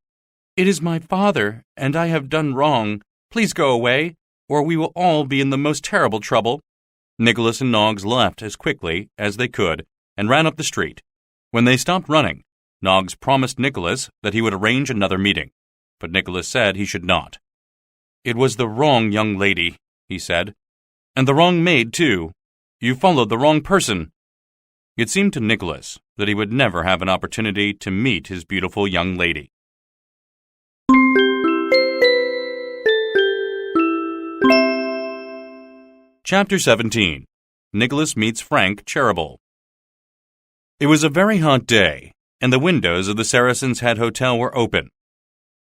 "It is my father, and I have done wrong. Please go away, or we will all be in the most terrible trouble." Nicholas and Noggs left as quickly as they could and ran up the street. When they stopped running, Noggs promised Nicholas that he would arrange another meeting, but Nicholas said he should not. "It was the wrong young lady," he said, "and the wrong maid, too. You followed the wrong person." It seemed to Nicholas that he would never have an opportunity to meet his beautiful young lady. Chapter 17. Nicholas Meets Frank Cheeryble. It was a very hot day, and the windows of the Saracen's Head Hotel were open.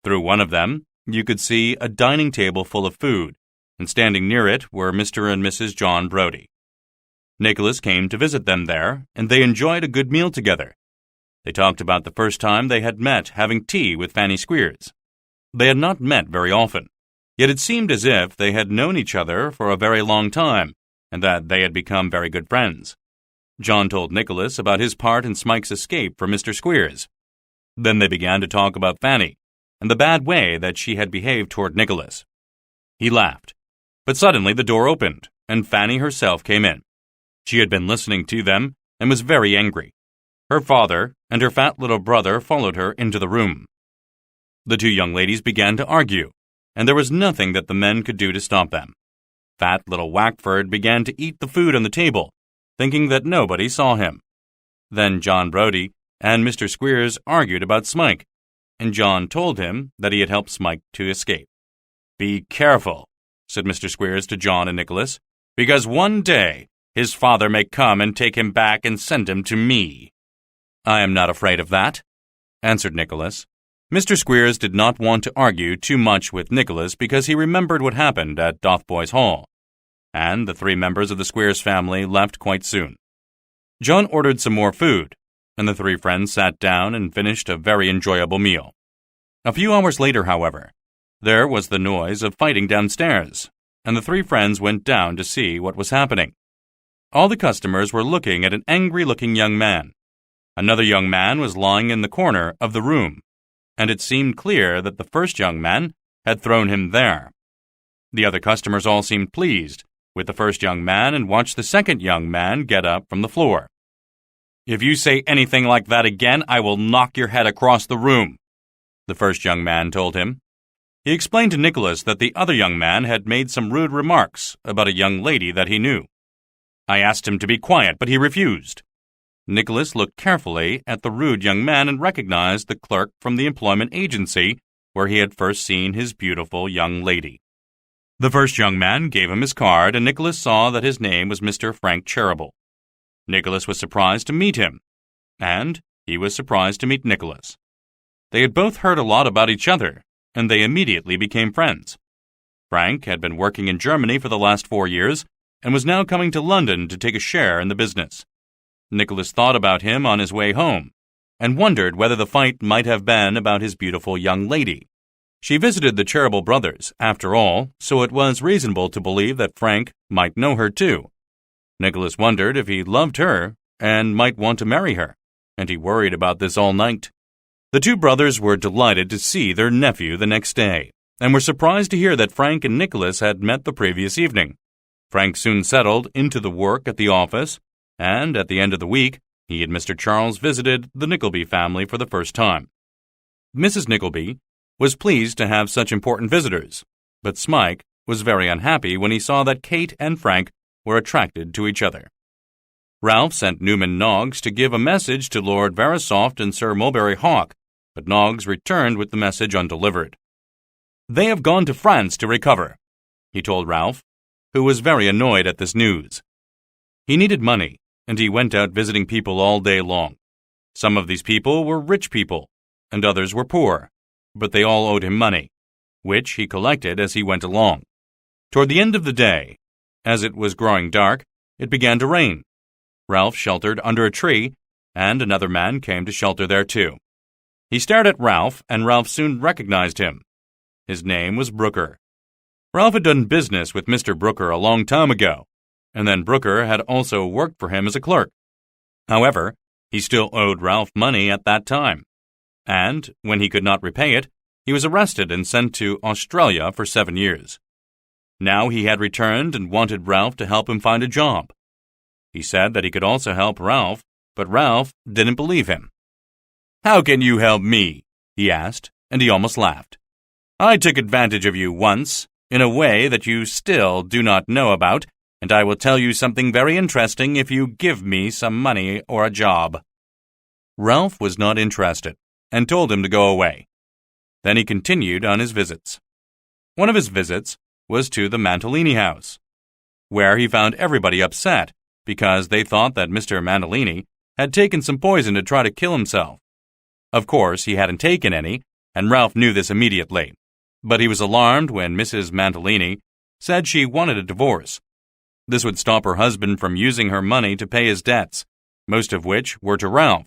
Through one of them, you could see a dining table full of food, and standing near it were Mr. and Mrs. John Brodie. Nicholas came to visit them there, and they enjoyed a good meal together. They talked about the first time they had met having tea with Fanny Squeers. They had not met very often, yet it seemed as if they had known each other for a very long time, and that they had become very good friends. John told Nicholas about his part in Smike's escape from Mr. Squeers. Then they began to talk about Fanny, and the bad way that she had behaved toward Nicholas. He laughed. But suddenly the door opened, and Fanny herself came in. She had been listening to them and was very angry. Her father and her fat little brother followed her into the room. The two young ladies began to argue, and there was nothing that the men could do to stop them. Fat little Wackford began to eat the food on the table, thinking that nobody saw him. Then John Brodie and Mr. Squeers argued about Smike, and John told him that he had helped Smike to escape. "Be careful," said Mr. Squeers to John and Nicholas, "because one day his father may come and take him back and send him to me." "I am not afraid of that," answered Nicholas. Mr. Squeers did not want to argue too much with Nicholas because he remembered what happened at Dotheboys Hall, and the three members of the Squeers family left quite soon. John ordered some more food, and the three friends sat down and finished a very enjoyable meal. A few hours later, however, there was the noise of fighting downstairs, and the three friends went down to see what was happening. All the customers were looking at an angry-looking young man. Another young man was lying in the corner of the room, and it seemed clear that the first young man had thrown him there. The other customers all seemed pleased with the first young man and watched the second young man get up from the floor. "If you say anything like that again, I will knock your head across the room," the first young man told him. He explained to Nicholas that the other young man had made some rude remarks about a young lady that he knew. "I asked him to be quiet, but he refused." Nicholas looked carefully at the rude young man and recognized the clerk from the employment agency where he had first seen his beautiful young lady. The first young man gave him his card, and Nicholas saw that his name was Mr. Frank Cheeryble. Nicholas was surprised to meet him, and he was surprised to meet Nicholas. They had both heard a lot about each other, and they immediately became friends. Frank had been working in Germany for the last 4 years, and was now coming to London to take a share in the business. Nicholas thought about him on his way home, and wondered whether the fight might have been about his beautiful young lady. She visited the Cheeryble brothers, after all, so it was reasonable to believe that Frank might know her too. Nicholas wondered if he loved her and might want to marry her, and he worried about this all night. The two brothers were delighted to see their nephew the next day, and were surprised to hear that Frank and Nicholas had met the previous evening. Frank soon settled into the work at the office, and at the end of the week, he and Mr. Charles visited the Nickleby family for the first time. Mrs. Nickleby was pleased to have such important visitors, but Smike was very unhappy when he saw that Kate and Frank were attracted to each other. Ralph sent Newman Noggs to give a message to Lord Verisopht and Sir Mulberry Hawk, but Noggs returned with the message undelivered. "They have gone to France to recover," he told Ralph, who was very annoyed at this news. He needed money, and he went out visiting people all day long. Some of these people were rich people, and others were poor, but they all owed him money, which he collected as he went along. Toward the end of the day, as it was growing dark, it began to rain. Ralph sheltered under a tree, and another man came to shelter there too. He stared at Ralph, and Ralph soon recognized him. His name was Brooker. Ralph had done business with Mr. Brooker a long time ago, and then Brooker had also worked for him as a clerk. However, he still owed Ralph money at that time, and when he could not repay it, he was arrested and sent to Australia for 7 years. Now he had returned and wanted Ralph to help him find a job. He said that he could also help Ralph, but Ralph didn't believe him. "How can you help me?" he asked, and he almost laughed. "I took advantage of you once, in a way that you still do not know about, and I will tell you something very interesting if you give me some money or a job." Ralph was not interested, and told him to go away. Then he continued on his visits. One of his visits was to the Mantalini house, where he found everybody upset because they thought that Mr. Mantalini had taken some poison to try to kill himself. Of course, he hadn't taken any, and Ralph knew this immediately, but he was alarmed when Mrs. Mantalini said she wanted a divorce. This would stop her husband from using her money to pay his debts, most of which were to Ralph.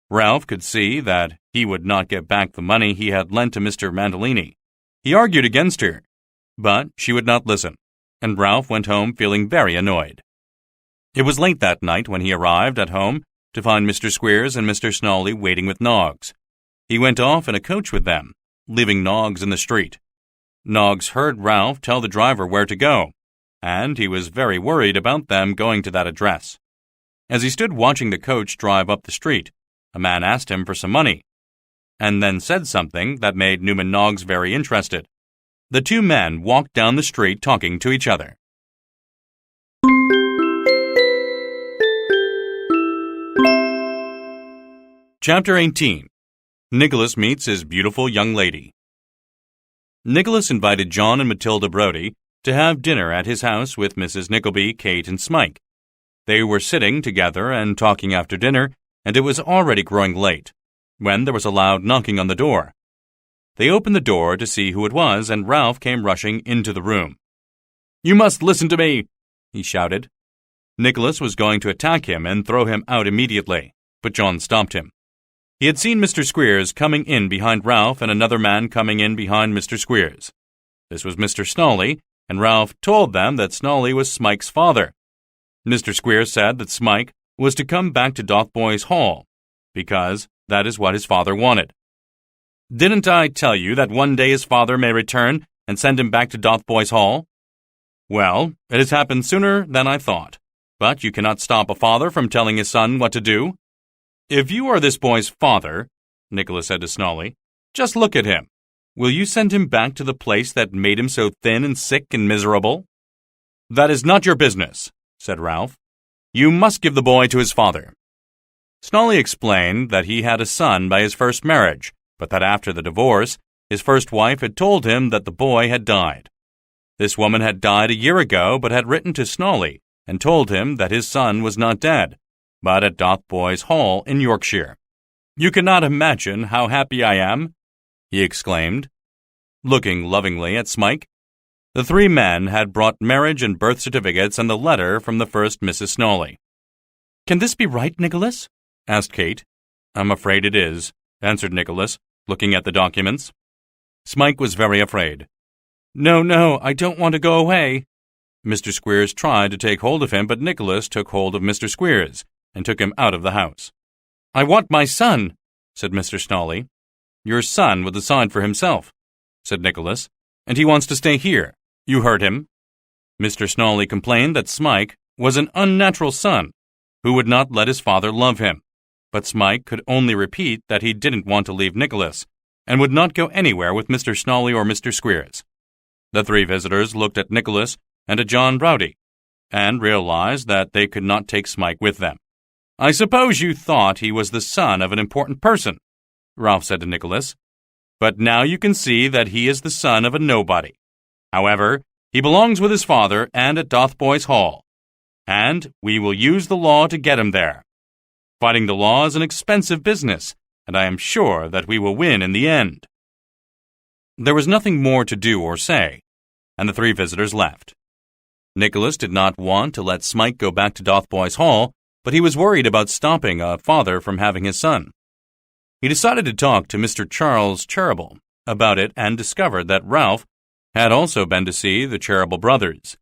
Ralph could see that he would not get back the money he had lent to Mr. Mantalini. He argued against her, but she would not listen, and Ralph went home feeling very annoyed. It was late that night when he arrived at home to find Mr. Squeers and Mr. Snawley waiting with Noggs. He went off in a coach with them, leaving Noggs in the street. Noggs heard Ralph tell the driver where to go, and he was very worried about them going to that address. As he stood watching the coach drive up the street, a man asked him for some money, and then said something that made Newman Noggs very interested. The two men walked down the street talking to each other. Chapter 18. Nicholas meets his beautiful young lady. Nicholas invited John and Matilda Brodie to have dinner at his house with Mrs. Nickleby, Kate, and Smike. They were sitting together and talking after dinner, and it was already growing late, when there was a loud knocking on the door. They opened the door to see who it was, and Ralph came rushing into the room. "You must listen to me," he shouted. Nicholas was going to attack him and throw him out immediately, but John stopped him. He had seen Mr. Squeers coming in behind Ralph and another man coming in behind Mr. Squeers. This was Mr. Snawley, and Ralph told them that Snawley was Smike's father. Mr. Squeers said that Smike was to come back to Dotheboys Hall, because that is what his father wanted. "Didn't I tell you that one day his father may return and send him back to Dotheboys Hall? Well, it has happened sooner than I thought, but you cannot stop a father from telling his son what to do. If you are this boy's father," Nicholas said to Snawley, "just look at him. Will you send him back to the place that made him so thin and sick and miserable?" "That is not your business," said Ralph. "You must give the boy to his father." Snawley explained that he had a son by his first marriage, but that after the divorce, his first wife had told him that the boy had died. This woman had died a year ago, but had written to Snawley and told him that his son was not dead, but at Dotheboys Hall in Yorkshire. "You cannot imagine how happy I am," he exclaimed, looking lovingly at Smike. The three men had brought marriage and birth certificates and the letter from the first Mrs. Snawley. "Can this be right, Nicholas?" asked Kate. "I'm afraid it is," answered Nicholas, looking at the documents. Smike was very afraid. No, I don't want to go away." Mr. Squeers tried to take hold of him, but Nicholas took hold of Mr. Squeers and took him out of the house. "I want my son," said Mr. Snawley. "Your son will decide for himself," said Nicholas, "and he wants to stay here. You heard him." Mr. Snawley complained that Smike was an unnatural son, who would not let his father love him, but Smike could only repeat that he didn't want to leave Nicholas, and would not go anywhere with Mr. Snawley or Mr. Squeers. The three visitors looked at Nicholas and at John Brodie, and realized that they could not take Smike with them. "I suppose you thought he was the son of an important person," Ralph said to Nicholas, "but now you can see that he is the son of a nobody. However, he belongs with his father and at Dotheboys Hall, and we will use the law to get him there. Fighting the law is an expensive business, and I am sure that we will win in the end." There was nothing more to do or say, and the three visitors left. Nicholas did not want to let Smike go back to Dotheboys Hall, but he was worried about stopping a father from having his son. He decided to talk to Mr. Charles Cheeryble about it and discovered that Ralph had also been to see the Cheeryble brothers.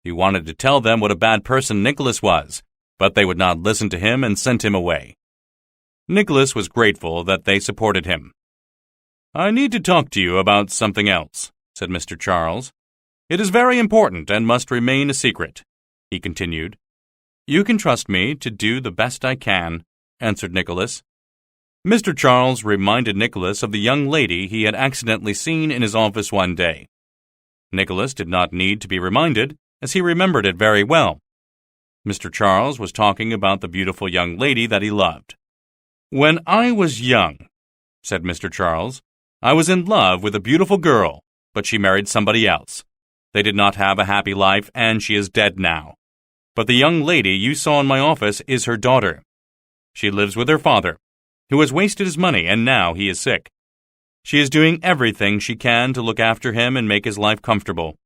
He wanted to tell them what a bad person Nicholas was, but they would not listen to him and sent him away. Nicholas was grateful that they supported him. "I need to talk to you about something else," said Mr. Charles. "It is very important and must remain a secret," he continued. "You can trust me to do the best I can," answered Nicholas. Mr. Charles reminded Nicholas of the young lady he had accidentally seen in his office one day. Nicholas did not need to be reminded, as he remembered it very well. Mr. Charles was talking about the beautiful young lady that he loved. "When I was young," said Mr. Charles, "I was in love with a beautiful girl, but she married somebody else. They did not have a happy life, and she is dead now. But the young lady you saw in my office is her daughter. She lives with her father, who has wasted his money, and now he is sick. She is doing everything she can to look after him and make his life comfortable.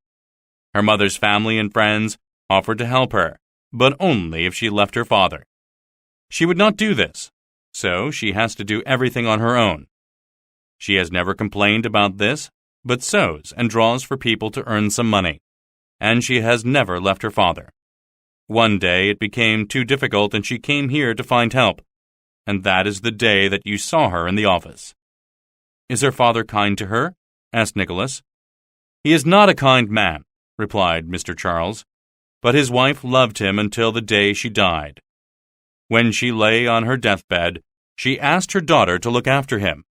Her mother's family and friends offered to help her, but only if she left her father. She would not do this, so she has to do everything on her own. She has never complained about this, but sews and draws for people to earn some money, and she has never left her father. One day it became too difficult and she came here to find help, and that is the day that you saw her in the office." "Is her father kind to her?" asked Nicholas. "He is not a kind man," replied Mr. Charles, "but his wife loved him until the day she died. When she lay on her deathbed, she asked her daughter to look after him.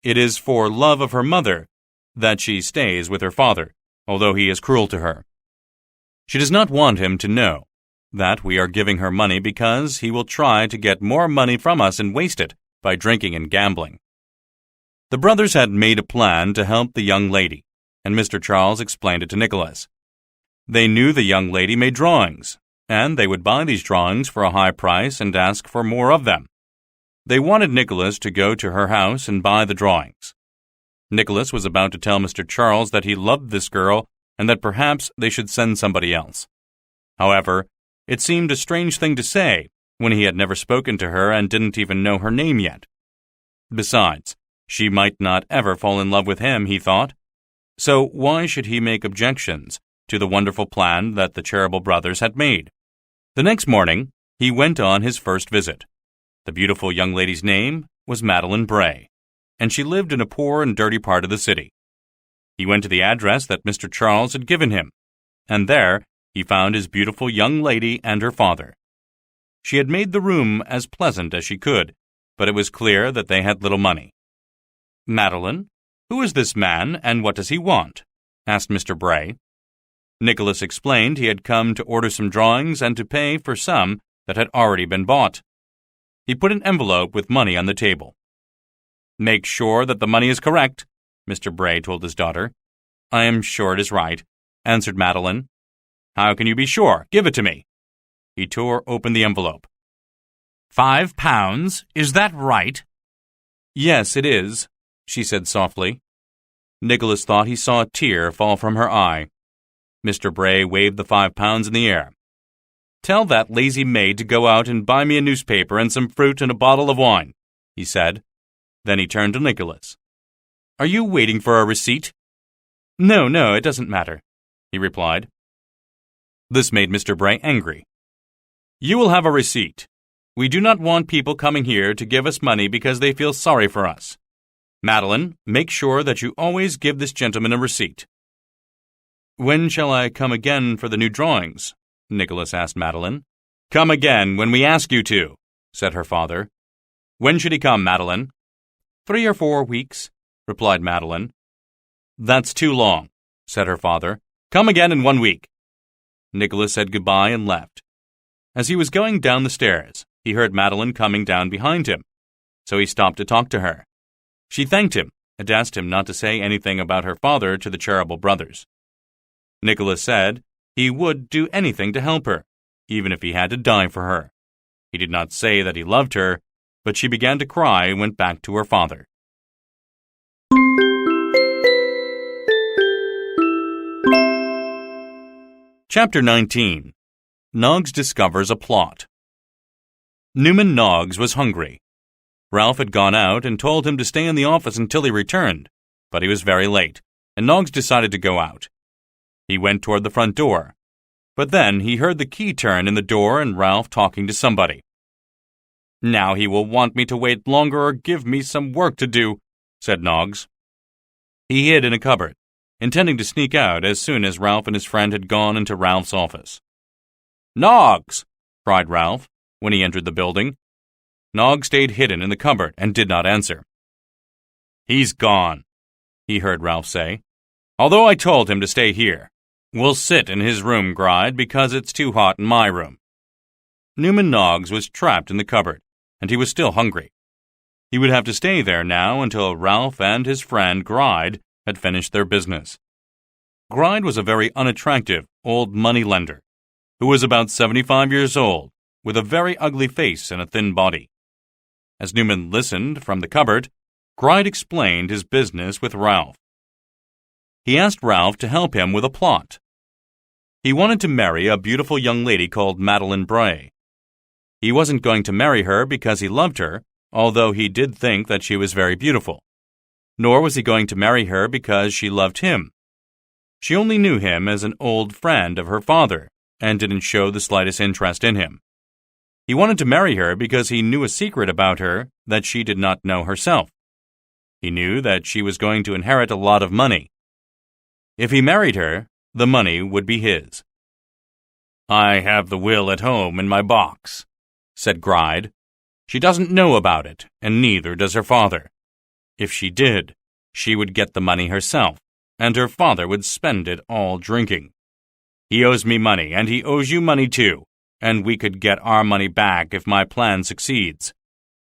It is for love of her mother that she stays with her father, although he is cruel to her. She does not want him to know that we are giving her money because he will try to get more money from us and waste it by drinking and gambling." The brothers had made a plan to help the young lady, and Mr. Charles explained it to Nicholas. They knew the young lady made drawings, and they would buy these drawings for a high price and ask for more of them. They wanted Nicholas to go to her house and buy the drawings. Nicholas was about to tell Mr. Charles that he loved this girl and that perhaps they should send somebody else. However, it seemed a strange thing to say when he had never spoken to her and didn't even know her name yet. Besides, she might not ever fall in love with him, he thought. So why should he make objections to the wonderful plan that the Cheeryble brothers had made? The next morning, he went on his first visit. The beautiful young lady's name was Madeline Bray, and she lived in a poor and dirty part of the city. He went to the address that Mr. Charles had given him, and there he found his beautiful young lady and her father. She had made the room as pleasant as she could, but it was clear that they had little money. "Madeline, who is this man, and what does he want?" asked Mr. Bray. Nicholas explained he had come to order some drawings and to pay for some that had already been bought. He put an envelope with money on the table. "Make sure that the money is correct," Mr. Bray told his daughter. "I am sure it is right," answered Madeline. "How can you be sure? Give it to me." He tore open the envelope. £5, is that right?" "Yes, it is," she said softly. Nicholas thought he saw a tear fall from her eye. Mr. Bray waved the £5 in the air. "Tell that lazy maid to go out and buy me a newspaper and some fruit and a bottle of wine," he said. Then he turned to Nicholas. "Are you waiting for a receipt?" No, it doesn't matter," he replied. This made Mr. Bray angry. "You will have a receipt. We do not want people coming here to give us money because they feel sorry for us. Madeline, make sure that you always give this gentleman a receipt." "When shall I come again for the new drawings?" Nicholas asked Madeline. "Come again when we ask you to," said her father. "When should he come, Madeline?" 3 or 4 weeks, replied Madeline. "That's too long," said her father. "Come again in 1 week." Nicholas said goodbye and left. As he was going down the stairs, he heard Madeline coming down behind him, so he stopped to talk to her. She thanked him and asked him not to say anything about her father to the Cheeryble brothers. Nicholas said he would do anything to help her, even if he had to die for her. He did not say that he loved her, but she began to cry and went back to her father. Chapter 19. Noggs discovers a plot. Newman Noggs was hungry. Ralph had gone out and told him to stay in the office until he returned, but he was very late, and Noggs decided to go out. He went toward the front door, but then he heard the key turn in the door and Ralph talking to somebody. "Now he will want me to wait longer or give me some work to do," said Noggs. He hid in a cupboard, intending to sneak out as soon as Ralph and his friend had gone into Ralph's office. "Noggs!" cried Ralph when he entered the building. Noggs stayed hidden in the cupboard and did not answer. "He's gone," he heard Ralph say, "although I told him to stay here. We'll sit in his room, Gride, because it's too hot in my room." Newman Noggs was trapped in the cupboard, and he was still hungry. He would have to stay there now until Ralph and his friend Gride had finished their business. Gride was a very unattractive old money-lender, who was about 75 years old, with a very ugly face and a thin body. As Newman listened from the cupboard, Gride explained his business with Ralph. He asked Ralph to help him with a plot. He wanted to marry a beautiful young lady called Madeline Bray. He wasn't going to marry her because he loved her, although he did think that she was very beautiful. Nor was he going to marry her because she loved him. She only knew him as an old friend of her father and didn't show the slightest interest in him. He wanted to marry her because he knew a secret about her that she did not know herself. He knew that she was going to inherit a lot of money. If he married her, the money would be his. "I have the will at home in my box," said Gride. "She doesn't know about it, and neither does her father. If she did, she would get the money herself, and her father would spend it all drinking. He owes me money, and he owes you money too, and we could get our money back if my plan succeeds.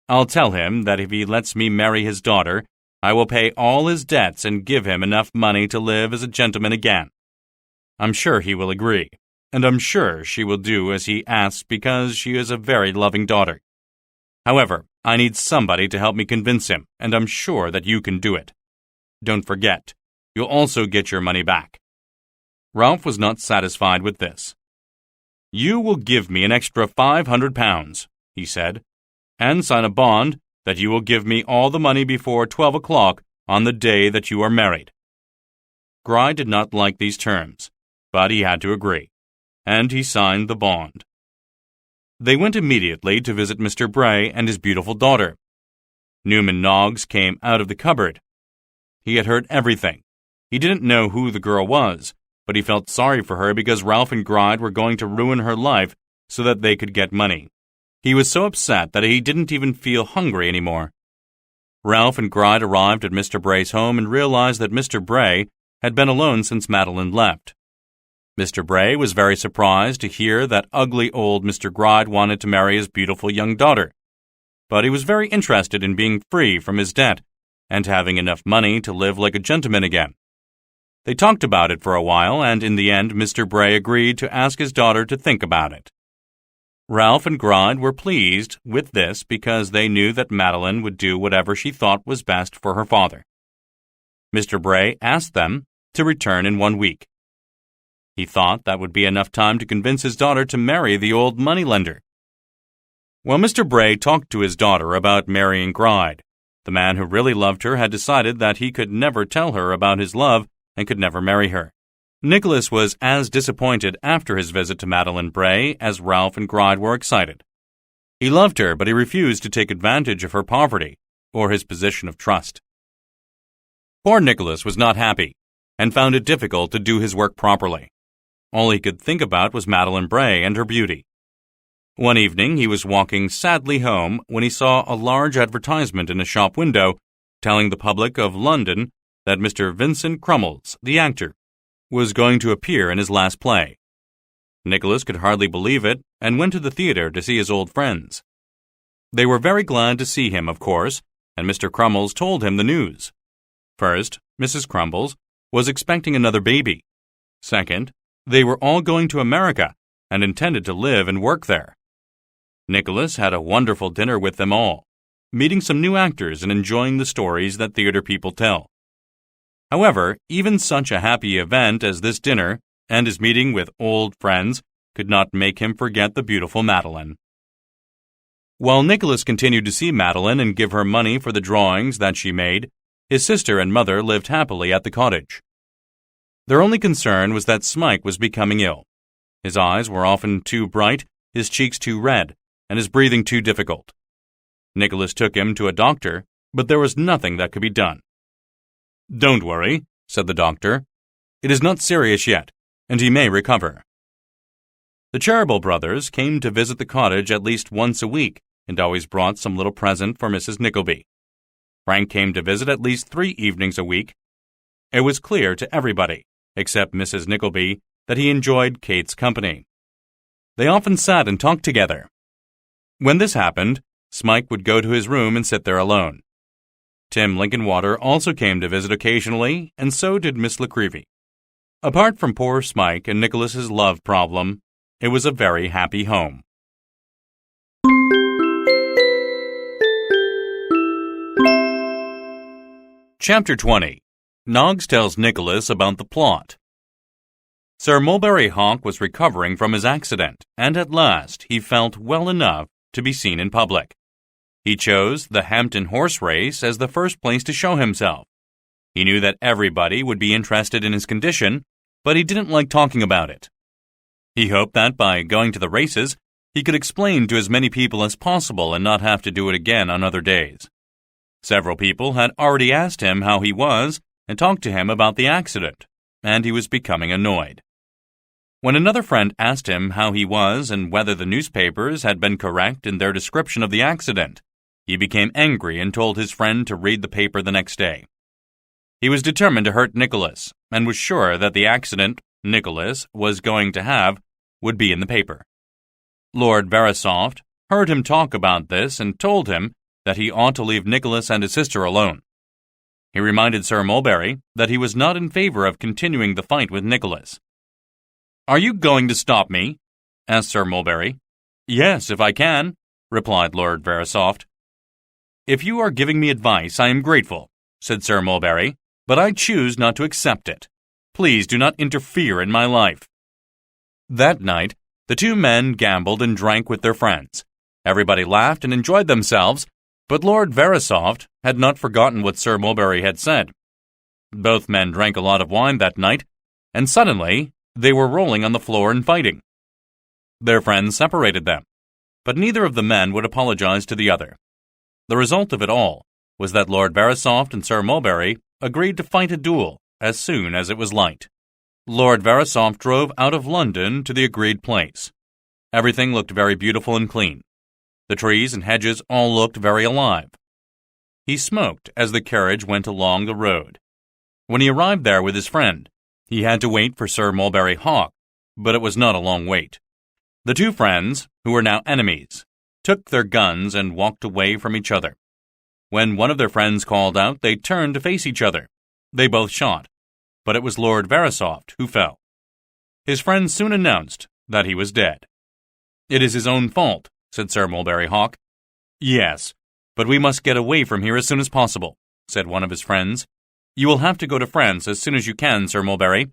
I'll tell him that if he lets me marry his daughter, I will pay all his debts and give him enough money to live as a gentleman again. I'm sure he will agree, and I'm sure she will do as he asks because she is a very loving daughter. However, I need somebody to help me convince him, and I'm sure that you can do it. Don't forget, you'll also get your money back." Ralph was not satisfied with this. "You will give me an extra £500, he said, "and sign a bond that you will give me all the money before 12 o'clock on the day that you are married." Gride did not like these terms, but he had to agree, and he signed the bond. They went immediately to visit Mr. Bray and his beautiful daughter. Newman Noggs came out of the cupboard. He had heard everything. He didn't know who the girl was, but he felt sorry for her because Ralph and Gride were going to ruin her life so that they could get money. He was so upset that he didn't even feel hungry anymore. Ralph and Gride arrived at Mr. Bray's home and realized that Mr. Bray had been alone since Madeline left. Mr. Bray was very surprised to hear that ugly old Mr. Gride wanted to marry his beautiful young daughter, but he was very interested in being free from his debt and having enough money to live like a gentleman again. They talked about it for a while, and in the end Mr. Bray agreed to ask his daughter to think about it. Ralph and Gride were pleased with this because they knew that Madeline would do whatever she thought was best for her father. Mr. Bray asked them to return in 1 week. He thought that would be enough time to convince his daughter to marry the old moneylender. While Mr. Bray talked to his daughter about marrying Gride, the man who really loved her had decided that he could never tell her about his love and could never marry her. Nicholas was as disappointed after his visit to Madeline Bray as Ralph and Gride were excited. He loved her, but he refused to take advantage of her poverty or his position of trust. Poor Nicholas was not happy and found it difficult to do his work properly. All he could think about was Madeline Bray and her beauty. One evening he was walking sadly home when he saw a large advertisement in a shop window telling the public of London that Mr. Vincent Crummles, the actor, was going to appear in his last play. Nicholas could hardly believe it and went to the theater to see his old friends. They were very glad to see him, of course, and Mr. Crummles told him the news. First, Mrs. Crummles was expecting another baby. Second, they were all going to America and intended to live and work there. Nicholas had a wonderful dinner with them all, meeting some new actors and enjoying the stories that theater people tell. However, even such a happy event as this dinner and his meeting with old friends could not make him forget the beautiful Madeline. While Nicholas continued to see Madeline and give her money for the drawings that she made, his sister and mother lived happily at the cottage. Their only concern was that Smike was becoming ill. His eyes were often too bright, his cheeks too red, and his breathing too difficult. Nicholas took him to a doctor, but there was nothing that could be done. "Don't worry," said the doctor. "It is not serious yet, and he may recover." The Cheeryble brothers came to visit the cottage at least once a week and always brought some little present for Mrs. Nickleby. Frank came to visit at least 3 evenings a week. It was clear to everybody, except Mrs. Nickleby, that he enjoyed Kate's company. They often sat and talked together. When this happened, Smike would go to his room and sit there alone. Tim Linkinwater also came to visit occasionally, and so did Miss Nickleby. Apart from poor Smike and Nicholas's love problem, it was a very happy home. Chapter 20. Noggs tells Nicholas about the plot. Sir Mulberry Hawk was recovering from his accident, and at last he felt well enough to be seen in public. He chose the Hampton horse race as the first place to show himself. He knew that everybody would be interested in his condition, but he didn't like talking about it. He hoped that by going to the races, he could explain to as many people as possible and not have to do it again on other days. Several people had already asked him how he was and talked to him about the accident, and he was becoming annoyed. When another friend asked him how he was and whether the newspapers had been correct in their description of the accident, he became angry and told his friend to read the paper the next day. He was determined to hurt Nicholas, and was sure that the accident Nicholas was going to have would be in the paper. Lord Verisopht heard him talk about this and told him that he ought to leave Nicholas and his sister alone. He reminded Sir Mulberry that he was not in favor of continuing the fight with Nicholas. "Are you going to stop me?" asked Sir Mulberry. "Yes, if I can," replied Lord Verisopht. "If you are giving me advice, I am grateful," said Sir Mulberry, "but I choose not to accept it. Please do not interfere in my life." That night, the two men gambled and drank with their friends. Everybody laughed and enjoyed themselves, but Lord Verisopht had not forgotten what Sir Mulberry had said. Both men drank a lot of wine that night, and suddenly they were rolling on the floor and fighting. Their friends separated them, but neither of the men would apologize to the other. The result of it all was that Lord Verisopht and Sir Mulberry agreed to fight a duel as soon as it was light. Lord Verisopht drove out of London to the agreed place. Everything looked very beautiful and clean. The trees and hedges all looked very alive. He smoked as the carriage went along the road. When he arrived there with his friend, he had to wait for Sir Mulberry Hawk, but it was not a long wait. The two friends, who were now enemies, took their guns and walked away from each other. When one of their friends called out, they turned to face each other. They both shot, but it was Lord Verisopht who fell. His friends soon announced that he was dead. "It is his own fault," said Sir Mulberry Hawk. "Yes, but we must get away from here as soon as possible," said one of his friends. "You will have to go to France as soon as you can, Sir Mulberry."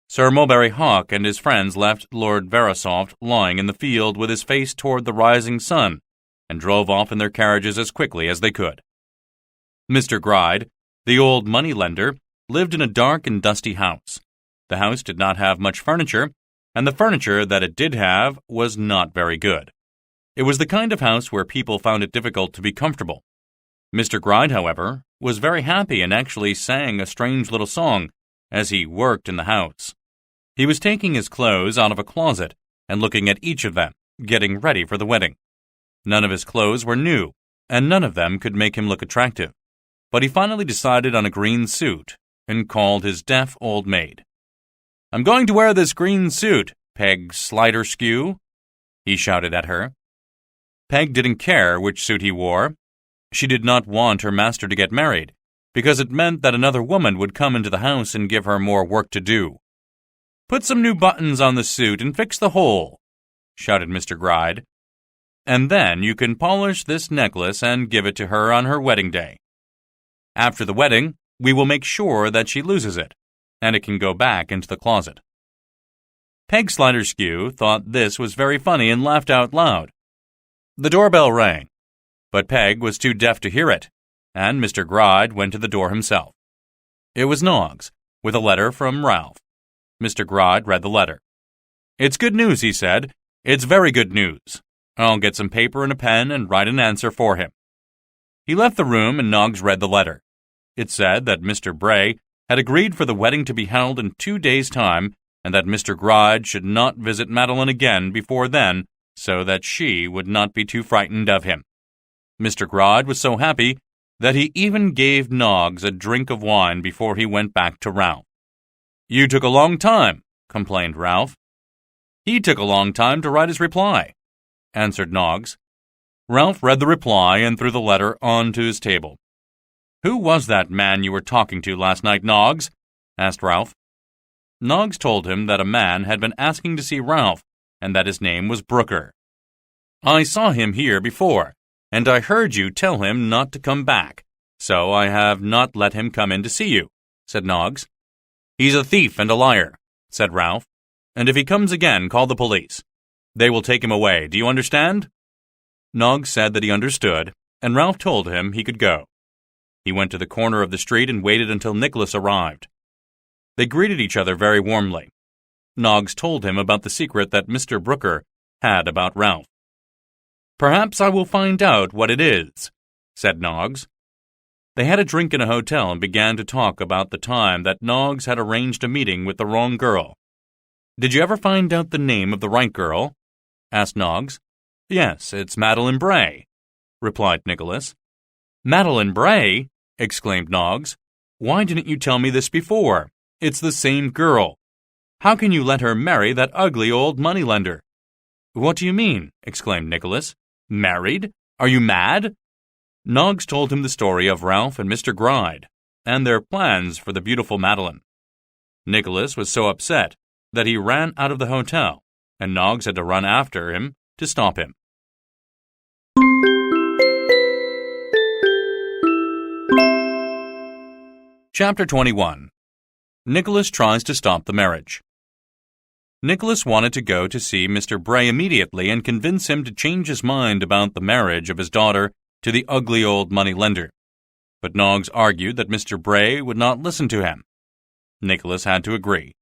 Sir Mulberry Hawk and his friends left Lord Verisopht lying in the field with his face toward the rising sun, and drove off in their carriages as quickly as they could. Mr. Gride, the old money-lender, lived in a dark and dusty house. The house did not have much furniture, and the furniture that it did have was not very good. It was the kind of house where people found it difficult to be comfortable. Mr. Gride, however, was very happy and actually sang a strange little song as he worked in the house. He was taking his clothes out of a closet and looking at each of them, getting ready for the wedding. None of his clothes were new, and none of them could make him look attractive. But he finally decided on a green suit and called his deaf old maid. "I'm going to wear this green suit, Peg Sliderskew," he shouted at her. Peg didn't care which suit he wore. She did not want her master to get married, because it meant that another woman would come into the house and give her more work to do. "Put some new buttons on the suit and fix the hole," shouted Mr. Gride. "And then you can polish this necklace and give it to her on her wedding day. After the wedding, we will make sure that she loses it, and it can go back into the closet." Peg Sliderskew thought this was very funny and laughed out loud. The doorbell rang, but Peg was too deaf to hear it, and Mr. Gride went to the door himself. It was Noggs, with a letter from Ralph. Mr. Gride read the letter. "It's good news," he said. "It's very good news. I'll get some paper and a pen and write an answer for him." He left the room and Noggs read the letter. It said that Mr. Bray had agreed for the wedding to be held in 2 days' time, and that Mr. Gride should not visit Madeline again before then, so that she would not be too frightened of him. Mr. Gride was so happy that he even gave Noggs a drink of wine before he went back to Ralph. "You took a long time," complained Ralph. "He took a long time to write his reply," answered Noggs. Ralph read the reply and threw the letter onto his table. "Who was that man you were talking to last night, Noggs?" asked Ralph. Noggs told him that a man had been asking to see Ralph, and that his name was Brooker. "I saw him here before, and I heard you tell him not to come back, so I have not let him come in to see you," said Noggs. "He's a thief and a liar," said Ralph, "and if he comes again, call the police. They will take him away, do you understand?" Noggs said that he understood, and Ralph told him he could go. He went to the corner of the street and waited until Nicholas arrived. They greeted each other very warmly. Noggs told him about the secret that Mr. Brooker had about Ralph. "Perhaps I will find out what it is," said Noggs. They had a drink in a hotel and began to talk about the time that Noggs had arranged a meeting with the wrong girl. "Did you ever find out the name of the right girl?" asked Noggs. "Yes, it's Madeline Bray," replied Nicholas. "Madeline Bray?" exclaimed Noggs. "Why didn't you tell me this before? It's the same girl. How can you let her marry that ugly old moneylender?" "What do you mean?" exclaimed Nicholas. "Married? Are you mad?" Noggs told him the story of Ralph and Mr. Gride, and their plans for the beautiful Madeline. Nicholas was so upset that he ran out of the hotel, and Noggs had to run after him to stop him. Chapter 21. Nicholas tries to stop the marriage. Nicholas wanted to go to see Mr. Bray immediately and convince him to change his mind about the marriage of his daughter to the ugly old money-lender. But Noggs argued that Mr. Bray would not listen to him. Nicholas had to agree.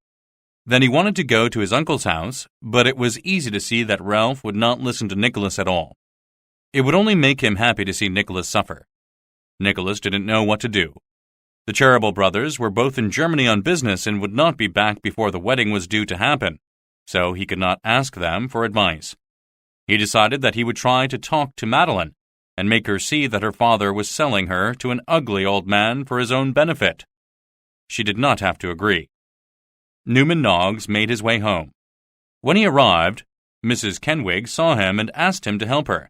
Then he wanted to go to his uncle's house, but it was easy to see that Ralph would not listen to Nicholas at all. It would only make him happy to see Nicholas suffer. Nicholas didn't know what to do. The Cheeryble brothers were both in Germany on business and would not be back before the wedding was due to happen, so he could not ask them for advice. He decided that he would try to talk to Madeline and make her see that her father was selling her to an ugly old man for his own benefit. She did not have to agree. Newman Noggs made his way home. When he arrived, Mrs. Kenwig saw him and asked him to help her.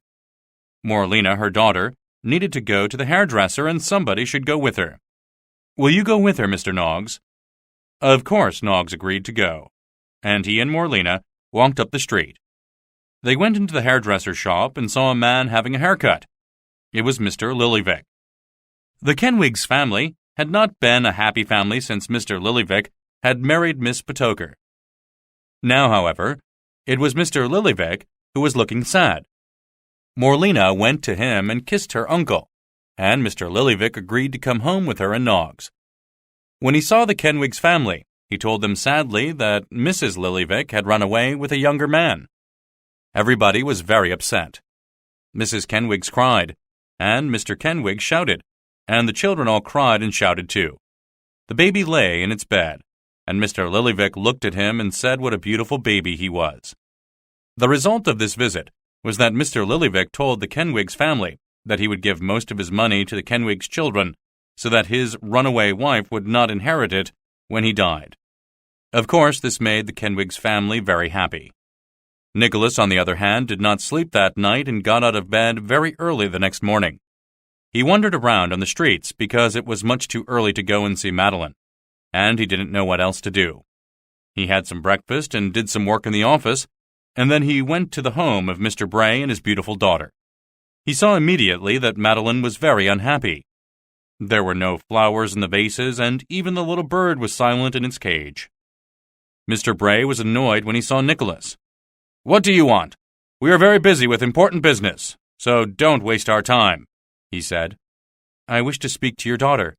Morlena, her daughter, needed to go to the hairdresser and somebody should go with her. "Will you go with her, Mr. Noggs?" Of course Noggs agreed to go, and he and Morlena walked up the street. They went into the hairdresser's shop and saw a man having a haircut. It was Mr. Lillyvick. The Kenwigs family had not been a happy family since Mr. Lillyvick had married Miss Patoker. Now, however, it was Mr. Lillyvick who was looking sad. Morlena went to him and kissed her uncle, and Mr. Lillyvick agreed to come home with her and Noggs. When he saw the Kenwigs family, he told them sadly that Mrs. Lillyvick had run away with a younger man. Everybody was very upset. Mrs. Kenwigs cried, and Mr. Kenwig shouted, and the children all cried and shouted too. The baby lay in its bed, and Mr. Lillyvick looked at him and said what a beautiful baby he was. The result of this visit was that Mr. Lillyvick told the Kenwigs family that he would give most of his money to the Kenwigs children so that his runaway wife would not inherit it when he died. Of course, this made the Kenwigs family very happy. Nicholas, on the other hand, did not sleep that night and got out of bed very early the next morning. He wandered around on the streets because it was much too early to go and see Madeline, and he didn't know what else to do. He had some breakfast and did some work in the office, and then he went to the home of Mr. Bray and his beautiful daughter. He saw immediately that Madeline was very unhappy. There were no flowers in the vases, and even the little bird was silent in its cage. Mr. Bray was annoyed when he saw Nicholas. "What do you want? We are very busy with important business, so don't waste our time," he said. "I wish to speak to your daughter,"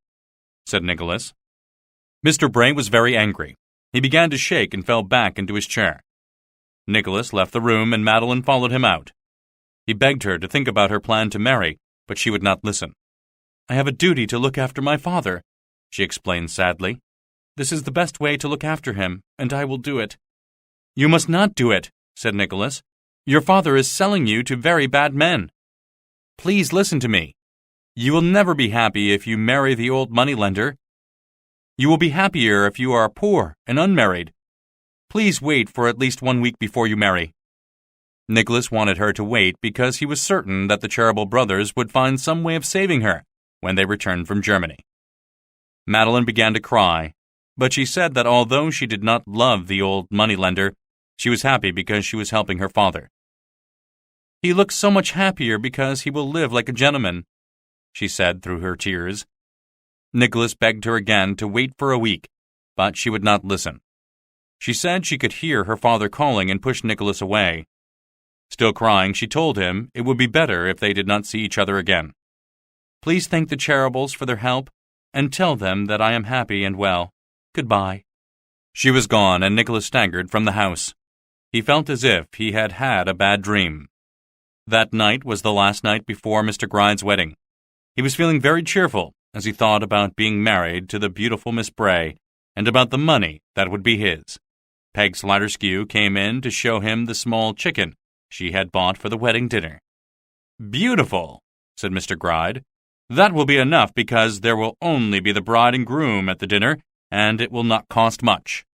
said Nicholas. Mr. Bray was very angry. He began to shake and fell back into his chair. Nicholas left the room and Madeline followed him out. He begged her to think about her plan to marry, but she would not listen. "I have a duty to look after my father," she explained sadly. "This is the best way to look after him, and I will do it." "You must not do it," said Nicholas. "Your father is selling you to very bad men. Please listen to me. You will never be happy if you marry the old moneylender. You will be happier if you are poor and unmarried. Please wait for at least 1 week before you marry." Nicholas wanted her to wait because he was certain that the Cheeryble brothers would find some way of saving her when they returned from Germany. Madeline began to cry, but she said that although she did not love the old moneylender, she was happy because she was helping her father. "He looks so much happier because he will live like a gentleman," she said through her tears. Nicholas begged her again to wait for a week, but she would not listen. She said she could hear her father calling and pushed Nicholas away. Still crying, she told him it would be better if they did not see each other again. "Please thank the Cheerybles for their help, and tell them that I am happy and well. Goodbye." She was gone, and Nicholas staggered from the house. He felt as if he had had a bad dream. That night was the last night before Mr. Gride's wedding. He was feeling very cheerful as he thought about being married to the beautiful Miss Bray, and about the money that would be his. Peg Sliderskew came in to show him the small chicken she had bought for the wedding dinner. "Beautiful," said Mr. Gride. "That will be enough because there will only be the bride and groom at the dinner, and it will not cost much."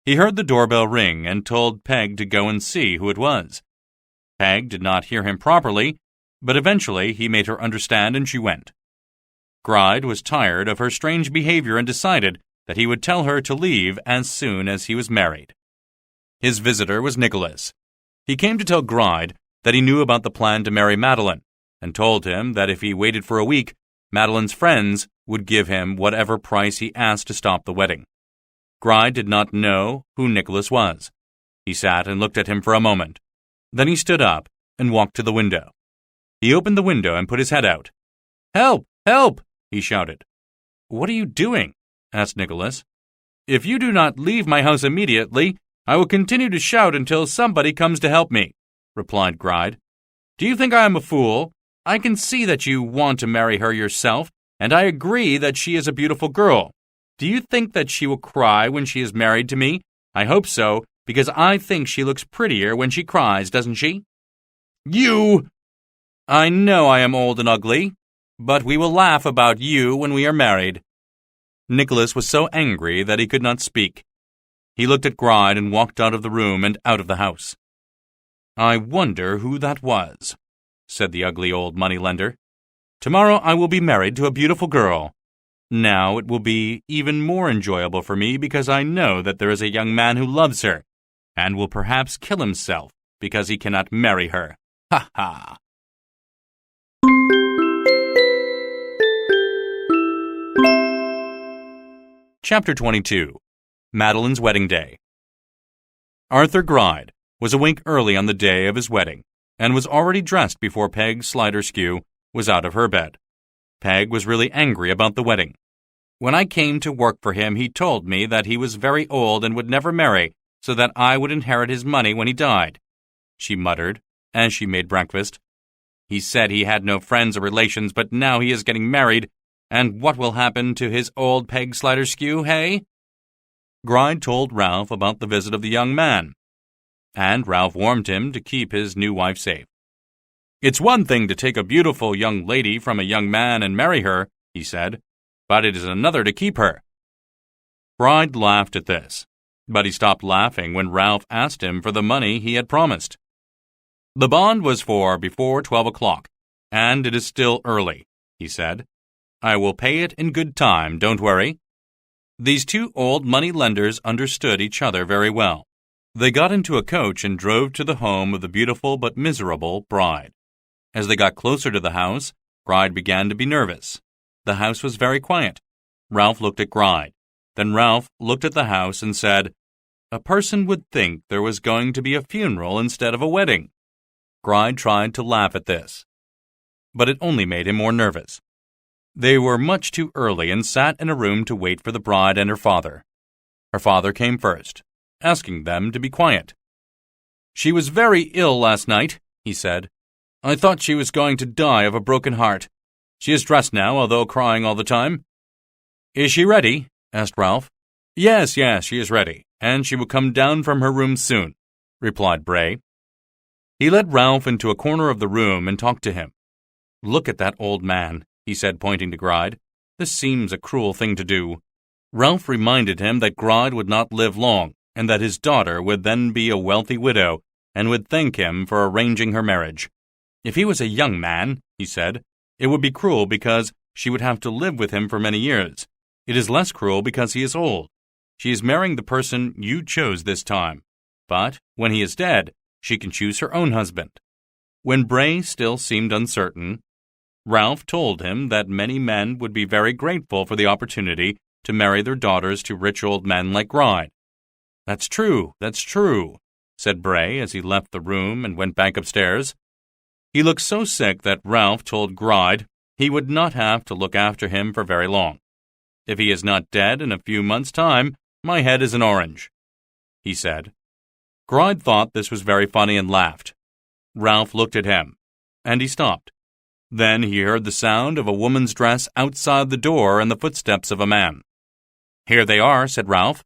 He heard the doorbell ring and told Peg to go and see who it was. Peg did not hear him properly, but eventually he made her understand and she went. Gride was tired of her strange behavior and decided that he would tell her to leave as soon as he was married. His visitor was Nicholas. He came to tell Gride that he knew about the plan to marry Madeline, and told him that if he waited for a week, Madeline's friends would give him whatever price he asked to stop the wedding. Gride did not know who Nicholas was. He sat and looked at him for a moment. Then he stood up and walked to the window. He opened the window and put his head out. "Help! Help!" he shouted. "What are you doing?" asked Nicholas. "If you do not leave my house immediately, I will continue to shout until somebody comes to help me," replied Gride. "Do you think I am a fool? I can see that you want to marry her yourself, and I agree that she is a beautiful girl. Do you think that she will cry when she is married to me? I hope so, because I think she looks prettier when she cries, doesn't she?" "You!" "I know I am old and ugly, but we will laugh about you when we are married." Nicholas was so angry that he could not speak. He looked at Gride and walked out of the room and out of the house. "I wonder who that was," said the ugly old money-lender. "Tomorrow I will be married to a beautiful girl. Now it will be even more enjoyable for me because I know that there is a young man who loves her, and will perhaps kill himself because he cannot marry her. Ha ha!" Chapter 22. Madeline's Wedding Day. Arthur Gride was awake early on the day of his wedding, and was already dressed before Peg Sliderskew was out of her bed. Peg was really angry about the wedding. "When I came to work for him, he told me that he was very old and would never marry, so that I would inherit his money when he died," she muttered, as she made breakfast. "He said he had no friends or relations, but now he is getting married, and what will happen to his old Peg Sliderskew, hey?" Gride told Ralph about the visit of the young man, and Ralph warned him to keep his new wife safe. "It's one thing to take a beautiful young lady from a young man and marry her," he said, "but it is another to keep her." Gride laughed at this, but he stopped laughing when Ralph asked him for the money he had promised. "The bond was for before 12 o'clock, and it is still early," he said. "I will pay it in good time, don't worry." These two old money-lenders understood each other very well. They got into a coach and drove to the home of the beautiful but miserable bride. As they got closer to the house, Gride began to be nervous. The house was very quiet. Ralph looked at Gride. Then Ralph looked at the house and said, "A person would think there was going to be a funeral instead of a wedding." Gride tried to laugh at this, but it only made him more nervous. They were much too early and sat in a room to wait for the bride and her father. Her father came first, asking them to be quiet. "She was very ill last night," he said. "I thought she was going to die of a broken heart. She is dressed now, although crying all the time." "Is she ready?" asked Ralph. Yes, she is ready, and she will come down from her room soon," replied Bray. He led Ralph into a corner of the room and talked to him. "Look at that old man," he said, pointing to Gride. "This seems a cruel thing to do." Ralph reminded him that Gride would not live long, and that his daughter would then be a wealthy widow, and would thank him for arranging her marriage. "If he was a young man," he said, "it would be cruel because she would have to live with him for many years. It is less cruel because he is old. She is marrying the person you chose this time, but when he is dead, she can choose her own husband." When Bray still seemed uncertain, Ralph told him that many men would be very grateful for the opportunity to marry their daughters to rich old men like Gride. That's true," said Bray as he left the room and went back upstairs. He looked so sick that Ralph told Gride he would not have to look after him for very long. "If he is not dead in a few months' time, my head is an orange," he said. Gride thought this was very funny and laughed. Ralph looked at him, and he stopped. Then he heard the sound of a woman's dress outside the door and the footsteps of a man. "Here they are," said Ralph.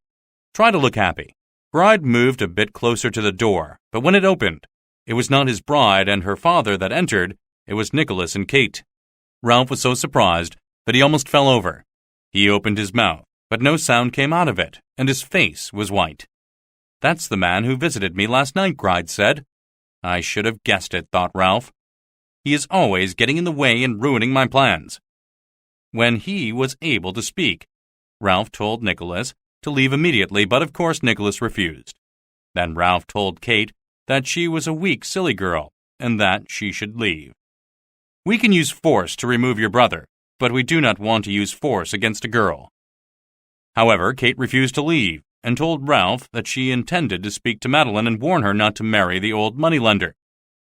"Try to look happy." Bride moved a bit closer to the door, but when it opened, it was not his bride and her father that entered, it was Nicholas and Kate. Ralph was so surprised that he almost fell over. He opened his mouth, but no sound came out of it, and his face was white. "That's the man who visited me last night," Gride said. "I should have guessed it," thought Ralph. "He is always getting in the way and ruining my plans." When he was able to speak, Ralph told Nicholas to leave immediately, but of course Nicholas refused. Then Ralph told Kate that she was a weak, silly girl, and that she should leave. "We can use force to remove your brother, but we do not want to use force against a girl." However, Kate refused to leave, and told Ralph that she intended to speak to Madeline and warn her not to marry the old moneylender.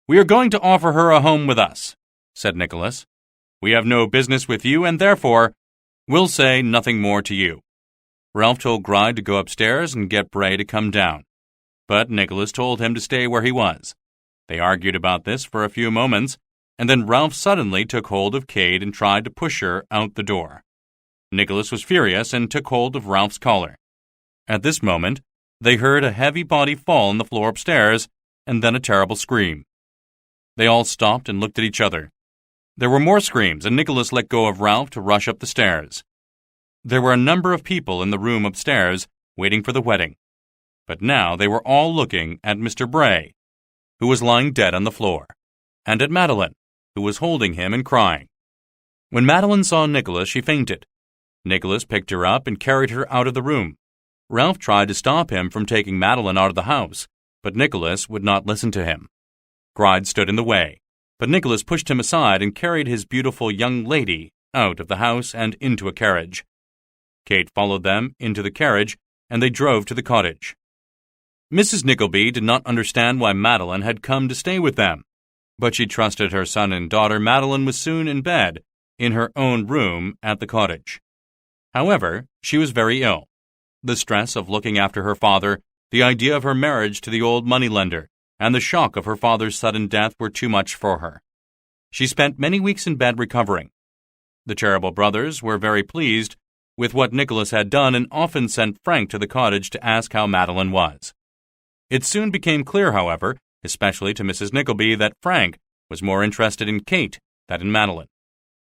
"We are going to offer her a home with us," said Nicholas. "We have no business with you, and therefore, we'll say nothing more to you." Ralph told Gride to go upstairs and get Bray to come down, but Nicholas told him to stay where he was. They argued about this for a few moments, and then Ralph suddenly took hold of Kate and tried to push her out the door. Nicholas was furious and took hold of Ralph's collar. At this moment, they heard a heavy body fall on the floor upstairs, and then a terrible scream. They all stopped and looked at each other. There were more screams, and Nicholas let go of Ralph to rush up the stairs. There were a number of people in the room upstairs, waiting for the wedding. But now they were all looking at Mr. Bray, who was lying dead on the floor, and at Madeline, who was holding him and crying. When Madeline saw Nicholas, she fainted. Nicholas picked her up and carried her out of the room. Ralph tried to stop him from taking Madeline out of the house, but Nicholas would not listen to him. Gride stood in the way, but Nicholas pushed him aside and carried his beautiful young lady out of the house and into a carriage. Kate followed them into the carriage, and they drove to the cottage. Mrs. Nickleby did not understand why Madeline had come to stay with them, but she trusted her son and daughter. Madeline was soon in bed, in her own room at the cottage. However, she was very ill. The stress of looking after her father, the idea of her marriage to the old moneylender, and the shock of her father's sudden death were too much for her. She spent many weeks in bed recovering. The Terrible brothers were very pleased with what Nicholas had done and often sent Frank to the cottage to ask how Madeline was. It soon became clear, however, especially to Mrs. Nickleby, that Frank was more interested in Kate than in Madeline.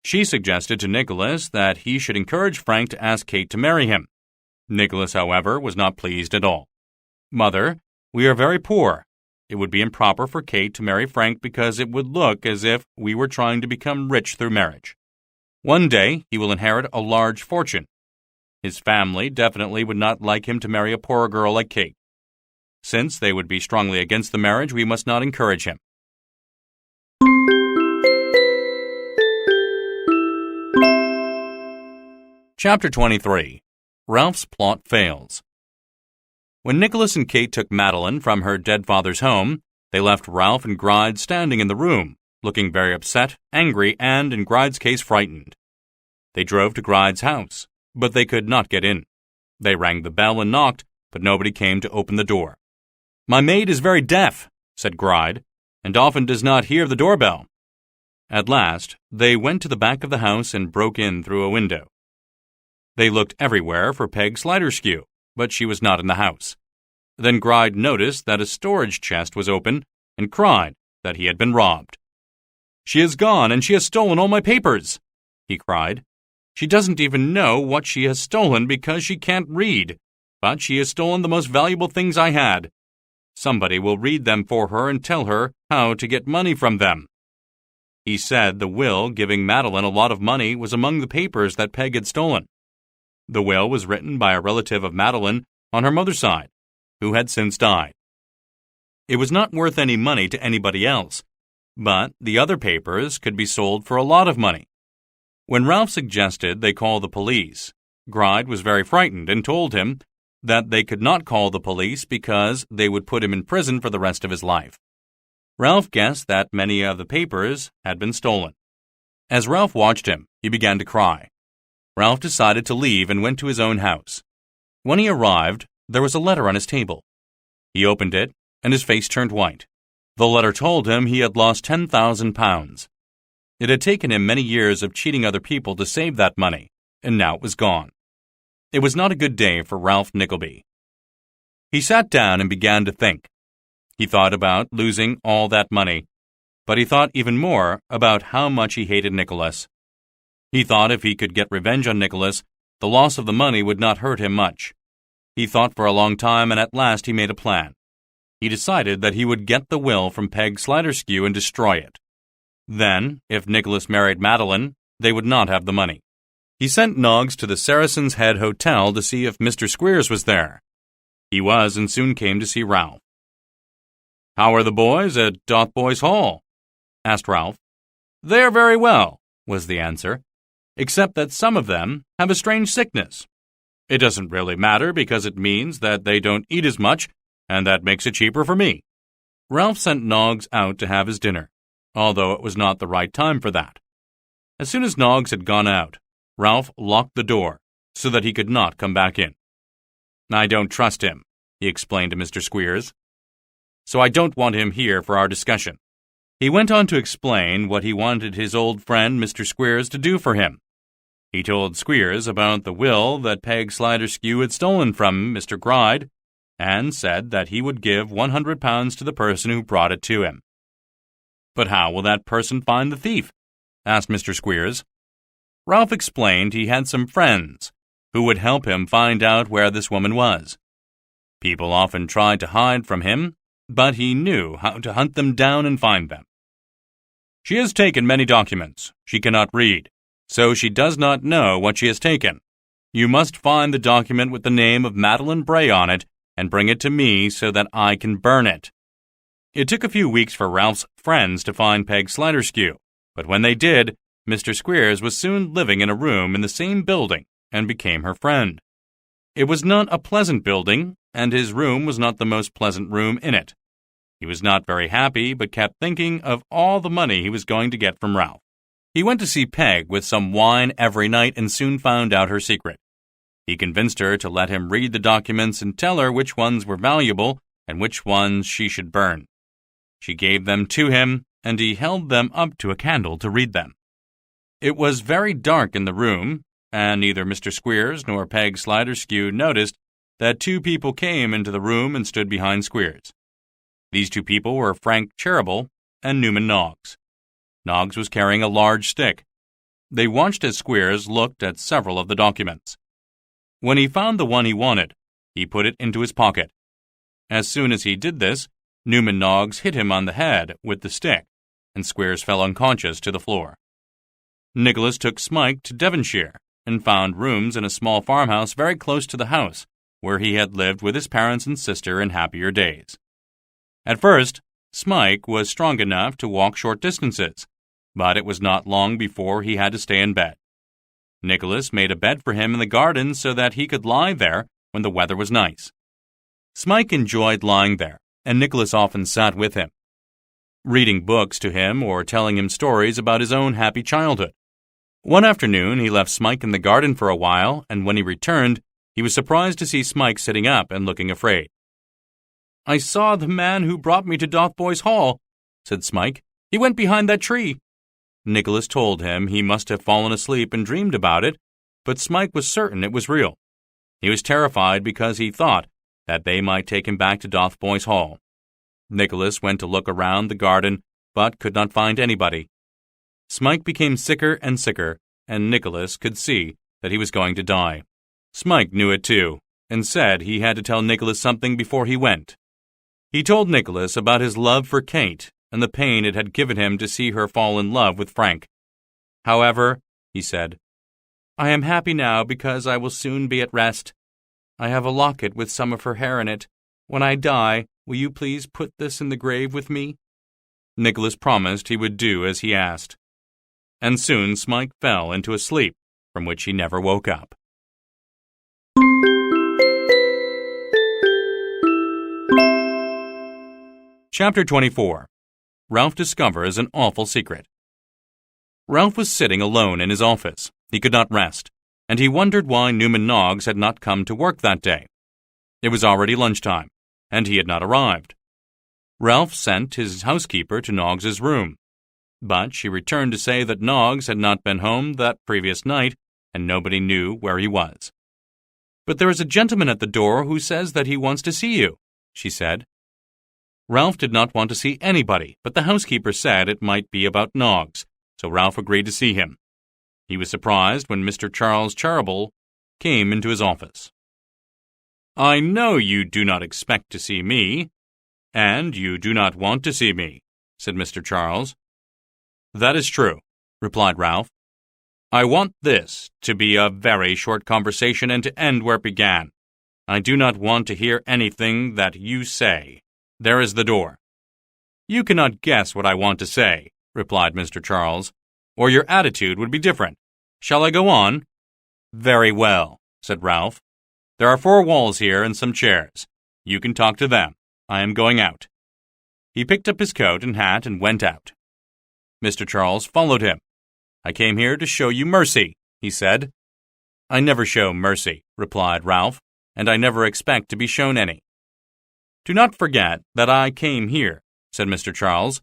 She suggested to Nicholas that he should encourage Frank to ask Kate to marry him. Nicholas, however, was not pleased at all. "Mother, we are very poor. It would be improper for Kate to marry Frank because it would look as if we were trying to become rich through marriage. One day he will inherit a large fortune. His family definitely would not like him to marry a poor girl like Kate. Since they would be strongly against the marriage, we must not encourage him." Chapter 23. Ralph's Plot Fails. When Nicholas and Kate took Madeline from her dead father's home, they left Ralph and Gride standing in the room, looking very upset, angry, and, in Gride's case, frightened. They drove to Gride's house, but they could not get in. They rang the bell and knocked, but nobody came to open the door. "My maid is very deaf," said Gride, "and often does not hear the doorbell." At last, they went to the back of the house and broke in through a window. They looked everywhere for Peg Sliderskew, but she was not in the house. Then Gride noticed that a storage chest was open and cried that he had been robbed. "She has gone, and she has stolen all my papers," he cried. "She doesn't even know what she has stolen because she can't read, but she has stolen the most valuable things I had. Somebody will read them for her and tell her how to get money from them." He said the will giving Madeline a lot of money was among the papers that Peg had stolen. The will was written by a relative of Madeline on her mother's side, who had since died. It was not worth any money to anybody else, but the other papers could be sold for a lot of money. When Ralph suggested they call the police, Gride was very frightened and told him that they could not call the police because they would put him in prison for the rest of his life. Ralph guessed that many of the papers had been stolen. As Ralph watched him, he began to cry. Ralph decided to leave and went to his own house. When he arrived, there was a letter on his table. He opened it, and his face turned white. The letter told him he had lost £10,000. It had taken him many years of cheating other people to save that money, and now it was gone. It was not a good day for Ralph Nickleby. He sat down and began to think. He thought about losing all that money, but he thought even more about how much he hated Nicholas. He thought if he could get revenge on Nicholas, the loss of the money would not hurt him much. He thought for a long time, and at last he made a plan. He decided that he would get the will from Peg Sliderskew and destroy it. Then, if Nicholas married Madeline, they would not have the money. He sent Noggs to the Saracen's Head Hotel to see if Mr. Squeers was there. He was, and soon came to see Ralph. "How are the boys at Dotheboys Hall?" asked Ralph. "They are very well," was the answer, "except that some of them have a strange sickness. It doesn't really matter because it means that they don't eat as much, and that makes it cheaper for me." Ralph sent Noggs out to have his dinner, although it was not the right time for that. As soon as Noggs had gone out, Ralph locked the door so that he could not come back in. "I don't trust him," he explained to Mr. Squeers, "so I don't want him here for our discussion." He went on to explain what he wanted his old friend Mr. Squeers to do for him. He told Squeers about the will that Peg Sliderskew had stolen from Mr. Gride, and said that he would give £100 to the person who brought it to him. "But how will that person find the thief?" asked Mr. Squeers. Ralph explained he had some friends who would help him find out where this woman was. People often tried to hide from him, but he knew how to hunt them down and find them. "She has taken many documents. She cannot read, so she does not know what she has taken. You must find the document with the name of Madeline Bray on it and bring it to me so that I can burn it." It took a few weeks for Ralph's friends to find Peg Sliderskew, but when they did, Mr. Squeers was soon living in a room in the same building and became her friend. It was not a pleasant building, and his room was not the most pleasant room in it. He was not very happy, but kept thinking of all the money he was going to get from Ralph. He went to see Peg with some wine every night and soon found out her secret. He convinced her to let him read the documents and tell her which ones were valuable and which ones she should burn. She gave them to him, and he held them up to a candle to read them. It was very dark in the room, and neither Mr. Squeers nor Peg Sliderskew noticed that two people came into the room and stood behind Squeers. These two people were Frank Cheeryble and Newman Noggs. Noggs was carrying a large stick. They watched as Squeers looked at several of the documents. When he found the one he wanted, he put it into his pocket. As soon as he did this, Newman Noggs hit him on the head with the stick, and Squeers fell unconscious to the floor. Nicholas took Smike to Devonshire and found rooms in a small farmhouse very close to the house where he had lived with his parents and sister in happier days. At first, Smike was strong enough to walk short distances, but it was not long before he had to stay in bed. Nicholas made a bed for him in the garden so that he could lie there when the weather was nice. Smike enjoyed lying there, and Nicholas often sat with him, reading books to him or telling him stories about his own happy childhood. One afternoon he left Smike in the garden for a while, and when he returned, he was surprised to see Smike sitting up and looking afraid. "I saw the man who brought me to Dotheboys Hall," said Smike. "He went behind that tree." Nicholas told him he must have fallen asleep and dreamed about it, but Smike was certain it was real. He was terrified because he thought that they might take him back to Dotheboys Hall. Nicholas went to look around the garden, but could not find anybody. Smike became sicker and sicker, and Nicholas could see that he was going to die. Smike knew it too, and said he had to tell Nicholas something before he went. He told Nicholas about his love for Kate and the pain it had given him to see her fall in love with Frank. "However," he said, "I am happy now because I will soon be at rest. I have a locket with some of her hair in it. When I die, will you please put this in the grave with me?" Nicholas promised he would do as he asked. And soon Smike fell into a sleep from which he never woke up. Chapter 24. Ralph discovers an awful secret. Ralph was sitting alone in his office. He could not rest, and he wondered why Newman Noggs had not come to work that day. It was already lunchtime, and he had not arrived. Ralph sent his housekeeper to Noggs's room. But she returned to say that Noggs had not been home that previous night, and nobody knew where he was. "But there is a gentleman at the door who says that he wants to see you," she said. Ralph did not want to see anybody, but the housekeeper said it might be about Noggs, so Ralph agreed to see him. He was surprised when Mr. Charles Cheeryble came into his office. "I know you do not expect to see me, and you do not want to see me," said Mr. Charles. "That is true," replied Ralph. "I want this to be a very short conversation and to end where it began. I do not want to hear anything that you say. There is the door." "You cannot guess what I want to say," replied Mr. Charles, "or your attitude would be different. Shall I go on?" "Very well," said Ralph. "There are 4 walls here and some chairs. You can talk to them. I am going out." He picked up his coat and hat and went out. Mr. Charles followed him. "I came here to show you mercy," he said. "I never show mercy," replied Ralph, "and I never expect to be shown any." "Do not forget that I came here," said Mr. Charles,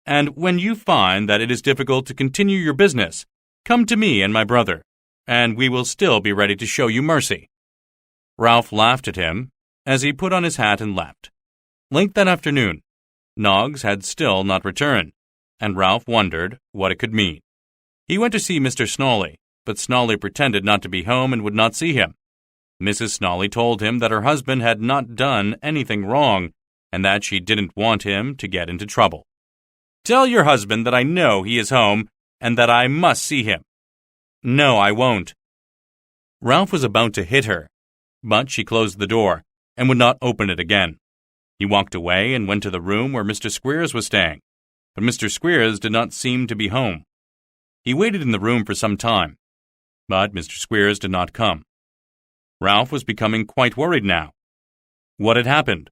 "and when you find that it is difficult to continue your business, come to me and my brother, and we will still be ready to show you mercy." Ralph laughed at him as he put on his hat and left. Late that afternoon, Noggs had still not returned, and Ralph wondered what it could mean. He went to see Mr. Snawley, but Snawley pretended not to be home and would not see him. Mrs. Snawley told him that her husband had not done anything wrong, and that she didn't want him to get into trouble. "Tell your husband that I know he is home, and that I must see him." "No, I won't." Ralph was about to hit her, but she closed the door, and would not open it again. He walked away and went to the room where Mr. Squeers was staying, but Mr. Squeers did not seem to be home. He waited in the room for some time, but Mr. Squeers did not come. Ralph was becoming quite worried now. What had happened?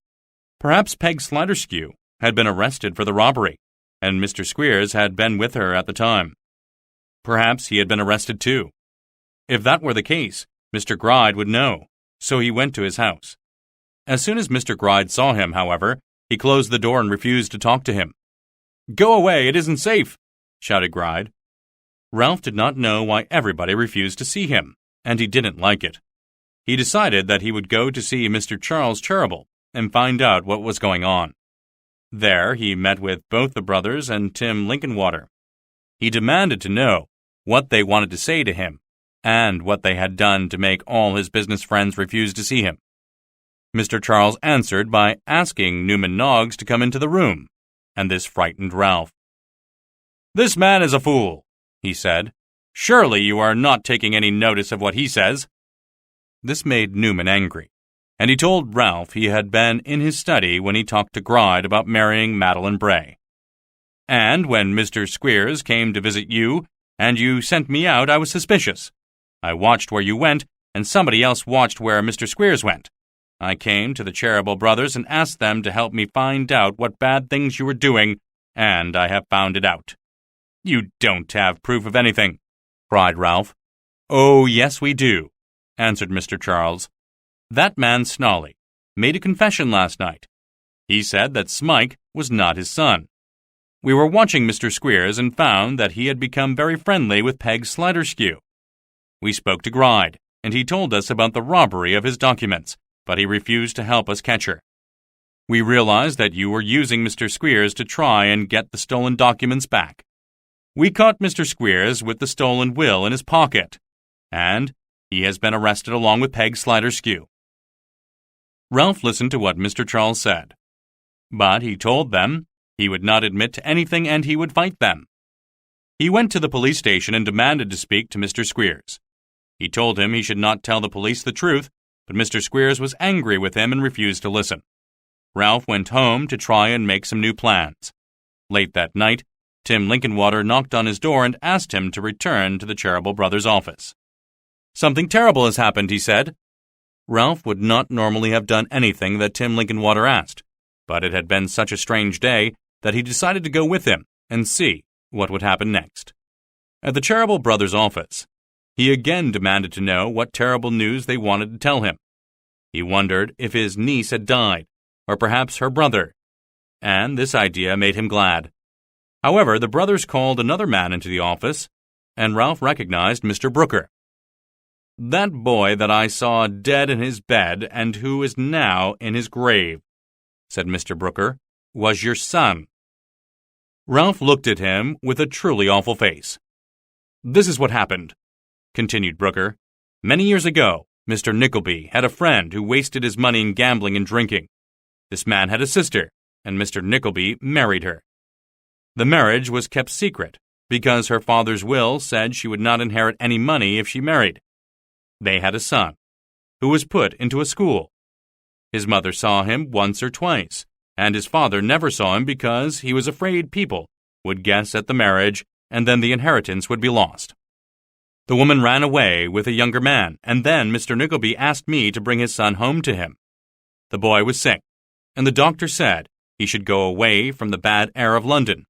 Perhaps Peg Sliderskew had been arrested for the robbery, and Mr. Squeers had been with her at the time. Perhaps he had been arrested too. If that were the case, Mr. Gride would know, so he went to his house. As soon as Mr. Gride saw him, however, he closed the door and refused to talk to him. "Go away, it isn't safe," shouted Gride. Ralph did not know why everybody refused to see him, and he didn't like it. He decided that he would go to see Mr. Charles Cheeryble and find out what was going on. There he met with both the brothers and Tim Linkinwater. He demanded to know what they wanted to say to him, and what they had done to make all his business friends refuse to see him. Mr. Charles answered by asking Newman Noggs to come into the room, and this frightened Ralph. "This man is a fool," he said. "Surely you are not taking any notice of what he says." This made Newman angry, and he told Ralph he had been in his study when he talked to Gride about marrying Madeline Bray. "And when Mr. Squeers came to visit you, and you sent me out, I was suspicious. I watched where you went, and somebody else watched where Mr. Squeers went. I came to the Cheeryble brothers and asked them to help me find out what bad things you were doing, and I have found it out." "You don't have proof of anything," cried Ralph. "Oh, yes, we do," answered Mr. Charles. "That man Snawley made a confession last night. He said that Smike was not his son. We were watching Mr. Squeers and found that he had become very friendly with Peg Sliderskew. We spoke to Gride, and he told us about the robbery of his documents, but he refused to help us catch her. We realized that you were using Mr. Squeers to try and get the stolen documents back. We caught Mr. Squeers with the stolen will in his pocket, and he has been arrested along with Peg Sliderskew." Ralph listened to what Mr. Charles said, but he told them he would not admit to anything and he would fight them. He went to the police station and demanded to speak to Mr. Squeers. He told him he should not tell the police the truth, but Mr. Squeers was angry with him and refused to listen. Ralph went home to try and make some new plans. Late that night, Tim Linkinwater knocked on his door and asked him to return to the Cheeryble brothers' office. "Something terrible has happened," he said. Ralph would not normally have done anything that Tim Linkinwater asked, but it had been such a strange day that he decided to go with him and see what would happen next. At the Cheeryble brothers' office, he again demanded to know what terrible news they wanted to tell him. He wondered if his niece had died, or perhaps her brother, and this idea made him glad. However, the brothers called another man into the office, and Ralph recognized Mr. Brooker. "That boy that I saw dead in his bed and who is now in his grave," said Mr. Brooker, "was your son." Ralph looked at him with a truly awful face. "This is what happened," continued Brooker. "Many years ago, Mr. Nickleby had a friend who wasted his money in gambling and drinking. This man had a sister, and Mr. Nickleby married her. The marriage was kept secret because her father's will said she would not inherit any money if she married. They had a son, who was put into a school. His mother saw him once or twice, and his father never saw him because he was afraid people would guess at the marriage and then the inheritance would be lost. The woman ran away with a younger man, and then Mr. Nickleby asked me to bring his son home to him. The boy was sick, and the doctor said he should go away from the bad air of London.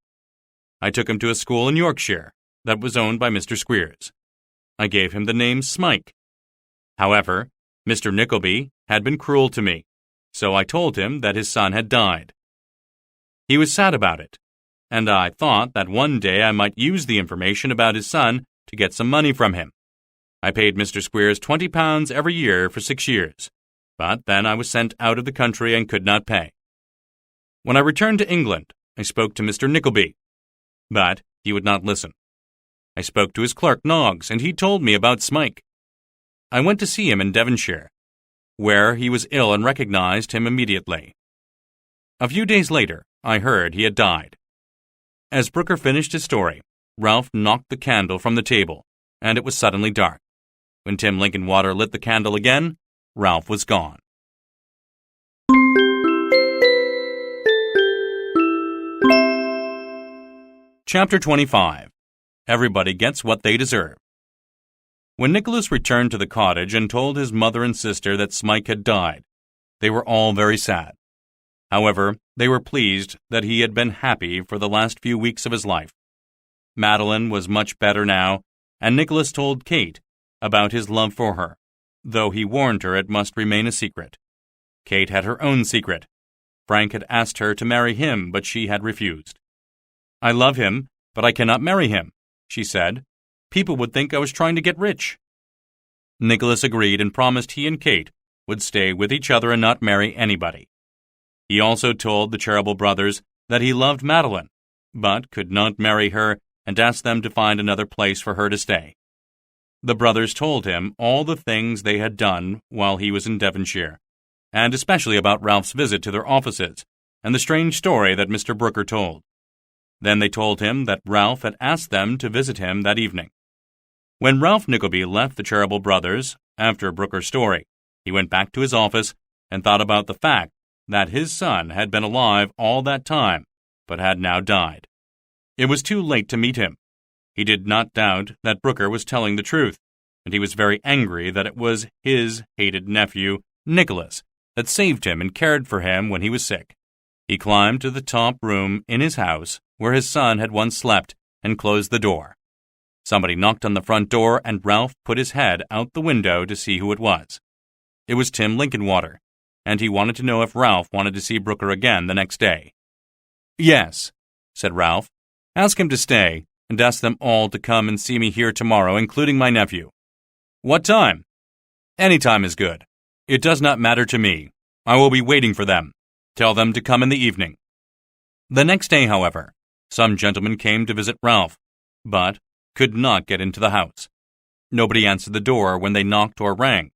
I took him to a school in Yorkshire that was owned by Mr. Squeers. I gave him the name Smike. However, Mr. Nickleby had been cruel to me, so I told him that his son had died. He was sad about it, and I thought that one day I might use the information about his son to get some money from him. I paid Mr. Squeers £20 every year for 6 years, but then I was sent out of the country and could not pay. When I returned to England, I spoke to Mr. Nickleby, but he would not listen. I spoke to his clerk, Noggs, and he told me about Smike. I went to see him in Devonshire, where he was ill and recognized him immediately. A few days later, I heard he had died. As Brooker finished his story, Ralph knocked the candle from the table, and it was suddenly dark. When Tim Linkinwater lit the candle again, Ralph was gone. Chapter 25. Everybody Gets What They Deserve. When Nicholas returned to the cottage and told his mother and sister that Smike had died, they were all very sad. However, they were pleased that he had been happy for the last few weeks of his life. Madeline was much better now, and Nicholas told Kate about his love for her, though he warned her it must remain a secret. Kate had her own secret. Frank had asked her to marry him, but she had refused. "I love him, but I cannot marry him," she said. "People would think I was trying to get rich." Nicholas agreed and promised he and Kate would stay with each other and not marry anybody. He also told the Cheeryble brothers that he loved Madeline, but could not marry her and asked them to find another place for her to stay. The brothers told him all the things they had done while he was in Devonshire, and especially about Ralph's visit to their offices and the strange story that Mr. Brooker told. Then they told him that Ralph had asked them to visit him that evening. When Ralph Nickleby left the Cheeryble brothers after Brooker's story, he went back to his office and thought about the fact that his son had been alive all that time, but had now died. It was too late to meet him. He did not doubt that Brooker was telling the truth, and he was very angry that it was his hated nephew, Nicholas, that saved him and cared for him when he was sick. He climbed to the top room in his house where his son had once slept and closed the door. Somebody knocked on the front door, and Ralph put his head out the window to see who it was. It was Tim Linkinwater, and he wanted to know if Ralph wanted to see Brooker again the next day. "Yes," said Ralph. "Ask him to stay, and ask them all to come and see me here tomorrow, including my nephew." "What time?" "Any time is good. It does not matter to me. I will be waiting for them. Tell them to come in the evening." The next day, however, some gentlemen came to visit Ralph, but could not get into the house. Nobody answered the door when they knocked or rang.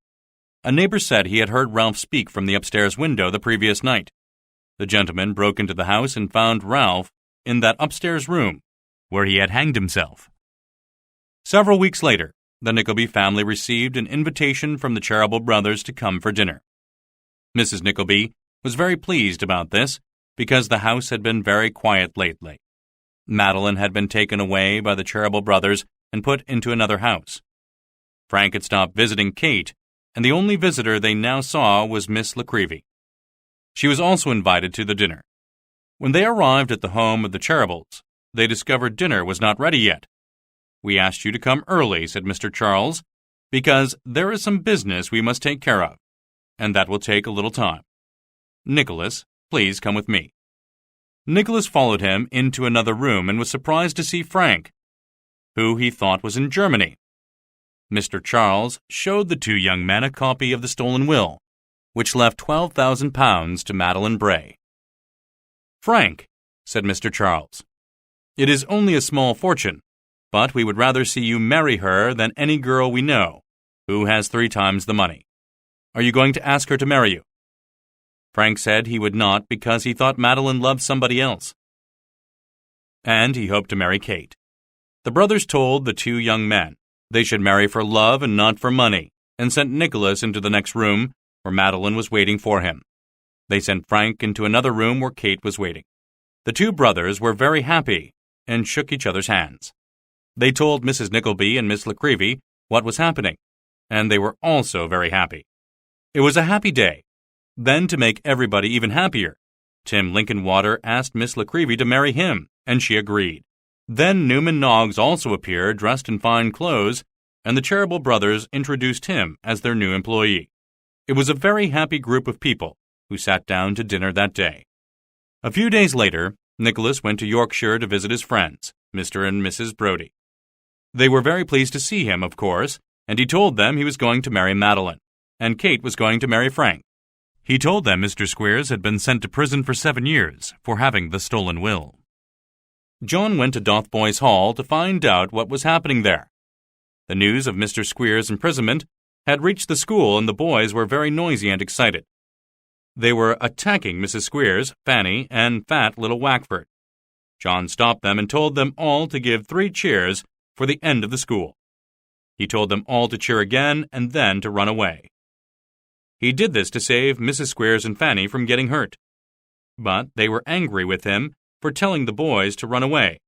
A neighbor said he had heard Ralph speak from the upstairs window the previous night. The gentleman broke into the house and found Ralph in that upstairs room where he had hanged himself. Several weeks later, the Nickleby family received an invitation from the Cheeryble brothers to come for dinner. Mrs. Nickleby was very pleased about this because the house had been very quiet lately. Madeline had been taken away by the Cheeryble brothers and put into another house. Frank had stopped visiting Kate, and the only visitor they now saw was Miss Nickleby. She was also invited to the dinner. When they arrived at the home of the Cheerybles, they discovered dinner was not ready yet. "We asked you to come early," said Mr. Charles, "because there is some business we must take care of, and that will take a little time. Nicholas, please come with me." Nicholas followed him into another room and was surprised to see Frank, who he thought was in Germany. Mr. Charles showed the two young men a copy of the stolen will, which left £12,000 to Madeline Bray. "Frank," said Mr. Charles, "it is only a small fortune, but we would rather see you marry her than any girl we know, who has 3 times the money. Are you going to ask her to marry you?" Frank said he would not because he thought Madeline loved somebody else, and he hoped to marry Kate. The brothers told the two young men they should marry for love and not for money, and sent Nicholas into the next room where Madeline was waiting for him. They sent Frank into another room where Kate was waiting. The two brothers were very happy and shook each other's hands. They told Mrs. Nickleby and Miss Nickleby what was happening, and they were also very happy. It was a happy day. Then, to make everybody even happier, Tim Lincolnwater asked Miss Nickleby to marry him, and she agreed. Then Newman Noggs also appeared dressed in fine clothes, and the Cheeryble brothers introduced him as their new employee. It was a very happy group of people who sat down to dinner that day. A few days later, Nicholas went to Yorkshire to visit his friends, Mr. and Mrs. Brodie. They were very pleased to see him, of course, and he told them he was going to marry Madeline, and Kate was going to marry Frank. He told them Mr. Squeers had been sent to prison for 7 years for having the stolen will. John went to Dotheboys Hall to find out what was happening there. The news of Mr. Squeers' imprisonment had reached the school, and the boys were very noisy and excited. They were attacking Mrs. Squeers, Fanny, and fat little Wackford. John stopped them and told them all to give 3 cheers for the end of the school. He told them all to cheer again and then to run away. He did this to save Mrs. Squeers and Fanny from getting hurt. But they were angry with him for telling the boys to run away.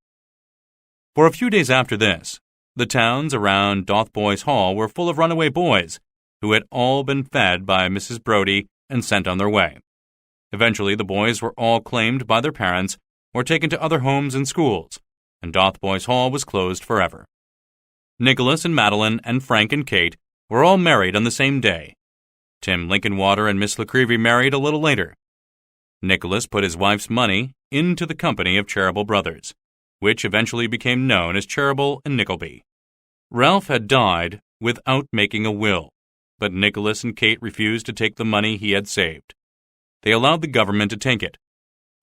For a few days after this, the towns around Dotheboys Hall were full of runaway boys who had all been fed by Mrs. Brodie and sent on their way. Eventually, the boys were all claimed by their parents or taken to other homes and schools, and Dotheboys Hall was closed forever. Nicholas and Madeline and Frank and Kate were all married on the same day. Tim Lincolnwater and Miss Nickleby married a little later. Nicholas put his wife's money into the company of Cheeryble brothers, which eventually became known as Cheeryble and Nickleby. Ralph had died without making a will, but Nicholas and Kate refused to take the money he had saved. They allowed the government to take it.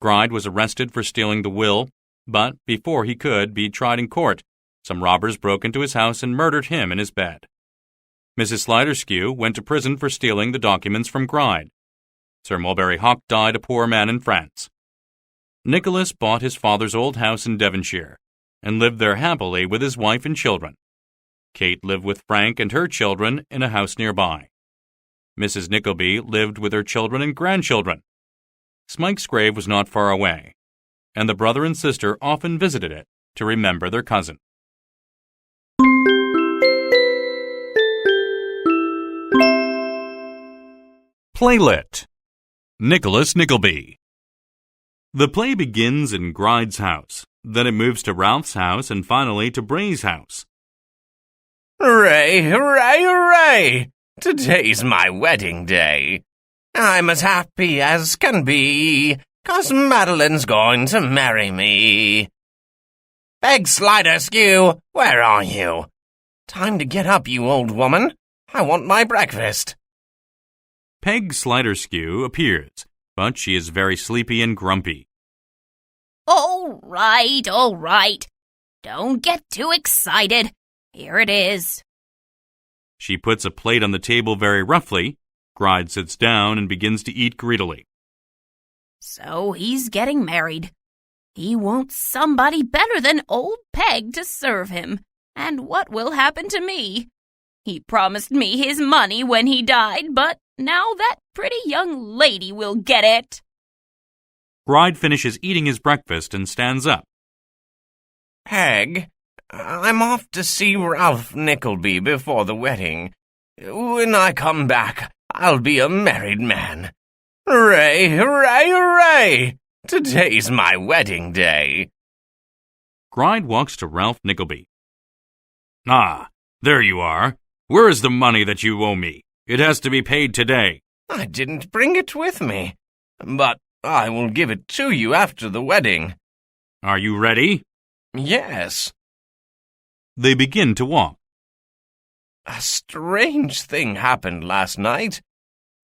Gride was arrested for stealing the will, but before he could be tried in court, some robbers broke into his house and murdered him in his bed. Mrs. Sliderskew went to prison for stealing the documents from Gride. Sir Mulberry Hawk died a poor man in France. Nicholas bought his father's old house in Devonshire and lived there happily with his wife and children. Kate lived with Frank and her children in a house nearby. Mrs. Nickleby lived with her children and grandchildren. Smike's grave was not far away, and the brother and sister often visited it to remember their cousin. Playlet. Nicholas Nickleby. The play begins in Gride's house, then it moves to Ralph's house, and finally to Bray's house. Hooray, hooray, hooray! Today's my wedding day. I'm as happy as can be, 'cause Madeline's going to marry me. Peg Sliderskew, where are you? Time to get up, you old woman. I want my breakfast. Peg Sliderskew appears, but she is very sleepy and grumpy. All right. Don't get too excited. Here it is. She puts a plate on the table very roughly. Gride sits down and begins to eat greedily. So he's getting married. He wants somebody better than old Peg to serve him. And what will happen to me? He promised me his money when he died, but now that pretty young lady will get it. Gride finishes eating his breakfast and stands up. Peg, I'm off to see Ralph Nickleby before the wedding. When I come back, I'll be a married man. Hooray, hooray, hooray! Today's my wedding day. Gride walks to Ralph Nickleby. Ah, there you are. Where is the money that you owe me? It has to be paid today. I didn't bring it with me, but I will give it to you after the wedding. Are you ready? Yes. They begin to walk. A strange thing happened last night.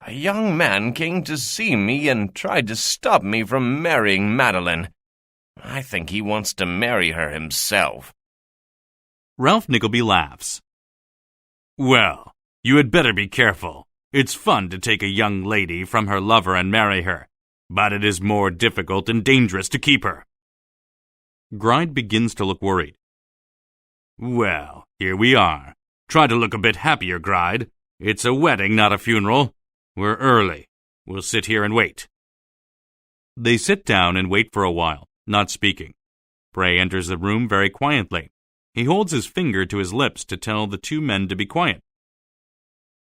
A young man came to see me and tried to stop me from marrying Madeline. I think he wants to marry her himself. Ralph Nickleby laughs. Well, you had better be careful. It's fun to take a young lady from her lover and marry her, but it is more difficult and dangerous to keep her. Gride begins to look worried. Well, here we are. Try to look a bit happier, Gride. It's a wedding, not a funeral. We're early. We'll sit here and wait. They sit down and wait for a while, not speaking. Bray enters the room very quietly. He holds his finger to his lips to tell the two men to be quiet.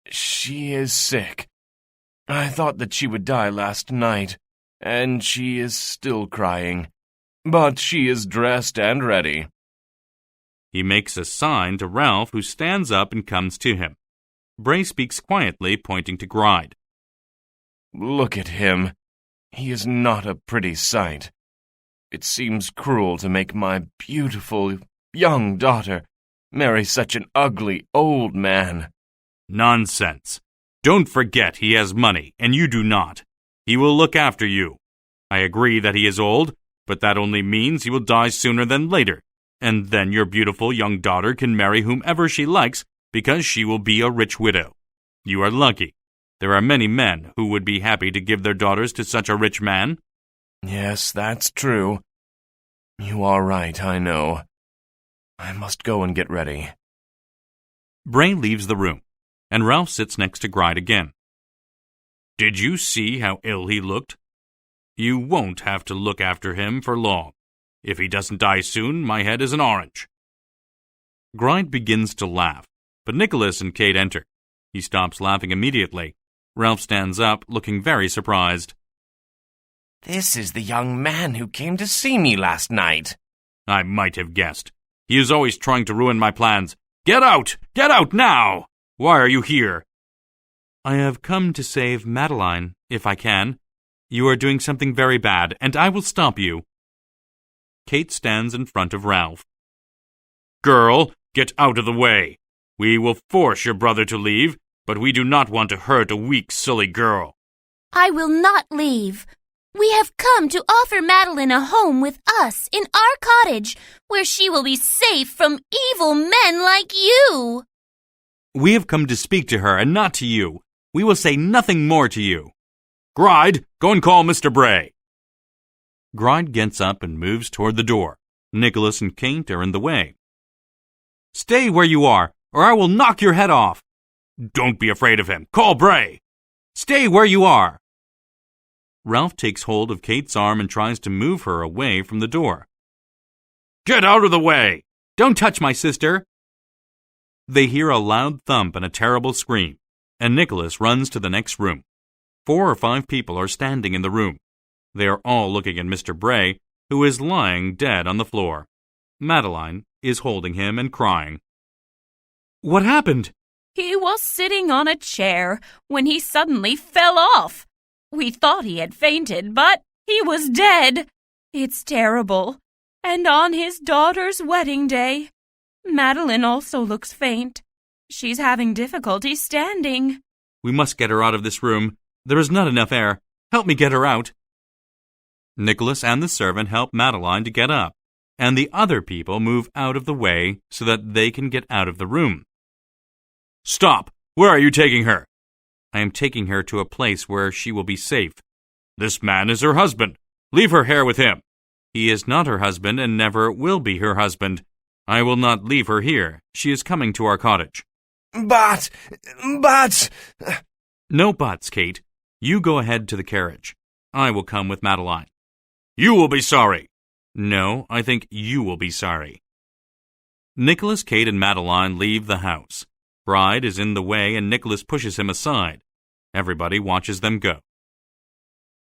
She is sick. I thought that she would die last night, and she is still crying. But she is dressed and ready. He makes a sign to Ralph, who stands up and comes to him. Bray speaks quietly, pointing to Gride. Look at him. He is not a pretty sight. It seems cruel to make my beautiful young daughter marry such an ugly old man. Nonsense. Don't forget he has money, and you do not. He will look after you. I agree that he is old, but that only means he will die sooner than later, and then your beautiful young daughter can marry whomever she likes because she will be a rich widow. You are lucky. There are many men who would be happy to give their daughters to such a rich man. Yes, that's true. You are right, I know. I must go and get ready. Bray leaves the room, and Ralph sits next to Gride again. Did you see how ill he looked? You won't have to look after him for long. If he doesn't die soon, my head is an orange. Gride begins to laugh, but Nicholas and Kate enter. He stops laughing immediately. Ralph stands up, looking very surprised. This is the young man who came to see me last night. I might have guessed. He is always trying to ruin my plans. Get out! Get out now! Why are you here? I have come to save Madeline, if I can. You are doing something very bad, and I will stop you. Kate stands in front of Ralph. Girl, get out of the way. We will force your brother to leave, but we do not want to hurt a weak, silly girl. I will not leave. We have come to offer Madeline a home with us in our cottage, where she will be safe from evil men like you. We have come to speak to her and not to you. We will say nothing more to you. Gride, go and call Mr. Bray. Gride gets up and moves toward the door. Nicholas and Kate are in the way. Stay where you are, or I will knock your head off. Don't be afraid of him. Call Bray. Stay where you are. Ralph takes hold of Kate's arm and tries to move her away from the door. Get out of the way! Don't touch my sister! They hear a loud thump and a terrible scream, and Nicholas runs to the next room. 4 or 5 people are standing in the room. They are all looking at Mr. Bray, who is lying dead on the floor. Madeline is holding him and crying. What happened? He was sitting on a chair when he suddenly fell off. We thought he had fainted, but he was dead. It's terrible. And on his daughter's wedding day. Madeline also looks faint. She's having difficulty standing. We must get her out of this room. There is not enough air. Help me get her out. Nicholas and the servant help Madeline to get up, and the other people move out of the way so that they can get out of the room. Stop! Where are you taking her? I am taking her to a place where she will be safe. This man is her husband. Leave her here with him. He is not her husband and never will be her husband. I will not leave her here. She is coming to our cottage. But... No buts, Kate. You go ahead to the carriage. I will come with Madeline. You will be sorry. No, I think you will be sorry. Nicholas, Kate, and Madeline leave the house. Gride is in the way and Nicholas pushes him aside. Everybody watches them go.